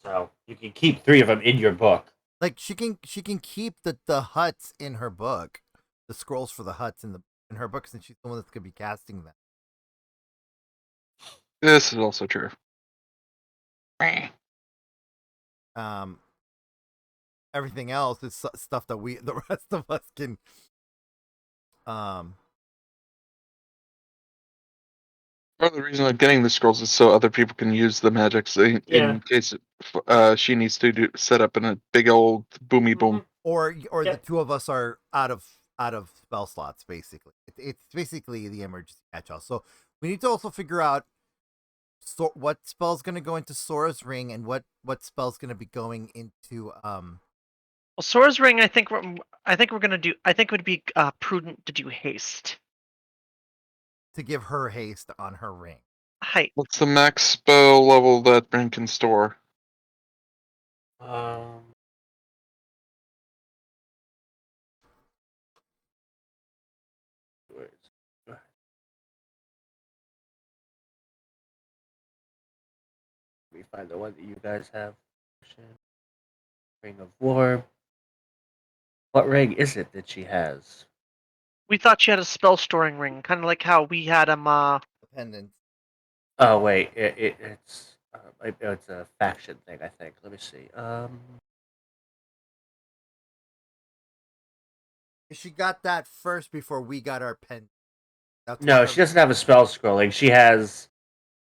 So you can keep 3 of them in your book. Like she can keep the huts in her book, the scrolls for the huts in her book, since she's the one that's gonna be casting them. This is also true. Everything else is stuff that the rest of us can. Part of the reason I'm getting the scrolls is so other people can use the magics in case she needs to set up in a big old boomy boom. Or Yeah. the 2 of us are out of spell slots. Basically, it's basically the emergency catch-all. So we need to also figure out what spell's going to go into Sora's ring and what spell's going to be going into Well, Sora's ring, I think we're gonna do. I think it would be prudent to do haste. to give her haste on her ring. Height. What's the max spell level that ring can store? Let me find the one that you guys have. Ring of War. What ring is it that she has? We thought she had a spell storing ring, kind of like how we had him. The pendant. Oh wait, it's a faction thing, I think. Let me see. She got that first before we got our pen. No, she doesn't have a spell scrolling. She has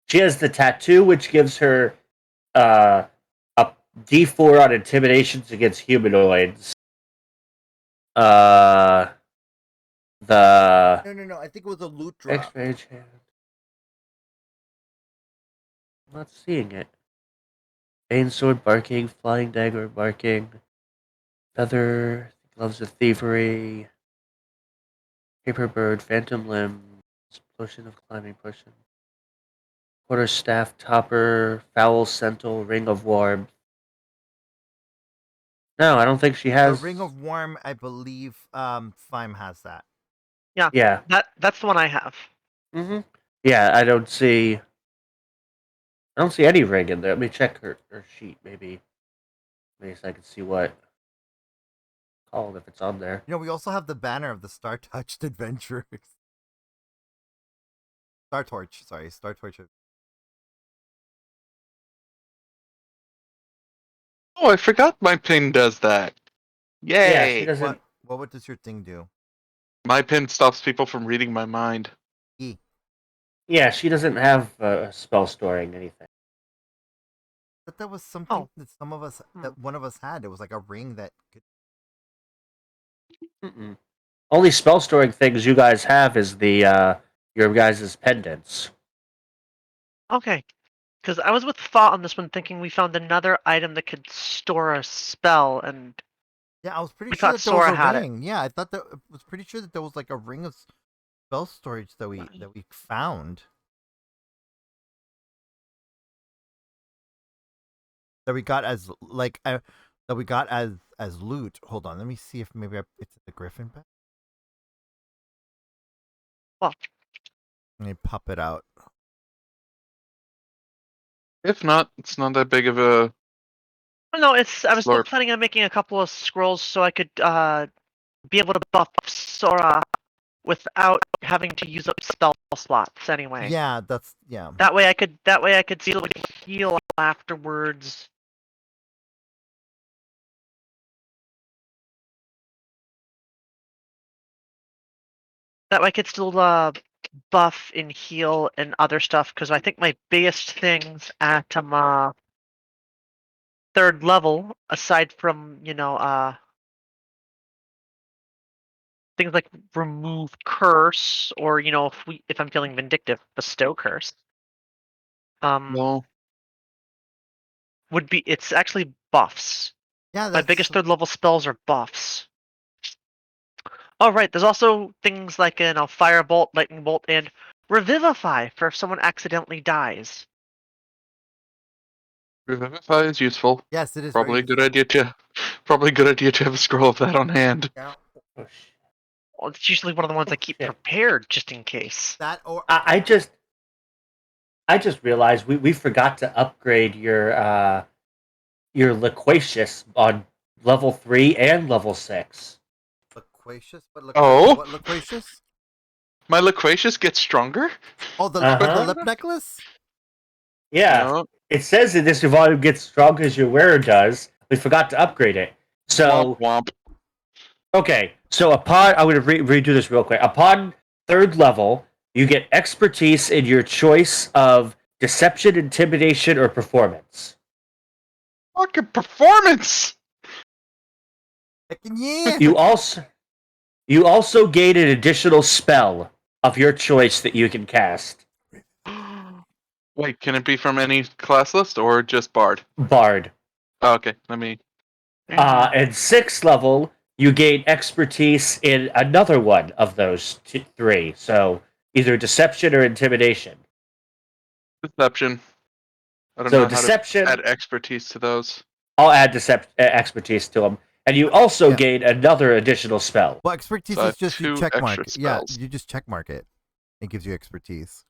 the tattoo, which gives her a D4 on intimidations against humanoids. The No. I think it was a loot drop. X-Mage hand. I'm not seeing it. Bane sword barking, flying dagger barking, feather, gloves of thievery, paper bird, phantom limb, potion of climbing potion, quarter staff topper, foul sentinel, ring of warmth. No, I don't think she has. The ring of warm, I believe. Feim has that. Yeah. That's the one I have. Yeah, I don't see any ring in there. Let me check her sheet, maybe so I can see what. called if it's on there. We also have the banner of the Star Touched Adventurers. Star Torch, sorry, Star Torch. Oh, I forgot my pin does that. Yeah, she Yay! doesn't. What does your thing do? My pin stops people from reading my mind. E. Yeah, she doesn't have spell storing anything. But that was something Oh. that that one of us had. It was like a ring that could. Mm-mm. Only spell storing things you guys have is the your guys' pendants. Okay. Because I was with Fa on this one, thinking we found another item that could store a spell, and Yeah, I was pretty We sure thought that there was Sourra a had it. ring. Yeah, I thought that was pretty sure that there was like a ring of spell storage that we found. That we got as that we got as loot. Hold on, let me see if maybe it's the Griffin bag. well, Let me pop it out. If not, it's not that big of a. no, it's. I was still Slurp. planning on making a couple of scrolls so I could be able to buff Sourra without having to use up spell slots anyway. Yeah, that's yeah. That way I could still heal afterwards. That way I could still buff and heal and other stuff, because I think my biggest things at third level, aside from things like remove curse, or if I'm feeling vindictive, bestow curse, No. would be it's actually buffs. Yeah, My that's biggest third level spells are buffs. Oh right, there's also things like firebolt, lightning bolt, and revivify for if someone accidentally dies. Revivify is useful. yes, it is Probably a very good idea to. Probably a good idea to have a scroll of that on hand. yeah. Oh, Well, it's usually one of the ones I keep shit. prepared just in case. That or I just realized we forgot to upgrade your loquacious on level 3 and level 6. loquacious. Oh? What loquacious? My loquacious gets stronger? Oh, the Uh-huh. lip necklace. Yeah, No. it says that this volume gets stronger as your wearer does. We forgot to upgrade it. So Womp womp. okay, so upon I'm going to redo this real quick. Upon third level, you get expertise in your choice of deception, intimidation, or performance. Fucking performance! Heckin' yeah. You also gain an additional spell of your choice that you can cast. Wait, can it be from any class list or just Bard? Bard. Oh, okay, let me. And sixth level, you gain expertise in another one of those three. So either deception or intimidation. Deception. I don't So know deception, how to add expertise to those. I'll add expertise to them. And you also Yeah. gain another additional spell. Well, expertise So I is have just you 2 check mark. extra Yeah, spells. you just check mark it. It gives you expertise.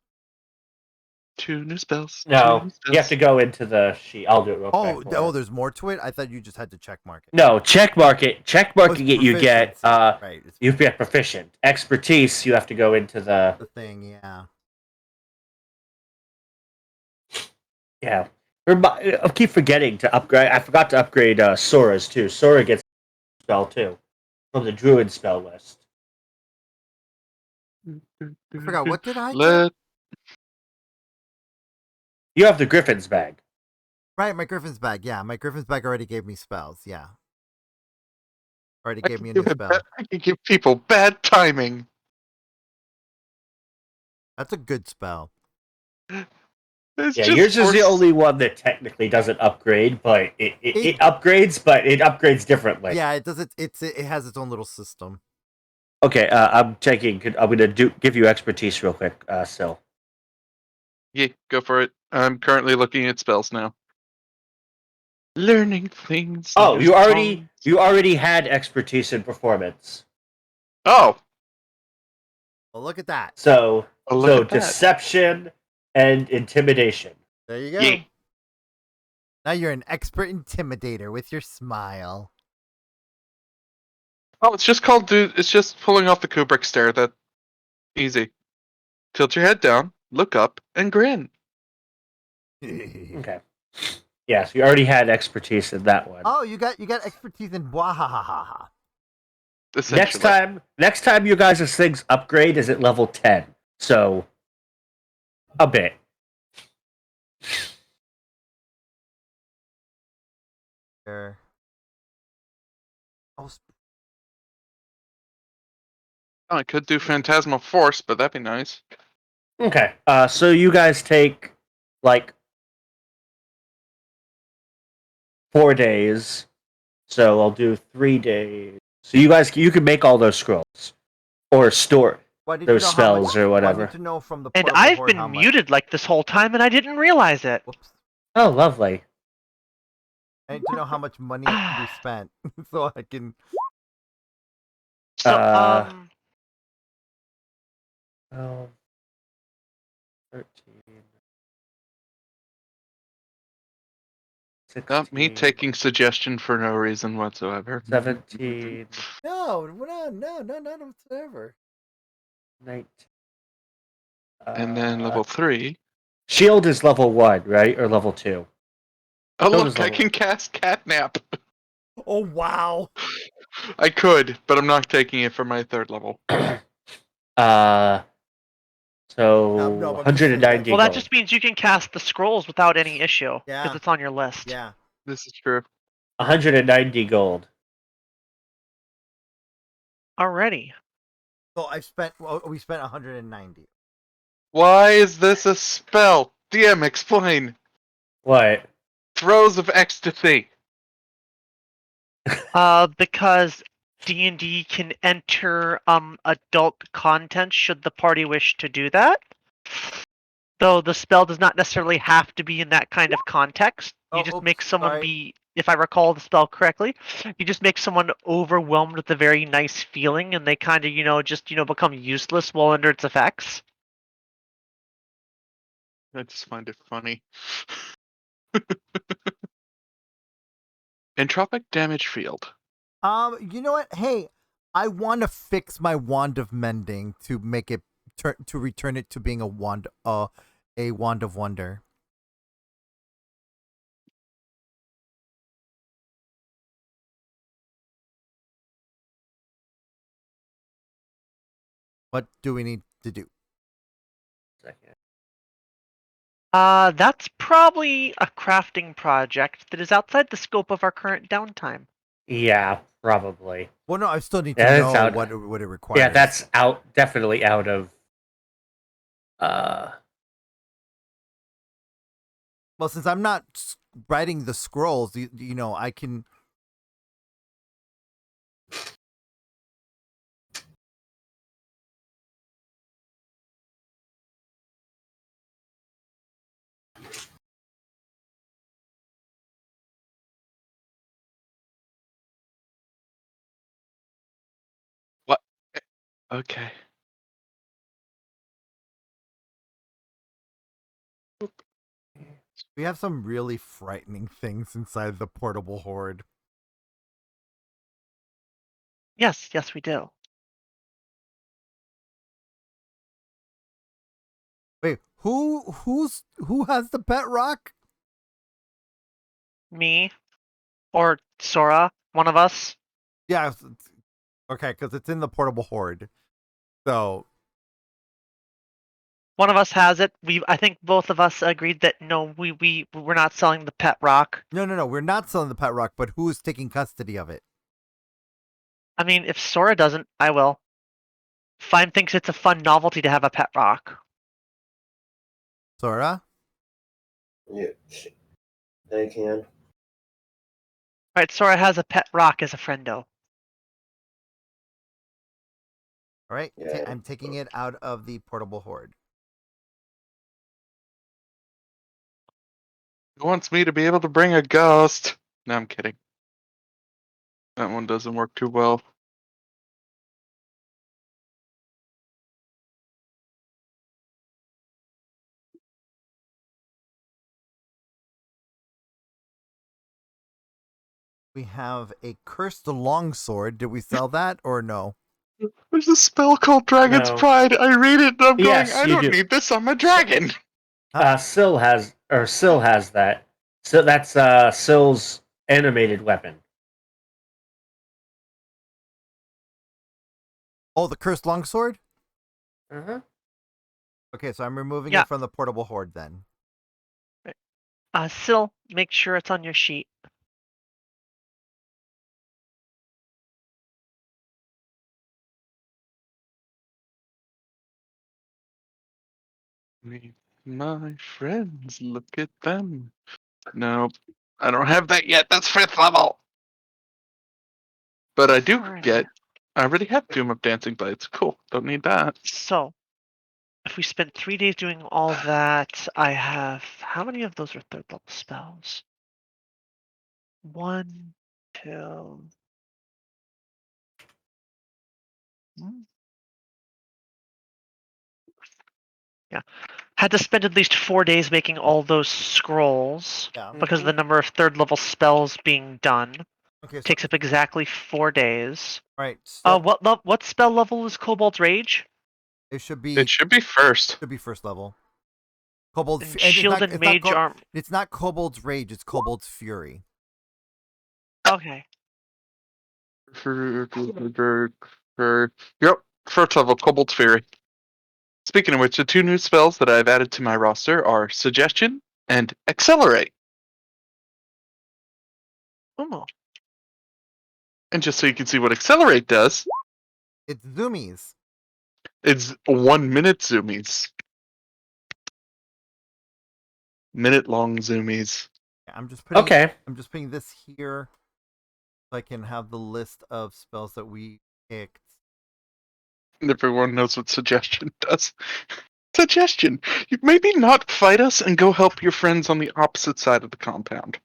2 new spells. No, 2 new you have spells. to go into the sheet. I'll do it real quick. There's more to it. I thought you just had to check mark it. No, check mark it. Check marking it, you get Proficiency. Right. It's you get proficient. Expertise, you have to go into the the thing. Yeah. yeah. I keep forgetting to upgrade. I forgot to upgrade Sora's too. Sourra gets a spell too from the Druid spell list. I forgot. What did I get? Let You have the Griffin's bag. Right, my Griffin's bag. Yeah, my Griffin's bag already gave me spells. Yeah. Already I gave can me a give new it spell. bad- I can give people bad timing. That's a good spell. It's Yeah, just yours is the force- only one that technically doesn't upgrade, but it upgrades, but it upgrades differently. Yeah, it does. It has its own little system. Okay, I'm gonna give you expertise real quick, Sil. Yeah, go for it. I'm currently looking at spells now. Learning things. Oh, new songs. you already had expertise in performance. Oh, Well, look at that. So oh, look at that. deception and intimidation. There you go. Yeah. Now you're an expert intimidator with your smile. Oh, it's just called. It's just pulling off the Kubrick stare. That easy. Tilt your head down, look up, and grin. Okay. Yeah, so you already had expertise in that one. Oh, you got expertise in bwahahaha. Essentially. Next time you guys' things upgrade is at level 10. So a bit. Sure. Oh, Oh, I could do Phantasmal Force, but that'd be nice. Okay. So you guys take like 4 days. So I'll do 3 days. So you can make all those scrolls or store why did those you know how much? spells or I whatever. need to know from the And portable I've horde how been much. muted like this whole time, and I didn't realize it. Whoops. Oh, lovely. I need to know how much money can be spent so I can. So, Uh, 12, 13, Not me 16, taking suggestion for no reason whatsoever. 17, No, none whatsoever. 19. And then level 3. Shield is level 1, right? Or level 2? Oh, Shield look, is I level can cast Catnap. Oh wow! I could, but I'm not taking it for my 3rd level. So No, but I'm just saying 190 well, that gold. just means you can cast the scrolls without any issue Yeah. because it's on your list. Yeah. This is true. 190 gold. Alrighty. So we spent 190. Why is this a spell? DM, explain. What? Throes of Ecstasy. Because D&D can enter adult content should the party wish to do that. Though the spell does not necessarily have to be in that kind of context. You Oh, just oops, make someone sorry. be, if I recall the spell correctly, you just make someone overwhelmed with a very nice feeling and they kind of, just become useless while under its effects. I just find it funny. Entropic damage field. You know what? Hey, I want to fix my wand of mending to make it to return it to being a wand of wonder. What do we need to do? That's probably a crafting project that is outside the scope of our current downtime. Yeah, probably. Well, no, I still need to Yeah, that's know out. what it requires. Yeah, that's out. Definitely out of. Well, since I'm not writing the scrolls, I can. What? Okay. We have some really frightening things inside the portable horde. Yes, we do. Wait, who has the pet rock? Me or Sourra, one of us. Yeah, okay, because it's in the portable horde. So One of us has it. I think both of us agreed that no, we're not selling the pet rock. no, we're not selling the pet rock, but who's taking custody of it? I mean, if Sourra doesn't, I will. Feim thinks it's a fun novelty to have a pet rock. Sourra? Yeah, they can. Alright, Sourra has a pet rock as a friendo. All right, Yeah. I'm taking it out of the portable horde. He wants me to be able to bring a ghost. No, I'm kidding. That one doesn't work too well. We have a cursed longsword. Did we sell that or no? There's a spell called Dragon's No. Pride. I read it and I'm Yes, going, I you don't do. need this. I'm a dragon. Sil has that. So that's Sil's animated weapon. Oh, the cursed longsword? Uh-huh. Okay, so I'm removing Yeah. it from the portable horde then. Sil, make sure it's on your sheet. Meet my friends, look at them. Nope, I don't have that yet. That's 5th level. But I do Alrighty. I already have Doom of Dancing Blades. Cool, don't need that. So, if we spent 3 days doing all that, I have how many of those are 3rd level spells? 1, 2. Yeah, had to spend at least 4 days making all those scrolls Yeah. because of the number of 3rd level spells being done. Okay, so Takes up exactly 4 days. all right. So What spell level is Kobold's Rage? it should be It should be first. first level. Kobold And it's Shield not, and Mage Arm. it's not Kobold's Rage, it's Kobold's Fury. Okay. Yep, first level, Cobalt's Fury. Speaking of which, the 2 new spells that I've added to my roster are Suggestion and Accelerate. Oh. And just so you can see what Accelerate does, It's zoomies. it's 1 minute zoomies. Minute-long zoomies. I'm just putting Okay. I'm just putting this here so I can have the list of spells that we picked. And everyone knows what Suggestion does. Suggestion! You maybe not fight us and go help your friends on the opposite side of the compound.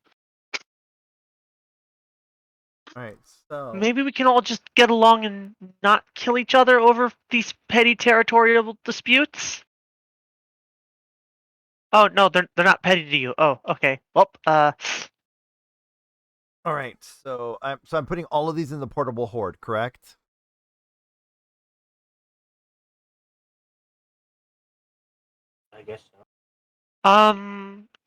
Alright, so Maybe we can all just get along and not kill each other over these petty territorial disputes. Oh no, they're not petty to you. Oh, okay. Well, alright, so I'm putting all of these in the portable horde, correct? I guess so.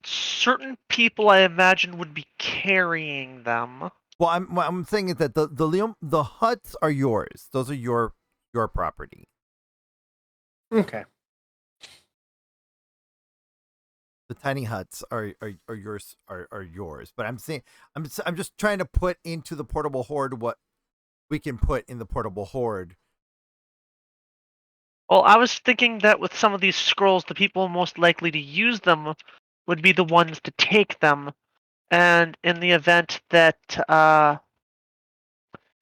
certain people I imagine would be carrying them. Well, what I'm saying is that the huts are yours. Those are your property. Okay. The tiny huts are yours are yours. But I'm saying I'm just trying to put into the portable horde what we can put in the portable horde. Well, I was thinking that with some of these scrolls, the people most likely to use them would be the ones to take them, and in the event that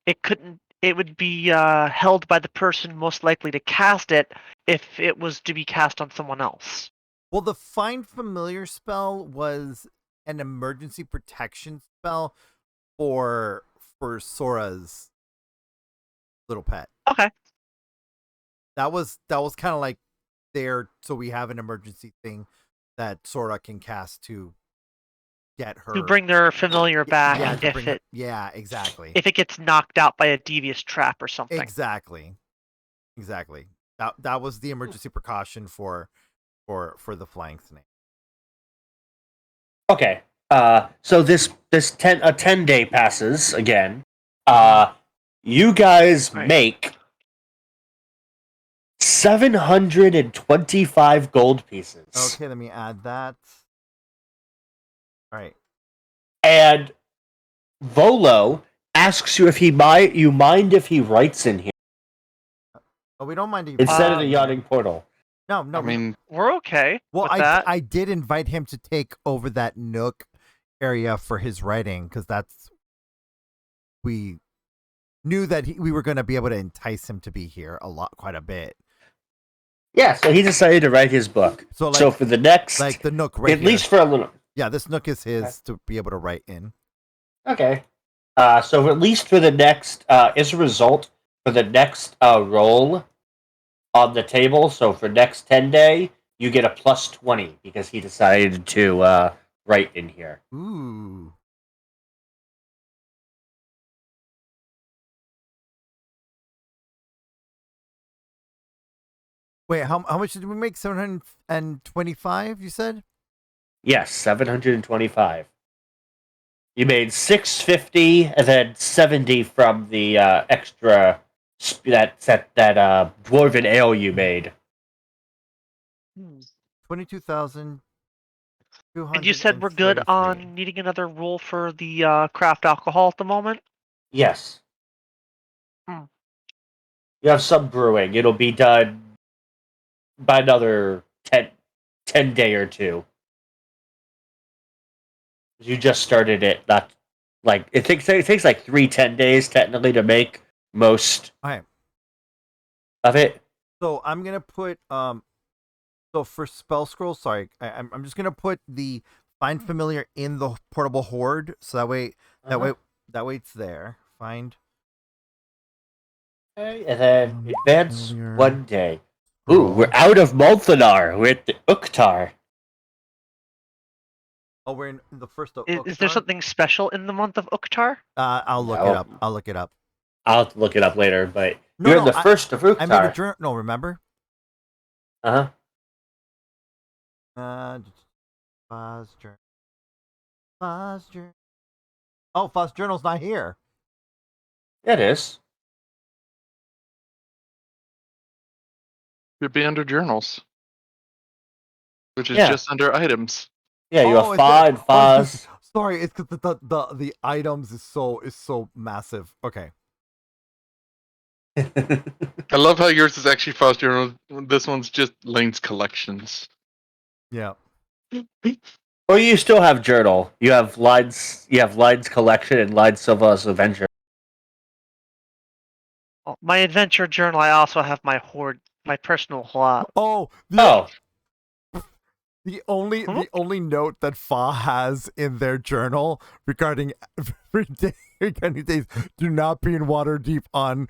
it would be held by the person most likely to cast it if it was to be cast on someone else. Well, the Find Familiar spell was an emergency protection spell for Sora's little pet. Okay. That was kind of like there, so we have an emergency thing that Sourra can cast to get her To bring their familiar back yeah, exactly. if it gets knocked out by a devious trap or something. Exactly. That was the emergency precaution for the flying snake. Okay. So this 10-day passes again. You guys Right. make 725 gold pieces. Okay, let me add that. All right. And Volo asks you if you mind if he writes in here Oh, we don't mind instead of the yawning portal. No, I mean, We're okay with that. I did invite him to take over that nook area for his writing because we knew that we were going to be able to entice him to be here quite a bit. Yeah, so he decided to write his book. So for the next, the nook right at here. least for a little. Yeah, this nook is his to be able to write in. Okay. So at least for the next, as a result, for the next roll on the table, so for next 10-day, you get a plus 20 because he decided to write in here. Ooh. Wait, how much did we make? 725, you said? Yes, 725. You made 650 and then 70 from the extra that dwarven ale you made. 22,233. And you said we're good on needing another roll for the craft alcohol at the moment? Yes. Hmm. You have some brewing. It'll be done by another 10 day or two. You just started it. Not like it takes like 10 days technically to make most Okay. of it. So I'm gonna put so for spell scroll, sorry, I'm just gonna put the find familiar in the portable hoard, so that way it's there. Find. Okay, and then advance familiar 1 day. Ooh, scroll. we're out of Malthanar. We're at the Uktar. Oh, we're in the first of Is there Oktar? something special in the month of Uktar? I'll look No. it up. I'll look it up. I'll have to look it up later, but No, you're in no, the first of I made a Uktar. journal. No, remember? Uh-huh. Foz journal. Foz journal. Oh, Foz journal's not here. It is. Should be under journals, which is Yeah. just under items. Yeah, you Oh, have Fod, Foz. Sorry, it's because the items is so massive. Okay. I love how yours is actually Frost Journal. This one's just Lane's collections. Yeah. Or you still have journal. You have Lines collection and LeinSiLovaas adventure. Well, my adventure journal, I also have my hoard, my personal hoard. Oh, the only note that Fa has in their journal regarding days, do not be in Waterdeep on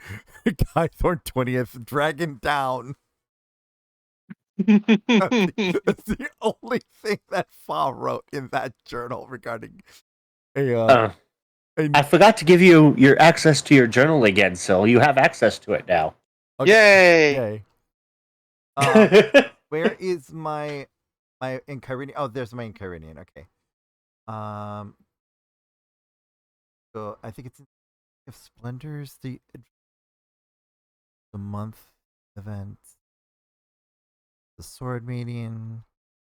Guythorn 20th. Dragon down. That's the only thing that Fa wrote in that journal regarding a I forgot to give you your access to your journal again, Sil. You have access to it now. Yay! Where is my Enchiridion? Oh, there's my Enchiridion. Okay. So I think it's if Splendors the month events, the sword meeting,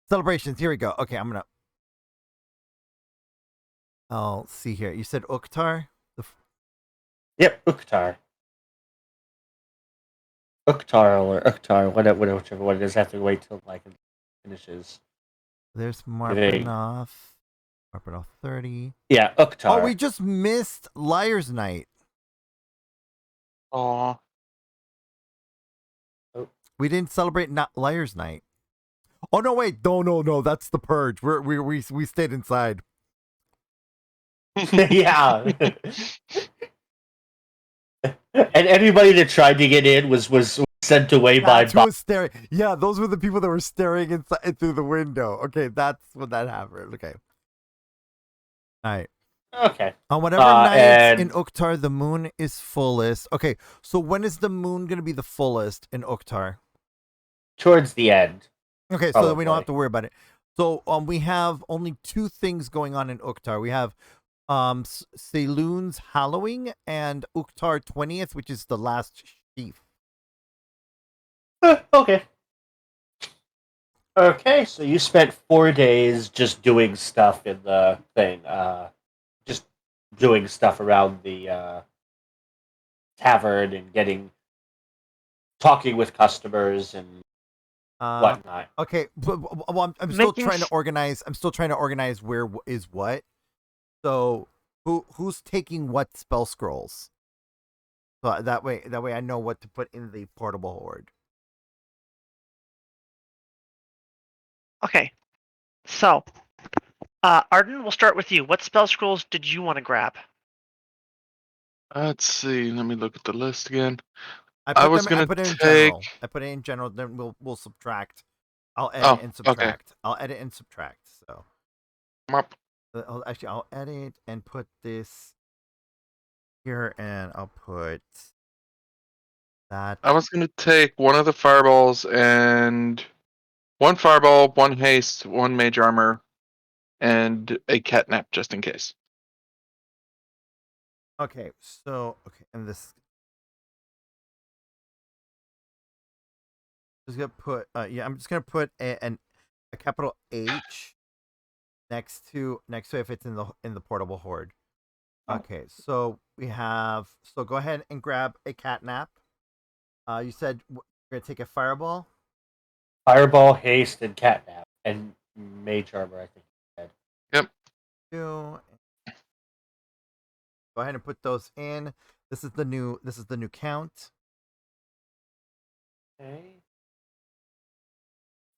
celebrations. Here we go. Okay, I'll see here. You said Uktar. Yep, Uktar. Uktar or Uktar, whichever one it is. I have to wait till it finishes. There's Marpanoth. Marpanoth 30. Yeah, Uktar. Oh, we just missed Liar's Night. Aw. We didn't celebrate not Liar's Night. Oh no! Wait, no. That's the purge. We stayed inside. Yeah. And everybody that tried to get in was sent away by. Who was staring? Yeah, those were the people that were staring inside through the window. Okay, that's when that happened. Okay. All right. Okay. On whatever nights in Uktar the moon is fullest. Okay, so when is the moon gonna be the fullest in Uktar? Towards the end. Okay, so that we don't have to worry about it. So we have only two things going on in Uktar. We have Saloon's Hallowing and Uktar 20th, which is the last sheaf. Okay. Okay, so you spent 4 days just doing stuff in the thing. Just doing stuff around the tavern and talking with customers and whatnot. Okay, well, I'm still trying to organize. I'm still trying to organize where is what. So who's taking what spell scrolls? So that way I know what to put in the portable hoard. Okay, so Arden, we'll start with you. What spell scrolls did you want to grab? Let's see. Let me look at the list again. I put it in general. I put it in general. Then we'll subtract. I'll edit and subtract. Okay. I'll edit and subtract. So. I'll edit and put this here, and I'll put That. I was gonna take one of the fireballs and one fireball, one haste, one mage armor, and a catnap just in case. Okay, so and this. Just gonna put. Yeah, I'm just gonna put a capital H next to if it's in the portable horde. Okay, so we have. So go ahead and grab a catnap. You said you're gonna take a fireball. Fireball, haste, and catnap, and mage armor. I think you said. Yep. Go ahead and put those in. This is the new count. Okay.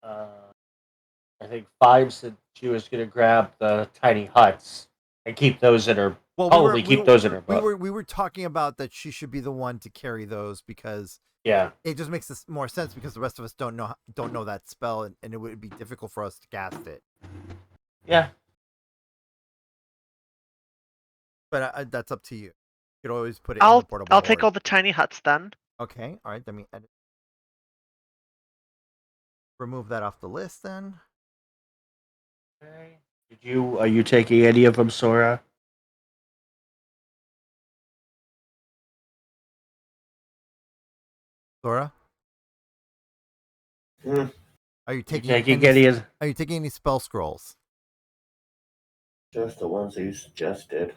I think 5 said she was going to grab the tiny huts and keep those in her. Well, Probably keep those in her book. we were talking about that she should be the one to carry those because Yeah. it just makes this more sense because the rest of us don't know that spell and it would be difficult for us to cast it. Yeah. But that's up to you. You could always put it in I'll the portable I'll take horde. all the tiny huts then. Okay, all right. Let me edit. Remove that off the list then. Okay. Are you taking any of them, Sourra? Sourra, Hmm, are you You taking taking any of? Are you taking any spell scrolls? just the ones that you suggested.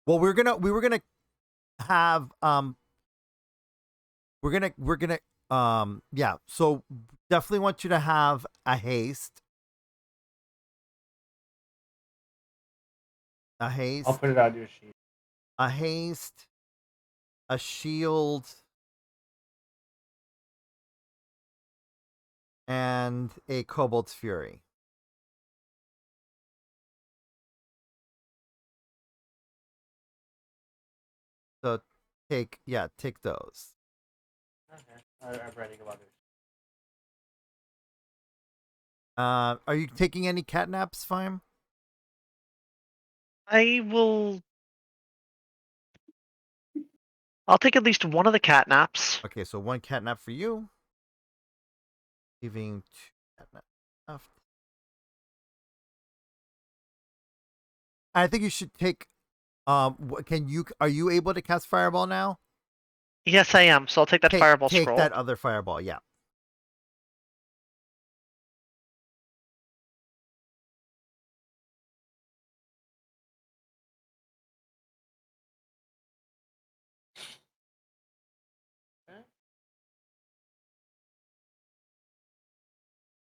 Well, we were gonna have we're gonna yeah. So definitely want you to have a haste. A haste. I'll put it on your sheet. A haste. A shield. And a Kobold's Fury. So take those. Okay. I'm writing about it. Are you taking any catnaps, Feim? I'll take at least one of the catnaps. Okay, so one catnap for you. Leaving 2 catnaps left. I think you should take. Are you able to cast Fireball now? Yes, I am. So I'll take that fireball take scroll. that other Fireball. Yeah.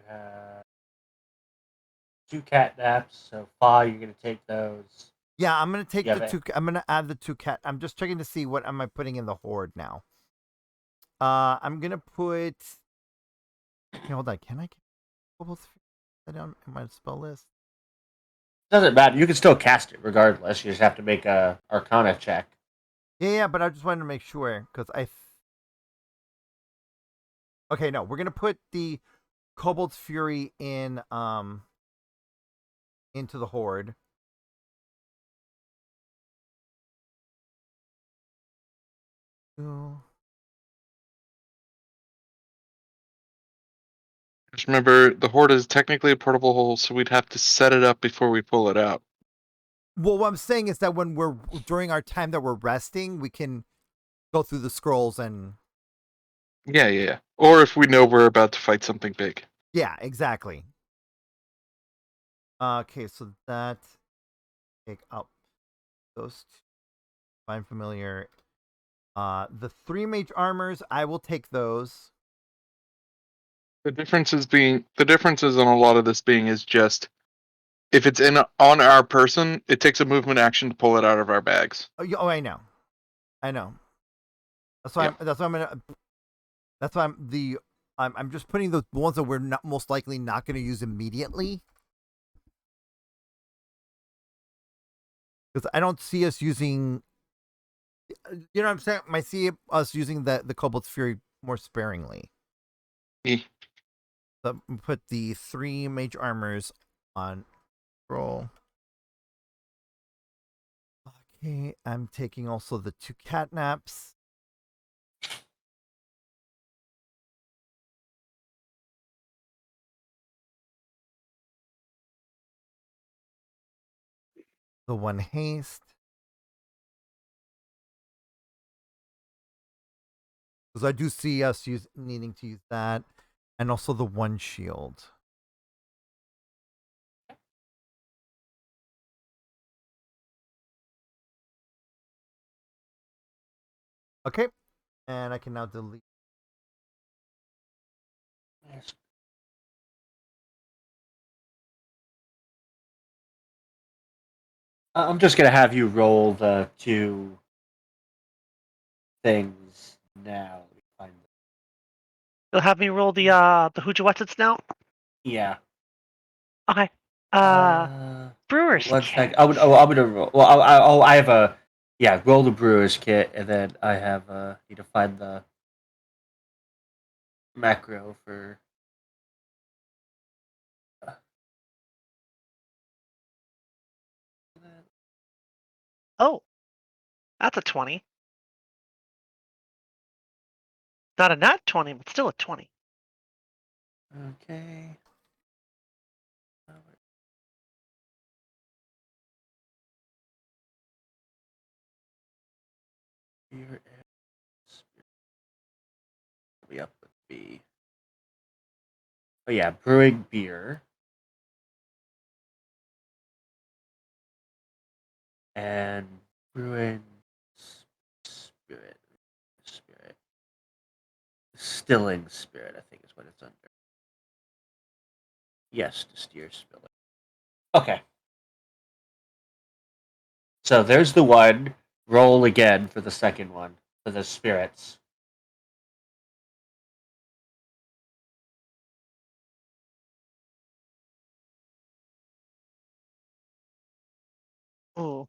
Uh, 2 catnaps. So 5. You're gonna take those. Yeah, I'm gonna take Yeah, the but- 2. I'm gonna add the 2 cat. I'm just checking to see what am I putting in the horde now. I'm gonna put. Okay, hold on. Can I get Kobold's Fury down in my spell list? Doesn't matter. You can still cast it regardless. You just have to make a Arcana check. Yeah, but I just wanted to make sure because Okay, no, we're gonna put the Kobold's Fury in into the horde. Just remember, the horde is technically a portable hole, so we'd have to set it up before we pull it out. Well, what I'm saying is that when we're during our time that we're resting, we can go through the scrolls and Yeah. Or if we know we're about to fight something big. yeah, exactly. Okay, so that take up those 2. Find familiar. The 3 mage armors, I will take those. The differences on a lot of this being is just if it's on our person, it takes a movement action to pull it out of our bags. Oh, I know. That's why I'm just putting the ones that we're not most likely not going to use immediately. Because I don't see us using, you know what I'm saying? I see us using the Kobold's Fury more sparingly. So put the 3 mage armors on roll. Okay, I'm taking also the 2 catnaps. the 1 haste. Because I do see us needing to use that. And also the 1 shield. Okay. And I can now delete. I'm just gonna have you roll the 2 things now. You'll have me roll the Hujawetits now? Yeah. Okay. Brewer's 1 kit. sec. I'm gonna roll. Well, I have a roll the brewer's kit, and then I have need to find the macro for. Oh, that's a 20. Not a nat 20, but still a 20. Okay. Beer and spirit. Be up with B. Oh yeah, brewing beer. And brewing spirit. Distilling spirit, I think is what it's under. Yes, to steer spilling. Okay. So there's the 1. Roll again for the second one, for the spirits. Ooh.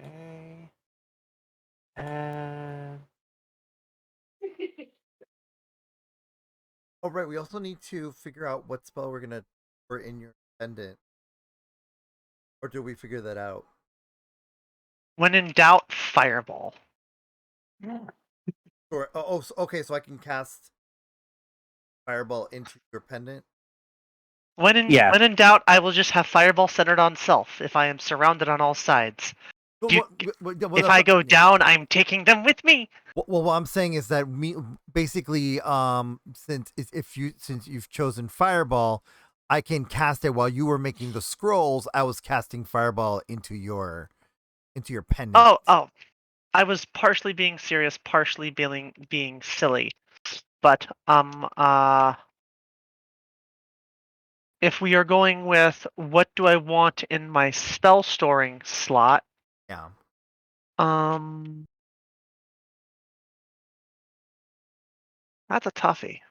Okay. And Oh, right. We also need to figure out what spell we're going to put in your pendant. Or do we figure that out? When in doubt, fireball. Or okay, so I can cast fireball into your pendant. When in doubt, I will just have fireball centered on self if I am surrounded on all sides. If I go down, I'm taking them with me. Well, what I'm saying is that basically, since you've chosen fireball, I can cast it while you were making the scrolls. I was casting fireball into your pendant. Oh, I was partially being serious, partially being silly. But if we are going with what do I want in my spell storing slot? Yeah. That's a toughie.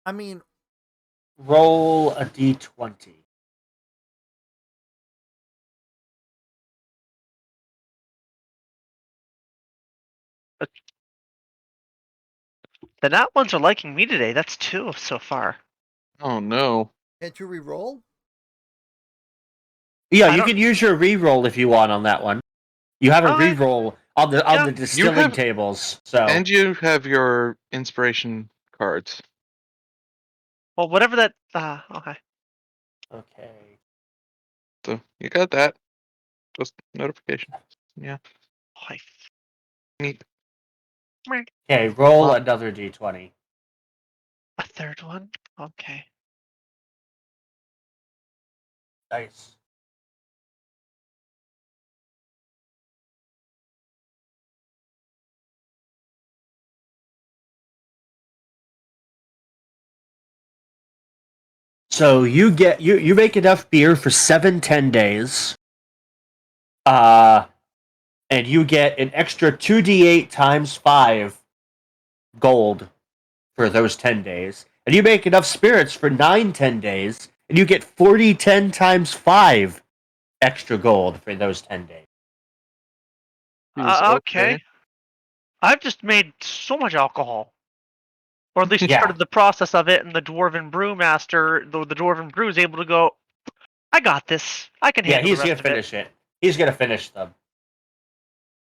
I mean, roll a d20. The nat ones are liking me today. That's 2 so far. Oh no. can't you re-roll? Yeah, you can use your re-roll if you want on that one. You have a re-roll on the distilling tables. So and you have your inspiration cards. Well, whatever that. Okay. Okay. So you got that. Just notification. Yeah. Neat. Okay, roll another d20. A third one? Okay. Nice. So you get you make enough beer for 10 days. And you get an extra 2d8 times 5 gold for those 10 days. And you make enough spirits for 10 days, and you get 10 times 5 extra gold for those 10 days. Okay. I've just made so much alcohol. Or at least started the process of it, and the Dwarven Brewmaster, the Dwarven Brew is able to go, I got this. I can handle the rest he's of gonna finish it. He's going to finish them.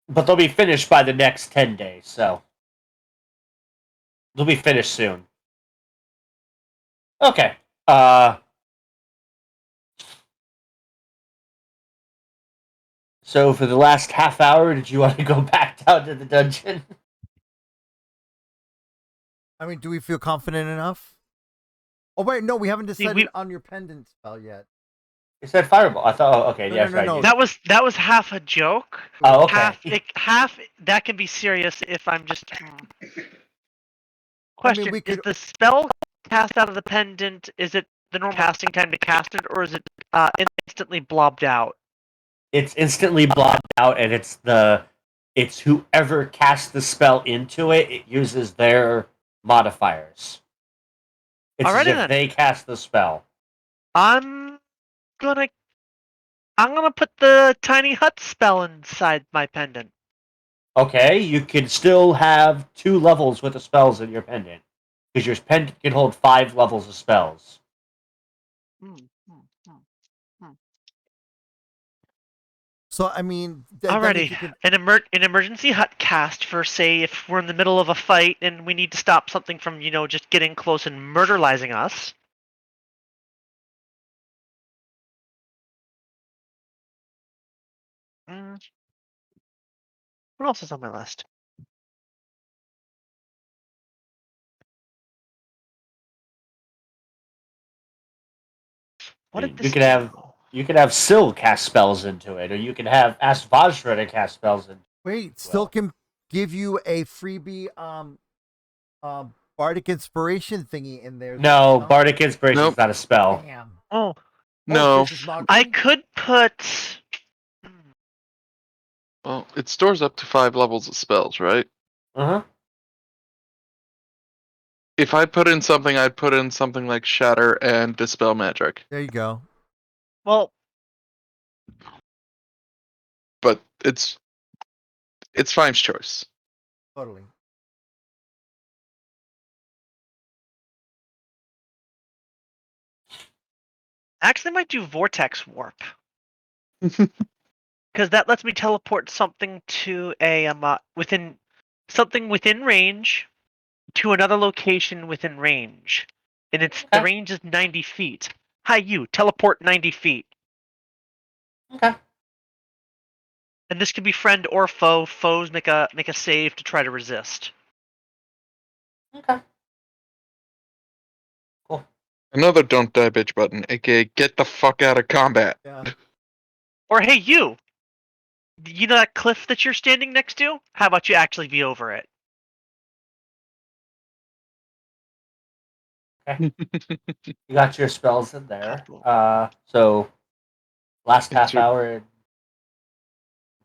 But they'll be finished by the next 10 days, so. They'll be finished soon. Okay. So for the last half hour, did you want to go back down to the dungeon? I mean, do we feel confident enough? Oh wait, no, we haven't decided we- on your pendant spell yet. You said fireball. I thought, oh, okay, No, yeah, no, that's no, right. no. That was half a joke. Oh, okay. Half that can be serious if I'm just. Question: we could- Is the spell cast out of the pendant? Is it the normal casting time to cast it, or is it instantly blobbed out? It's instantly blocked out, and it's whoever casts the spell into it. It uses their modifiers. It's Alrighty as if then. they cast the spell. I'm gonna put the tiny hut spell inside my pendant. Okay, you can still have 2 levels with the spells in your pendant, because your pendant can hold 5 levels of spells. So I mean, that means Alrighty, you could. an emergency hut cast for say if we're in the middle of a fight and we need to stop something from just getting close and murderizing us. What else is on my list? What did this do? You can have Sil cast spells into it, or you can ask Vajra to cast spells into it. Wait, still can give you a freebie bardic inspiration thingy in there. No, Bardic Inspiration is not a spell. Damn. Oh, No. this is I could put. Well, it stores up to 5 levels of spells, right? Uh-huh. If I put in something, I'd put in something like Shatter and Dispel Magic. There you go. Well, But it's Fime's choice. Totally. actually, I might do Vortex Warp. Because that lets me teleport something to a within range to another location within range, and the range is 90 feet. Hi, you teleport 90 feet. Okay. And this can be friend or foe. Foes make a save to try to resist. Okay. Cool. Another don't die bitch button, aka get the fuck out of combat. Yeah. Or hey, you know that cliff that you're standing next to? How about you actually be over it? You got your spells in there. So last half hour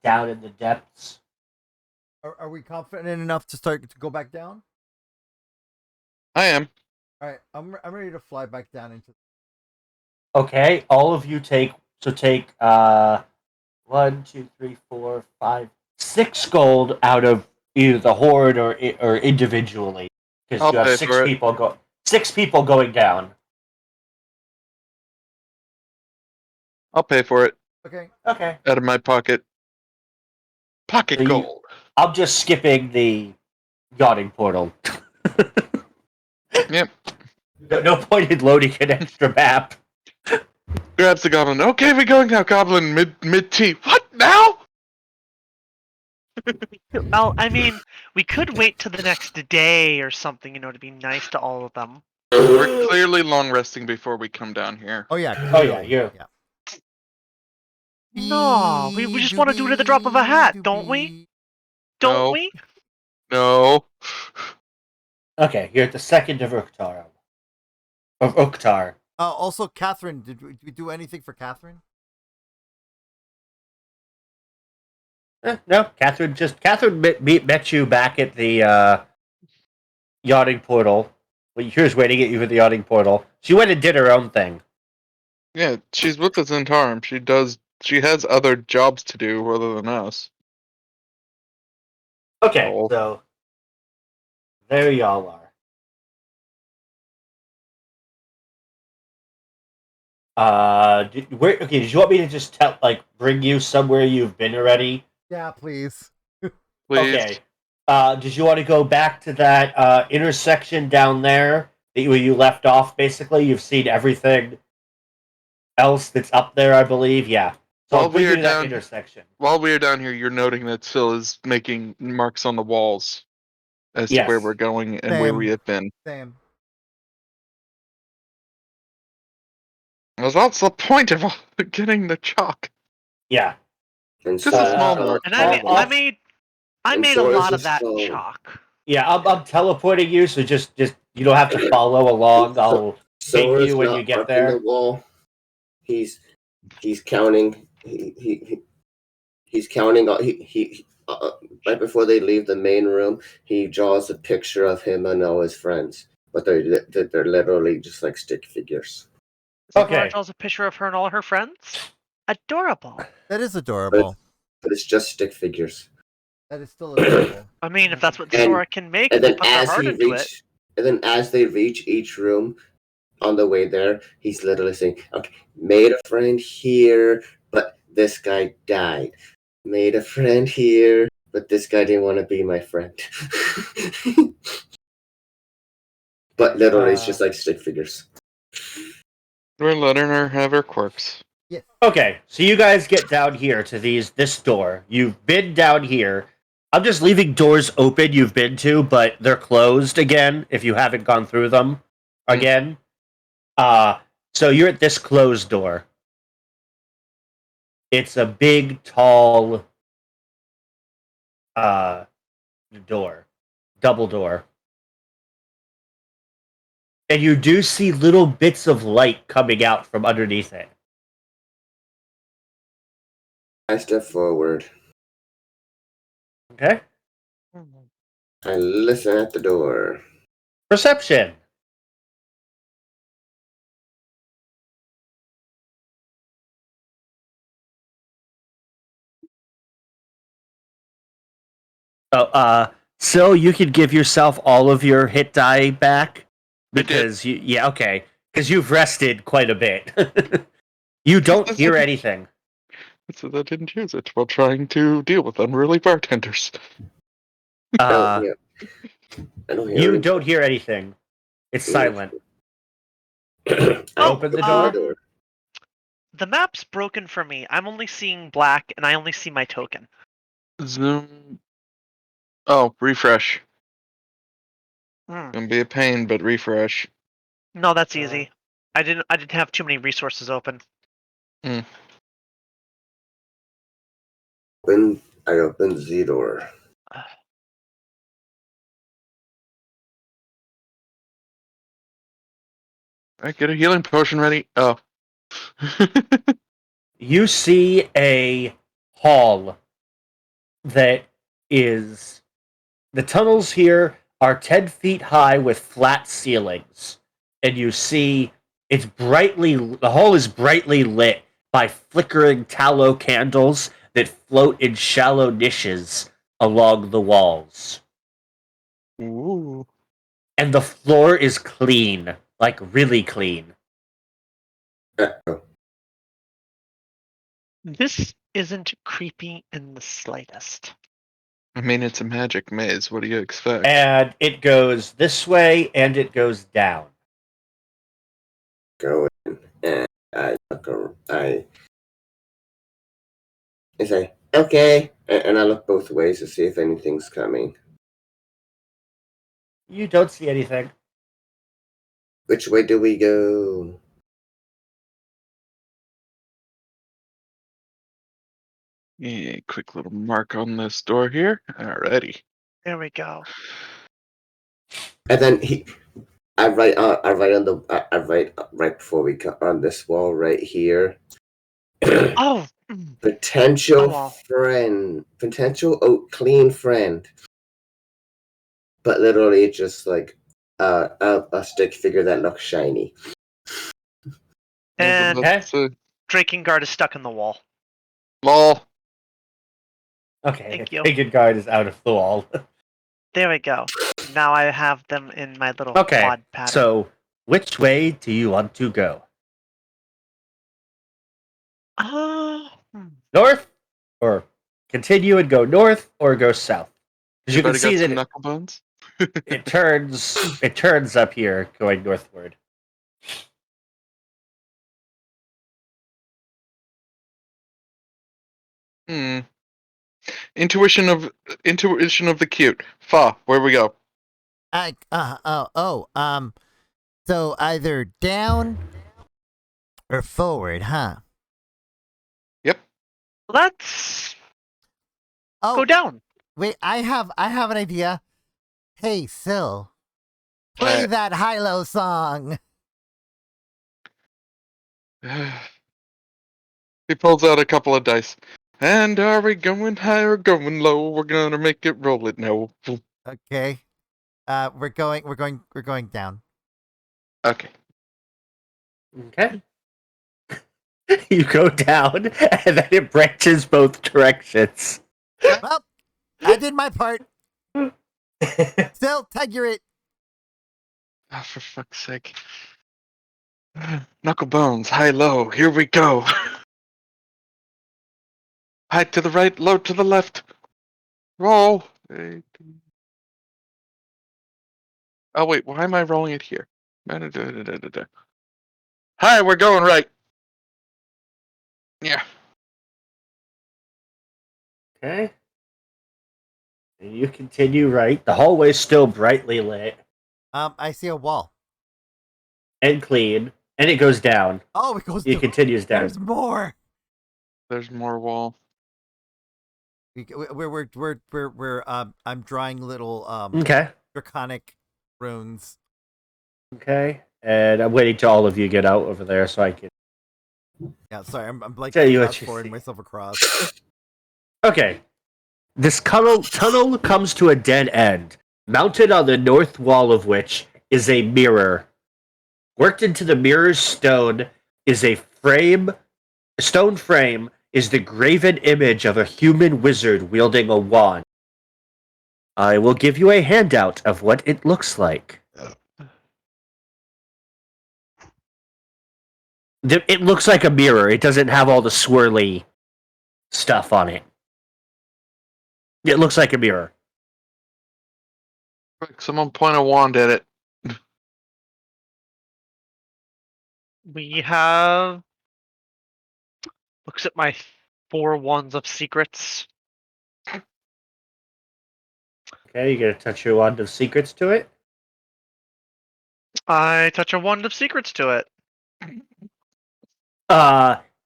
down in the depths. Are we confident enough to start to go back down? I am. All right, I'm ready to fly back down into. Okay, all of you take 1, 2, 3, 4, 5, 6 gold out of either the horde or individually, because you have 6 people going down. I'll pay for it. Okay. Okay. Out of my pocket. Pocket So gold. I'm just skipping the yachting portal. Yep. No point in loading an extra map. Grabs the goblin. Okay, we're going now, goblin. Mid T. What now? Well, I mean, we could wait till the next day or something, to be nice to all of them. We're clearly long resting before we come down here. Oh yeah. Oh yeah, you. Yeah. No, we just want to do it at the drop of a hat, don't we? Don't No. we? No. Okay, you're at the second of Uktar. Also, Catherine, did we do anything for Catherine? No, Catherine met you back at the yachting portal. Well, she was waiting at you at the yachting portal. She went and did her own thing. Yeah, she's with the Zentarum. She has other jobs to do other than us. Okay, Oh. so there y'all are. Did you want me to just bring you somewhere you've been already? Yeah, please. Please. Okay. Did you want to go back to that intersection down there where you left off? Basically, you've seen everything else that's up there, I believe. Yeah. So While I'll bring we you are to that down- intersection. While we are down here, you're noting that Sil is making marks on the walls as to where Yes. we're going and where Same. we have been. Same. Well, that's the point of getting the chalk. Yeah. And Just a small so, mark. And I'll- I And made a so is lot the of that stone. chalk. Yeah. I'm teleporting you, so just you don't have to follow along. I'll take Sora's you when not you get marking there. the wall. He's counting. He's counting. Right before they leave the main room, he draws a picture of him and all his friends, but they're literally just like stick figures. Okay. Laura draws a picture of her and all her friends. Adorable. That is adorable. But it's just stick figures. That is still adorable. I mean, if that's what And- Sourra can make, And they then put their as heart he into it. reach, and then as they reach each room, on the way there, he's literally saying, "Okay, made a friend here, but this guy died. Made a friend here, but this guy didn't want to be my friend." But literally, it's just like stick figures. We're letting her have her quirks. Okay, so you guys get down here to this door. You've been down here. I'm just leaving doors open you've been to, but they're closed again if you haven't gone through them again. So you're at this closed door. It's a big, tall door. Double door. And you do see little bits of light coming out from underneath it. I step forward. Okay? I listen at the door. Perception. Oh, Sil, you could give yourself all of your hit die back because because you've rested quite a bit. You don't hear anything. So I didn't use it while trying to deal with unruly bartenders. I don't hear You anything. don't hear anything. It's silent. I Open the door. The map's broken for me. I'm only seeing black, and I only see my token. Zoom. Oh, refresh. Hmm. Gonna be a pain, but refresh. No, that's easy. I didn't have too many resources open. I open Z door. I get a healing potion ready. Oh. You see a hall that is. The tunnels here are 10 feet high with flat ceilings. And you see the hall is brightly lit by flickering tallow candles that float in shallow niches along the walls. Ooh. And the floor is clean, like really clean. This isn't creepy in the slightest. I mean, it's a magic maze. What do you expect? And it goes this way and it goes down. Go in and I say, "Okay," and I look both ways to see if anything's coming. You don't see anything. Which way do we go? Yeah, quick little mark on this door here. Alrighty. There we go. And then I write right before we come on this wall right here. Oh, Potential wow. friend, clean friend, but literally just like a stick figure that looks shiny. And Okay. Drakengard is stuck in the wall. Lol. Okay, Thank you. Pagan Guard is out of the wall. There we go. Now I have them in my little Okay, quad pattern. so which way do you want to go? Hmm. North, or continue and go north, or go south. Because you can Everybody see got some that knuckle bones? it turns up here going northward. Hmm. Intuition of the cute. Fa, where we go? So either down or forward, huh? Yep. Let's Oh, go down. wait, I have an idea. Hey, Sil, play that high-low song. He pulls out a couple of dice. And are we going high or going low? We're gonna make it roll it now. Okay. We're going down. Okay. Okay. You go down, and then it branches both directions. Well, I did my part. Still, Tiger it. Oh, for fuck's sake. Knuckle bones, high, low. Here we go. High to the right, low to the left. Roll. Oh, wait. Why am I rolling it here? Hi, we're going right. Yeah. Okay. And you continue right. The hallway's still brightly lit I see a wall. and clean, and it goes down. Oh, it goes. It continues down. There's more. There's more wall. I'm drawing little Okay. draconic runes. Okay. And I'm waiting till all of you get out over there so I can. Yeah, sorry, I'm like Tell you what fast you forwarding see. myself across. Okay. This tunnel comes to a dead end, mounted on the north wall of which is a mirror. Worked into the mirror's stone is a stone frame is the graven image of a human wizard wielding a wand. I will give you a handout of what it looks like. It looks like a mirror. It doesn't have all the swirly stuff on it. It looks like a mirror. Quick, someone point a wand at it. We have. Looks at my 4 wands of secrets. Okay, you get to touch your wand of secrets to it. I touch a wand of secrets to it.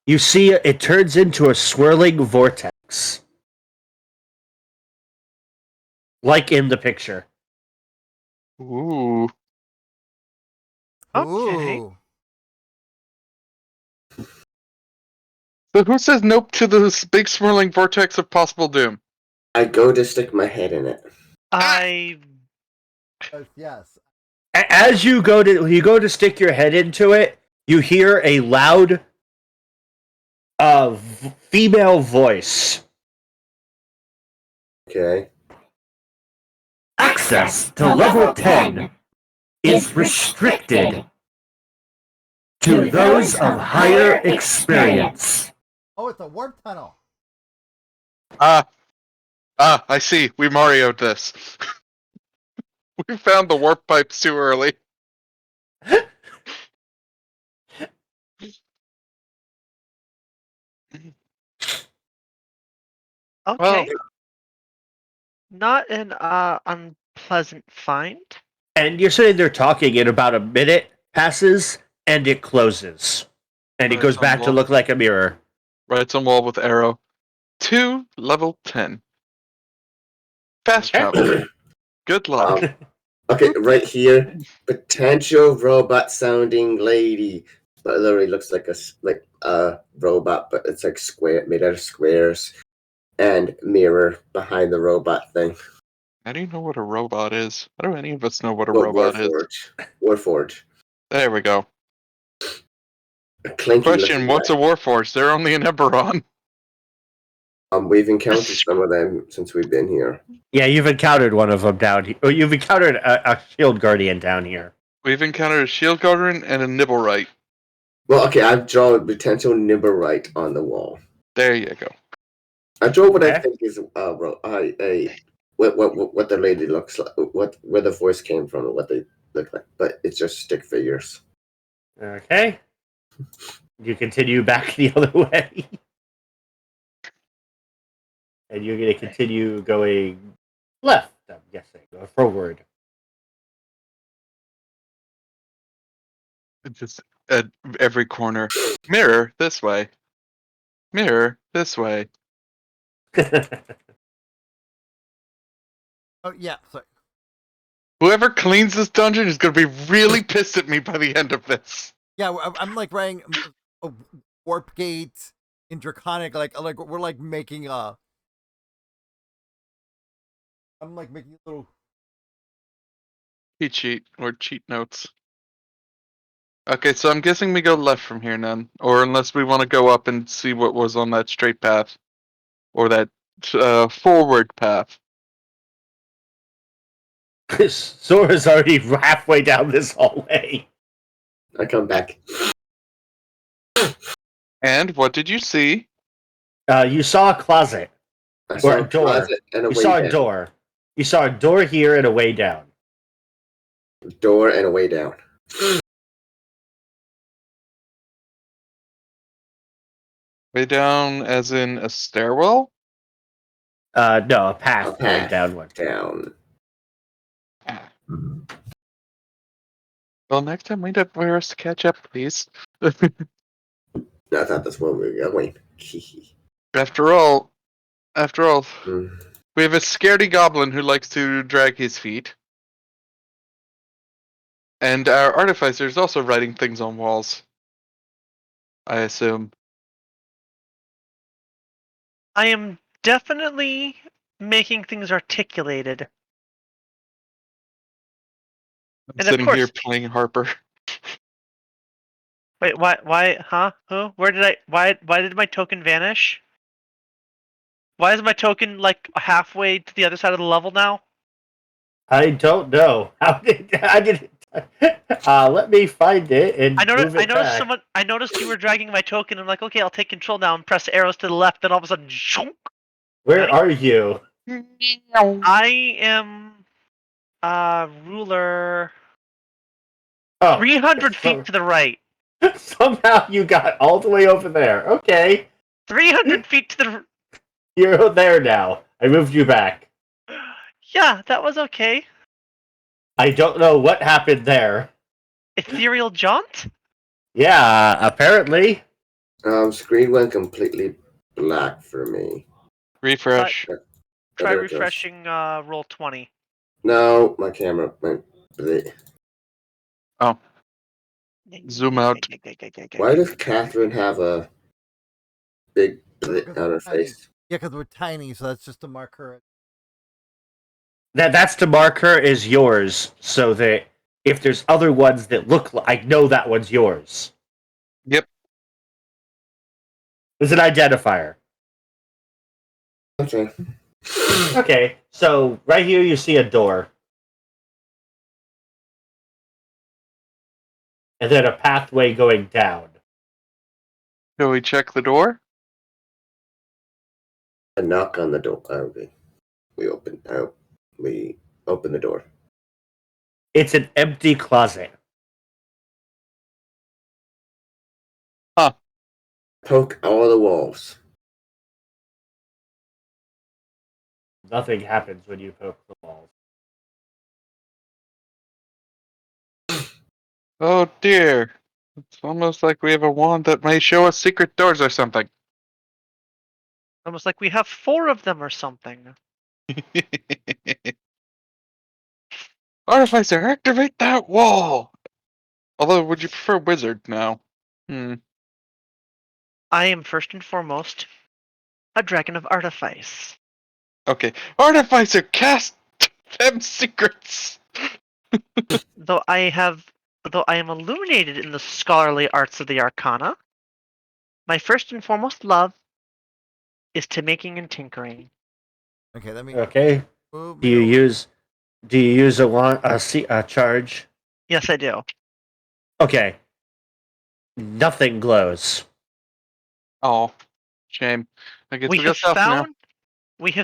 You see it turns into a swirling vortex. Like in the picture. Ooh. Okay. Ooh. So who says nope to this big swirling vortex of possible doom? I go to stick my head in it. I. Yes. As you go to stick your head into it, you hear a loud female voice. Okay. Access to level 10 is restricted to those of higher experience. Oh, it's a warp tunnel. I see. We Mario'd this. We found the warp pipes too early. Okay. Well, Not an unpleasant find. And you're sitting there talking, and about a minute passes, and it closes. And it Right, goes so back to I'm look like a mirror. writes on wall with arrow. 2 level 10. Fast Okay. travel. Good luck. Okay, right here, potential robot sounding lady. But it literally looks like a robot, but it's like square, made out of squares, and mirror behind the robot thing. How do you know what a robot is? How do any of us know what a robot is? Warforge. There we go. A clinky Question, looking what's a warforge? They're only an Eberron. We've encountered some of them since we've been here. Yeah, you've encountered one of them down here. Oh, you've encountered a shield guardian down here. We've encountered a shield guardian and a nibblewright. Well, okay, I've drawn potential Nimberite on the wall. There you go. I drew what I Okay. think is what the lady looks like, where the voice came from, and what they look like. But it's just stick figures. Okay. You continue back the other way. And you're going to continue going left, I'm guessing, or forward. Just at every corner. Mirror this way. Mirror this way. Oh yeah, sorry. Whoever cleans this dungeon is going to be really pissed at me by the end of this. Yeah, I'm like writing a warp gate in Draconic, like we're like making a. I'm like making a little. Cheat sheet or cheat notes. Okay, so I'm guessing we go left from here then. Or unless we want to go up and see what was on that straight path. Or that forward path. Sora's already halfway down this hallway. I come back. And what did you see? You saw a closet. I saw Or a a door. closet and a You way saw down. a door. You saw a door here and a way down. Door and a way down. Way down as in a stairwell? No, a path, A path going downward. down. Well, next time we'd have for us to catch up, please. I thought that's where we were going. After all, Hmm. we have a scaredy goblin who likes to drag his feet. And our artificer is also writing things on walls. I assume. I am definitely making things articulated. I'm And of sitting course- here playing Harper. Wait, why, huh? Who? Why did my token vanish? Why is my token like halfway to the other side of the level now? I don't know. How did I did? Let me find it and move it back. I noticed you were dragging my token. I'm like, okay, I'll take control now and press arrows to the left. Then all of a sudden, shonk, Where Nice. are you? I am ruler Oh, 300 feet to the right. somehow you got all the way over there. Okay, 300 feet to the. you're there now. I moved you back. Yeah, that was okay. I don't know what happened there. Ethereal jaunt. Yeah, apparently. Screen went completely black for me. Refresh. Try There it goes. refreshing. Roll 20. No, my camera went. bleh. Zoom out. Why does Catherine have a big bleh on her face? Yeah, because we're tiny, so that's just to mark her. That's to mark her as yours, so that if there's other ones that look like, I know that one's yours. Yep. It's an identifier. Okay. Okay, so right here you see a door. And then a pathway going down. Shall we check the door? A knock on the door. We open. We open the door. It's an empty closet. Poke all the walls. Nothing happens when you poke the walls. Oh dear. It's almost like we have a wand that may show us secret doors or something. Almost like we have 4 of them or something. Artificer, activate that wall! Although, would you prefer wizard now? I am first and foremost a dragon of artifice. Okay. Artificer, cast them secrets! Though I am illuminated in the scholarly arts of the arcana, my first and foremost love is to making and tinkering. Okay, let me. Okay. move Do me you over. use a charge? Yes, I do. Okay. Nothing glows. Oh, shame. I get We to go have south now.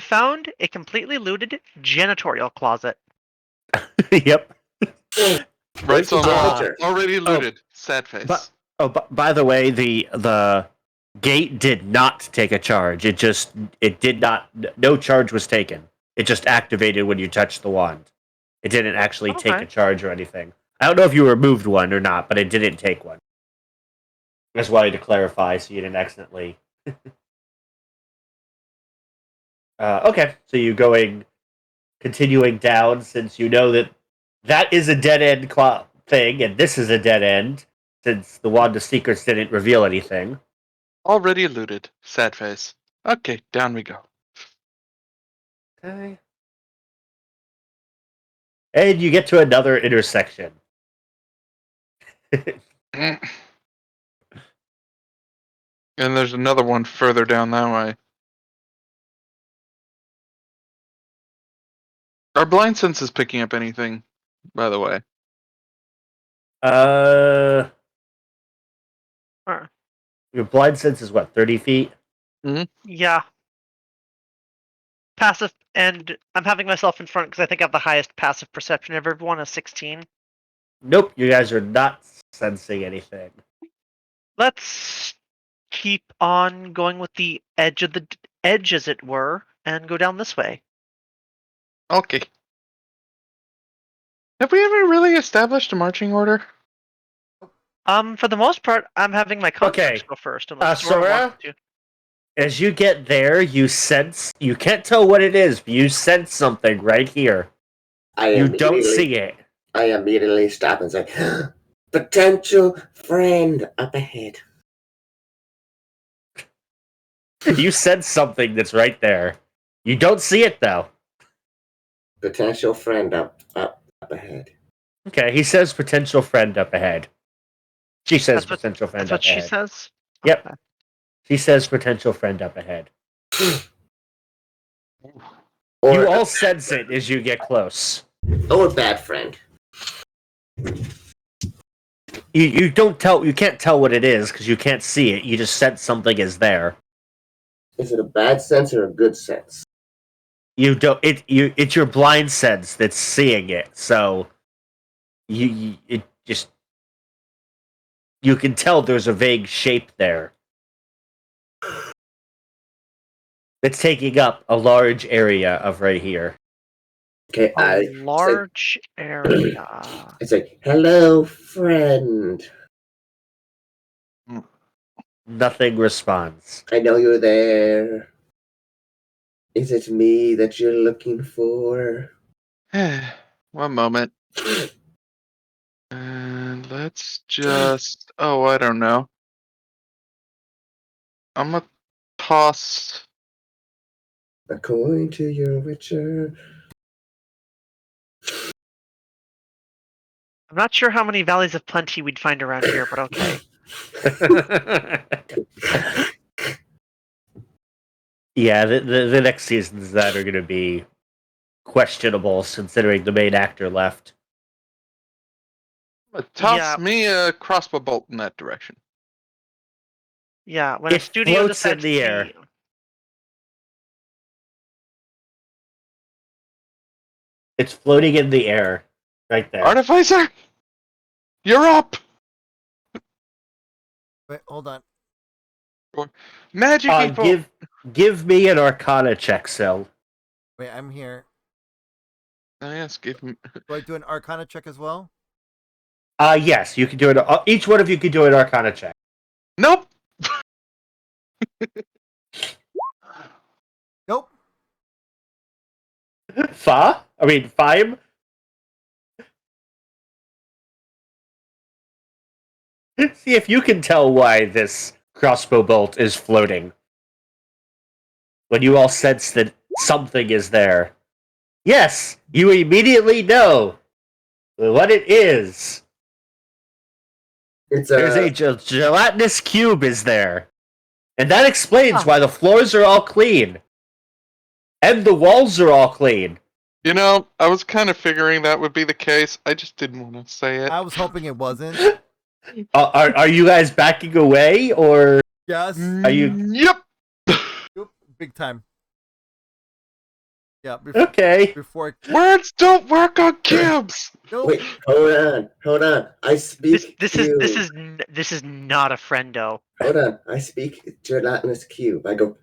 found a completely looted janitorial closet. Yep. Right, so I'm Manager. already looted. Sad face. By the way, the gate did not take a charge. It did not. No charge was taken. It just activated when you touched the wand. It didn't actually take Okay. a charge or anything. I don't know if you removed one or not, but it didn't take one. I just wanted to clarify so you didn't accidentally. Okay, so you're continuing down since you know that is a dead end thing, and this is a dead end since the Wand of Secrets didn't reveal anything. Already looted. Sad face. Okay, down we go. Okay. And you get to another intersection. And there's another one further down that way. Are blind senses picking up anything, by the way? Huh. Your blind sense is what, 30 feet? Yeah. Passive, and I'm having myself in front because I think I have the highest passive perception of everyone, a 16. Nope, you guys are not sensing anything. Let's keep on going with the edge, as it were, and go down this way. Okay. Have we ever really established a marching order? For the most part, I'm having my constructs go first. Unless Sourra Sourra? wants to. As you get there, you can't tell what it is, but you sense something right here. You don't see it. I immediately stop and say, potential friend up ahead. You sense something that's right there. You don't see it, though. Potential friend up ahead. Okay, he says potential friend up ahead. She says That's potential friend That's up what ahead. she says? Yep. Okay. She says potential friend up ahead. Or You all sense it as you get close. or bad friend. You can't tell what it is because you can't see it. You just sense something is there. Is it a bad sense or a good sense? It's your blind sense that's seeing it. So you can tell there's a vague shape there. It's taking up a large area of right here. Okay, A large area. It's like, hello, friend. Nothing responds. I know you're there. Is it me that you're looking for? One moment. And let's just... Oh, I don't know. I'm gonna toss... A coin to your witcher. I'm not sure how many valleys of plenty we'd find around here, but okay. Yeah, the next seasons that are going to be questionable, considering the main actor left. Toss me a crossbow bolt in that direction. Yeah, when It a studio floats in decides the to air. be... It's floating in the air, right there. Artificer! You're up! Wait, hold on. Magic people! Give me an Arcana check, Sil. Wait, I'm here. Oh, yes, give me... Do I do an Arcana check as well? Yes, you can do it. Each one of you can do an Arcana check. Nope! Nope. Feim? See if you can tell why this crossbow bolt is floating. When you all sense that something is there. Yes, you immediately know what it is. There's a gelatinous cube is there. And that explains why the floors are all clean. And the walls are all clean. You know, I was kind of figuring that would be the case. I just didn't want to say it. I was hoping it wasn't. Are you guys backing away, or Yes. are you Yep. Yep, big time. Yeah. okay? Before. Words don't work on cubes. Nope. Wait, hold on. I speak This cube. is not a friendo. Hold on. I speak gelatinous cube. I go.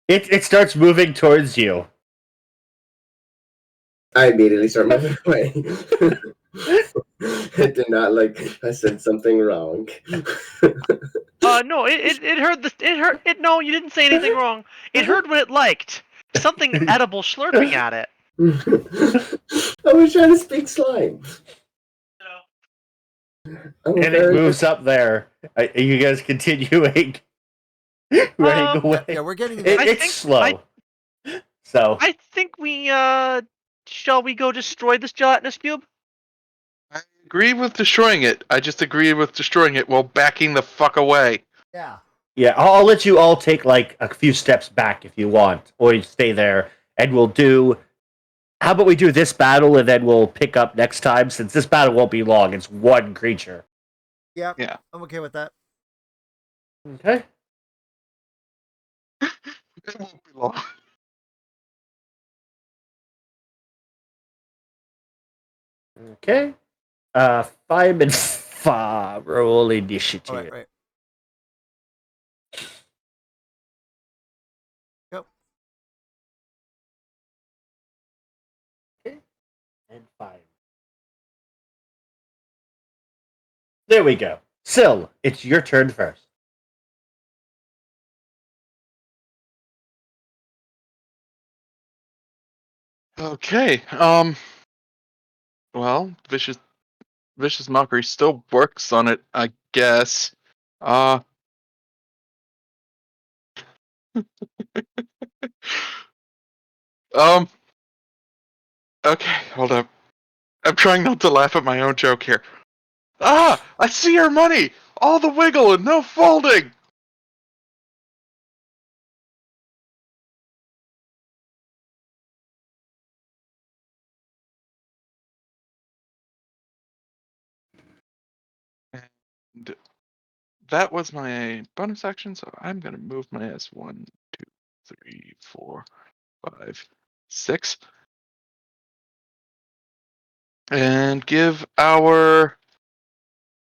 It starts moving towards you. I immediately start moving away. It did not like I said something wrong. No, it heard this. It heard it. No, you didn't say anything wrong. It heard what it liked. Something edible slurping at it. I was trying to speak slime. I'm And it moves up there. Are you guys continuing running away? Yeah, we're getting there. It's slow. So I think we shall we go destroy this gelatinous cube? I agree with destroying it. I just agree with destroying it while backing the fuck away. Yeah. yeah, I'll let you all take like a few steps back if you want, or you stay there, and we'll do. How about we do this battle and then we'll pick up next time, since this battle won't be long. It's one creature. Yep. Yeah. I'm okay with that. Okay. It won't be long. Okay. Feim and roll initiative. All right. Yep. Okay. And 5. There we go. Sil, it's your turn first. Okay. Well, vicious mockery still works on it, I guess. Um. Okay, hold up. I'm trying not to laugh at my own joke here. Ah! I see your money! All the wiggle and no folding! And that was my bonus action, so I'm gonna move my ass 1, 2, 3, 4, 5, 6. And give our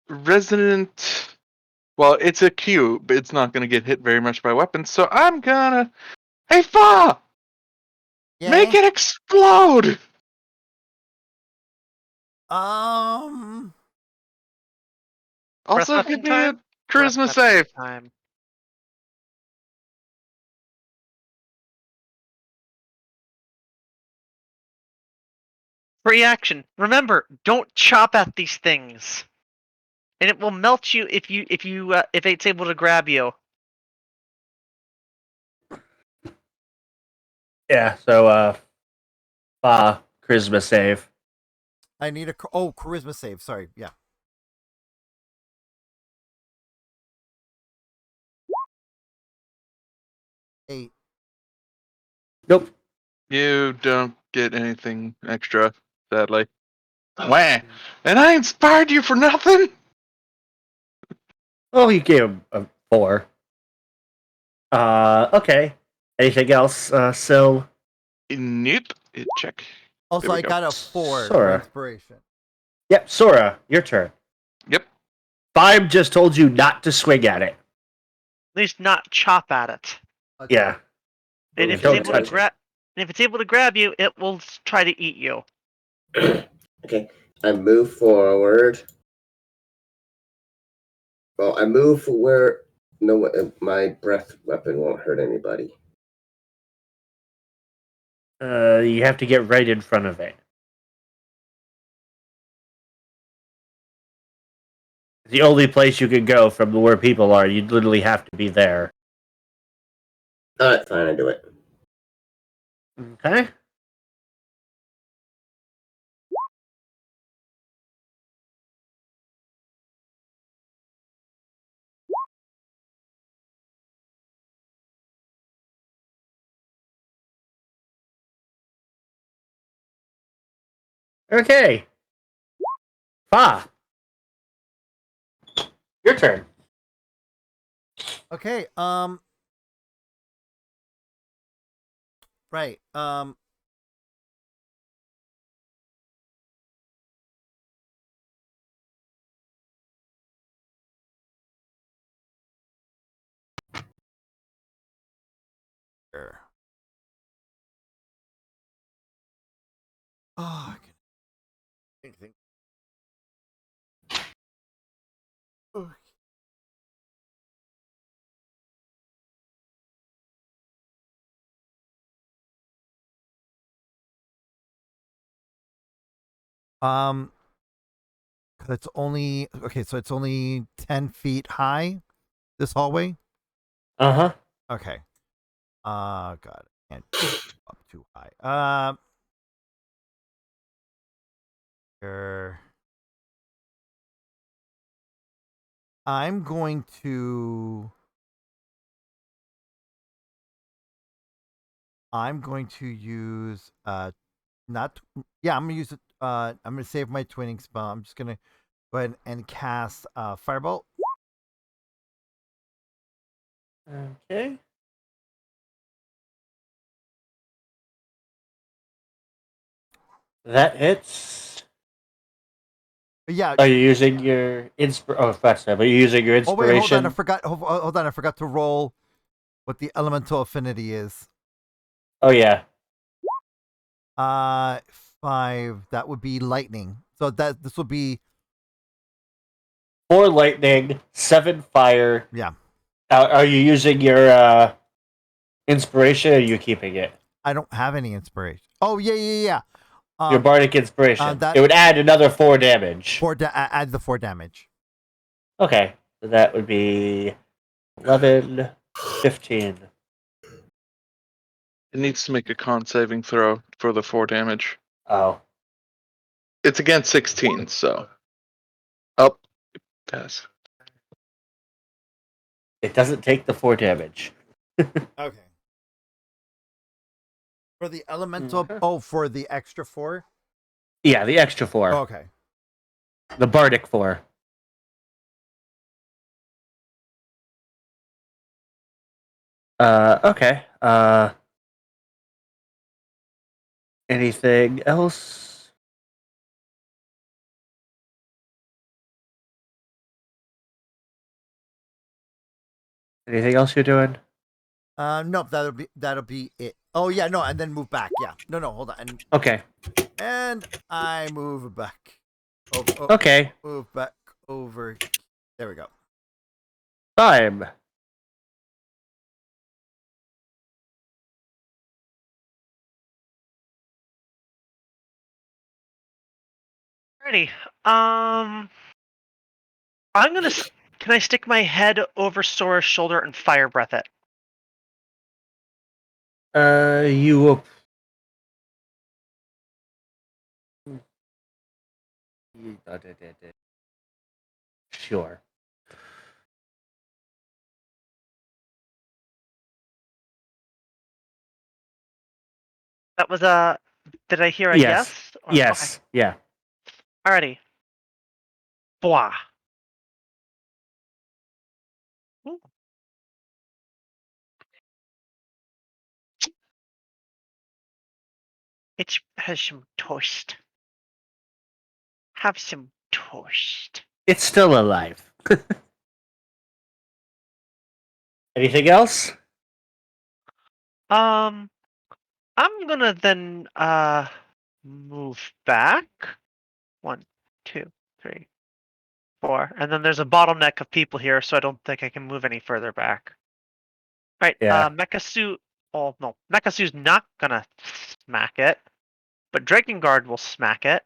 resident. Well, it's a cube. It's not going to get hit very much by weapons, so I'm gonna. Hey, Fa! Yeah. Make it explode! Um. Also, Perception give me a time? charisma Perception save. time. Free action. Remember, don't chop at these things, and it will melt you if it's able to grab you. Yeah, so, charisma save. I need a charisma save. Sorry. Yeah. Eight. Nope. You don't get anything extra, sadly. Wah! And I inspired you for nothing? Oh, you gave him a 4. Okay. Anything else, Sil? Nope. Check. Also, There we I go. got a 4 for Sourra. inspiration. Yep, Sourra, your turn. Yep. Feim just told you not to swing at it. At least not chop at it. Okay. Yeah. And Yeah, if don't it's able to touch it. if it's able to grab you, it will try to eat you. Okay, I move forward. Well, I move where my breath weapon won't hurt anybody. You have to get right in front of it. The only place you can go from where people are, you literally have to be there. Alright, fine, I do it. Okay? Okay. Your turn. Okay. Right. Sure. Oh, I can think. Oh. Um, 'cause it's only okay. So it's only 10 feet high. This hallway. Uh-huh. Okay. God, I can't go up too high. Sure. I'm going to. I'm going to use not yeah, I'm gonna use it. I'm gonna save my twinning spell. I'm just gonna go ahead and cast Firebolt. Okay. That hits. Yeah. Are you using your but you're using your Oh wait, hold on. I inspiration? forgot. Hold on. I forgot to roll what the elemental affinity is. Oh yeah. 5. That would be lightning. So this will be 4 lightning, 7 fire. yeah. Are you using your inspiration or are you keeping it? I don't have any inspiration. Oh yeah. Your bardic inspiration. that It would add another 4 damage. add the 4 damage. Okay. So that would be 11, 15. It needs to make a con saving throw for the 4 damage. Oh. It's against 16, so. Oh, pass. It doesn't take the 4 damage. Okay. For the elemental, for the extra 4? Yeah, the extra 4. Okay. The bardic 4. Okay. Anything else? Anything else you're doing? Nope, that'll be it. Oh yeah, no, and then move back. Yeah. No, hold on. Okay. And I move back. Okay. Move back over. There we go. Time. Alrighty. I'm gonna. Can I stick my head over Sora's shoulder and fire breath it? You will. Sure. That was a. Did I hear a Yes. yes? Or- Yes. Okay. Yeah. Alrighty. Blah. Ooh. It has some toast. Have some toast. It's still alive. Anything else? I'm gonna then move back. 1, 2, 3, 4, and then there's a bottleneck of people here, so I don't think I can move any further back. Right. Yeah. Mecha Oh no, Mecha not gonna smack it, but Drakengard will smack it.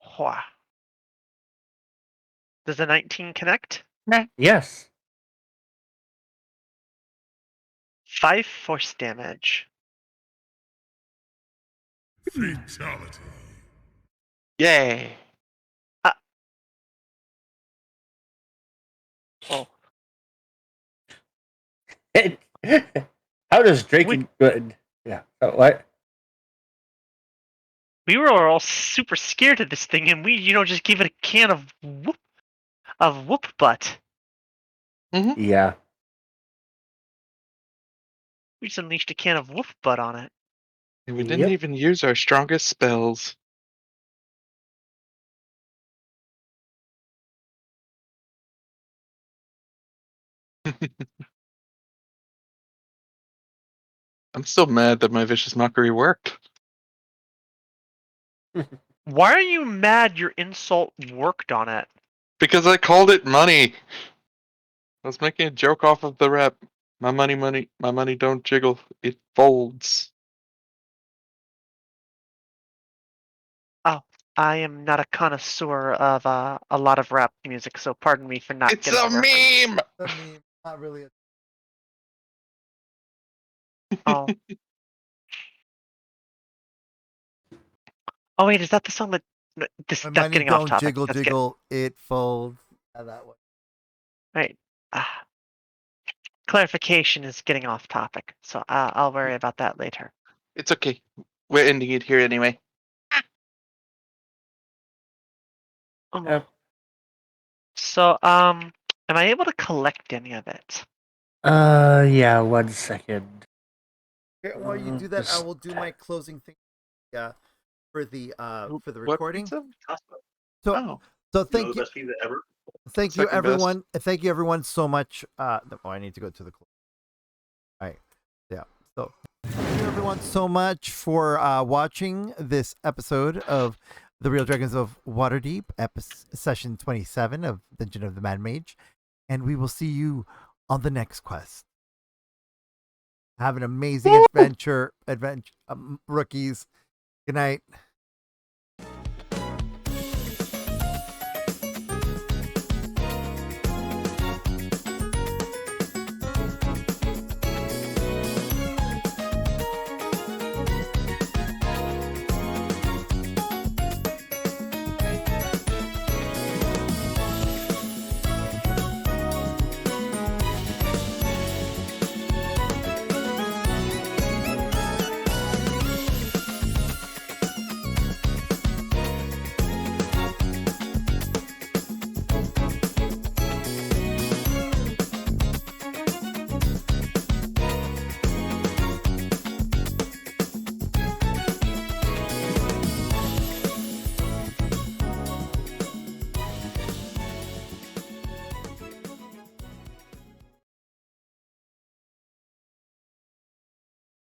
Hwah. Does a 19 connect? Yes. 5 force damage. Fatality. Yay! Oh. How does drinking good? Yeah. What? We were all super scared of this thing, and we, just gave it a can of whoop butt. Yeah. We just unleashed a can of whoop butt on it. And we didn't even use our strongest spells. I'm still mad that my vicious mockery worked. Why are you mad your insult worked on it? Because I called it money. I was making a joke off of the rep. My money don't jiggle. It folds. Oh, I am not a connoisseur of a lot of rap music, so pardon me for not It's getting a the reference. meme! I mean, not really. Oh. Oh wait, is that the song that? This My that's money getting off don't topic. jiggle That's jiggle, it folds. Yeah, that one. Right. Clarification is getting off topic, so I'll worry about that later. It's okay. We're ending it here anyway. Yep. So, am I able to collect any of it? Yeah. 1 second. Okay, while you do that, I Just- will do my closing thing. Yeah, for the What recording. pizza? So Oh, so thank you, pizza ever. thank you Second everyone, thank you everyone so much. I need to go to the. All right, yeah. So thank you everyone so much for watching this episode of The Real Dragons of Waterdeep, session 27 of Dungeon of the Mad Mage, and we will see you on the next quest. Have an amazing adventure, rookies. Good night.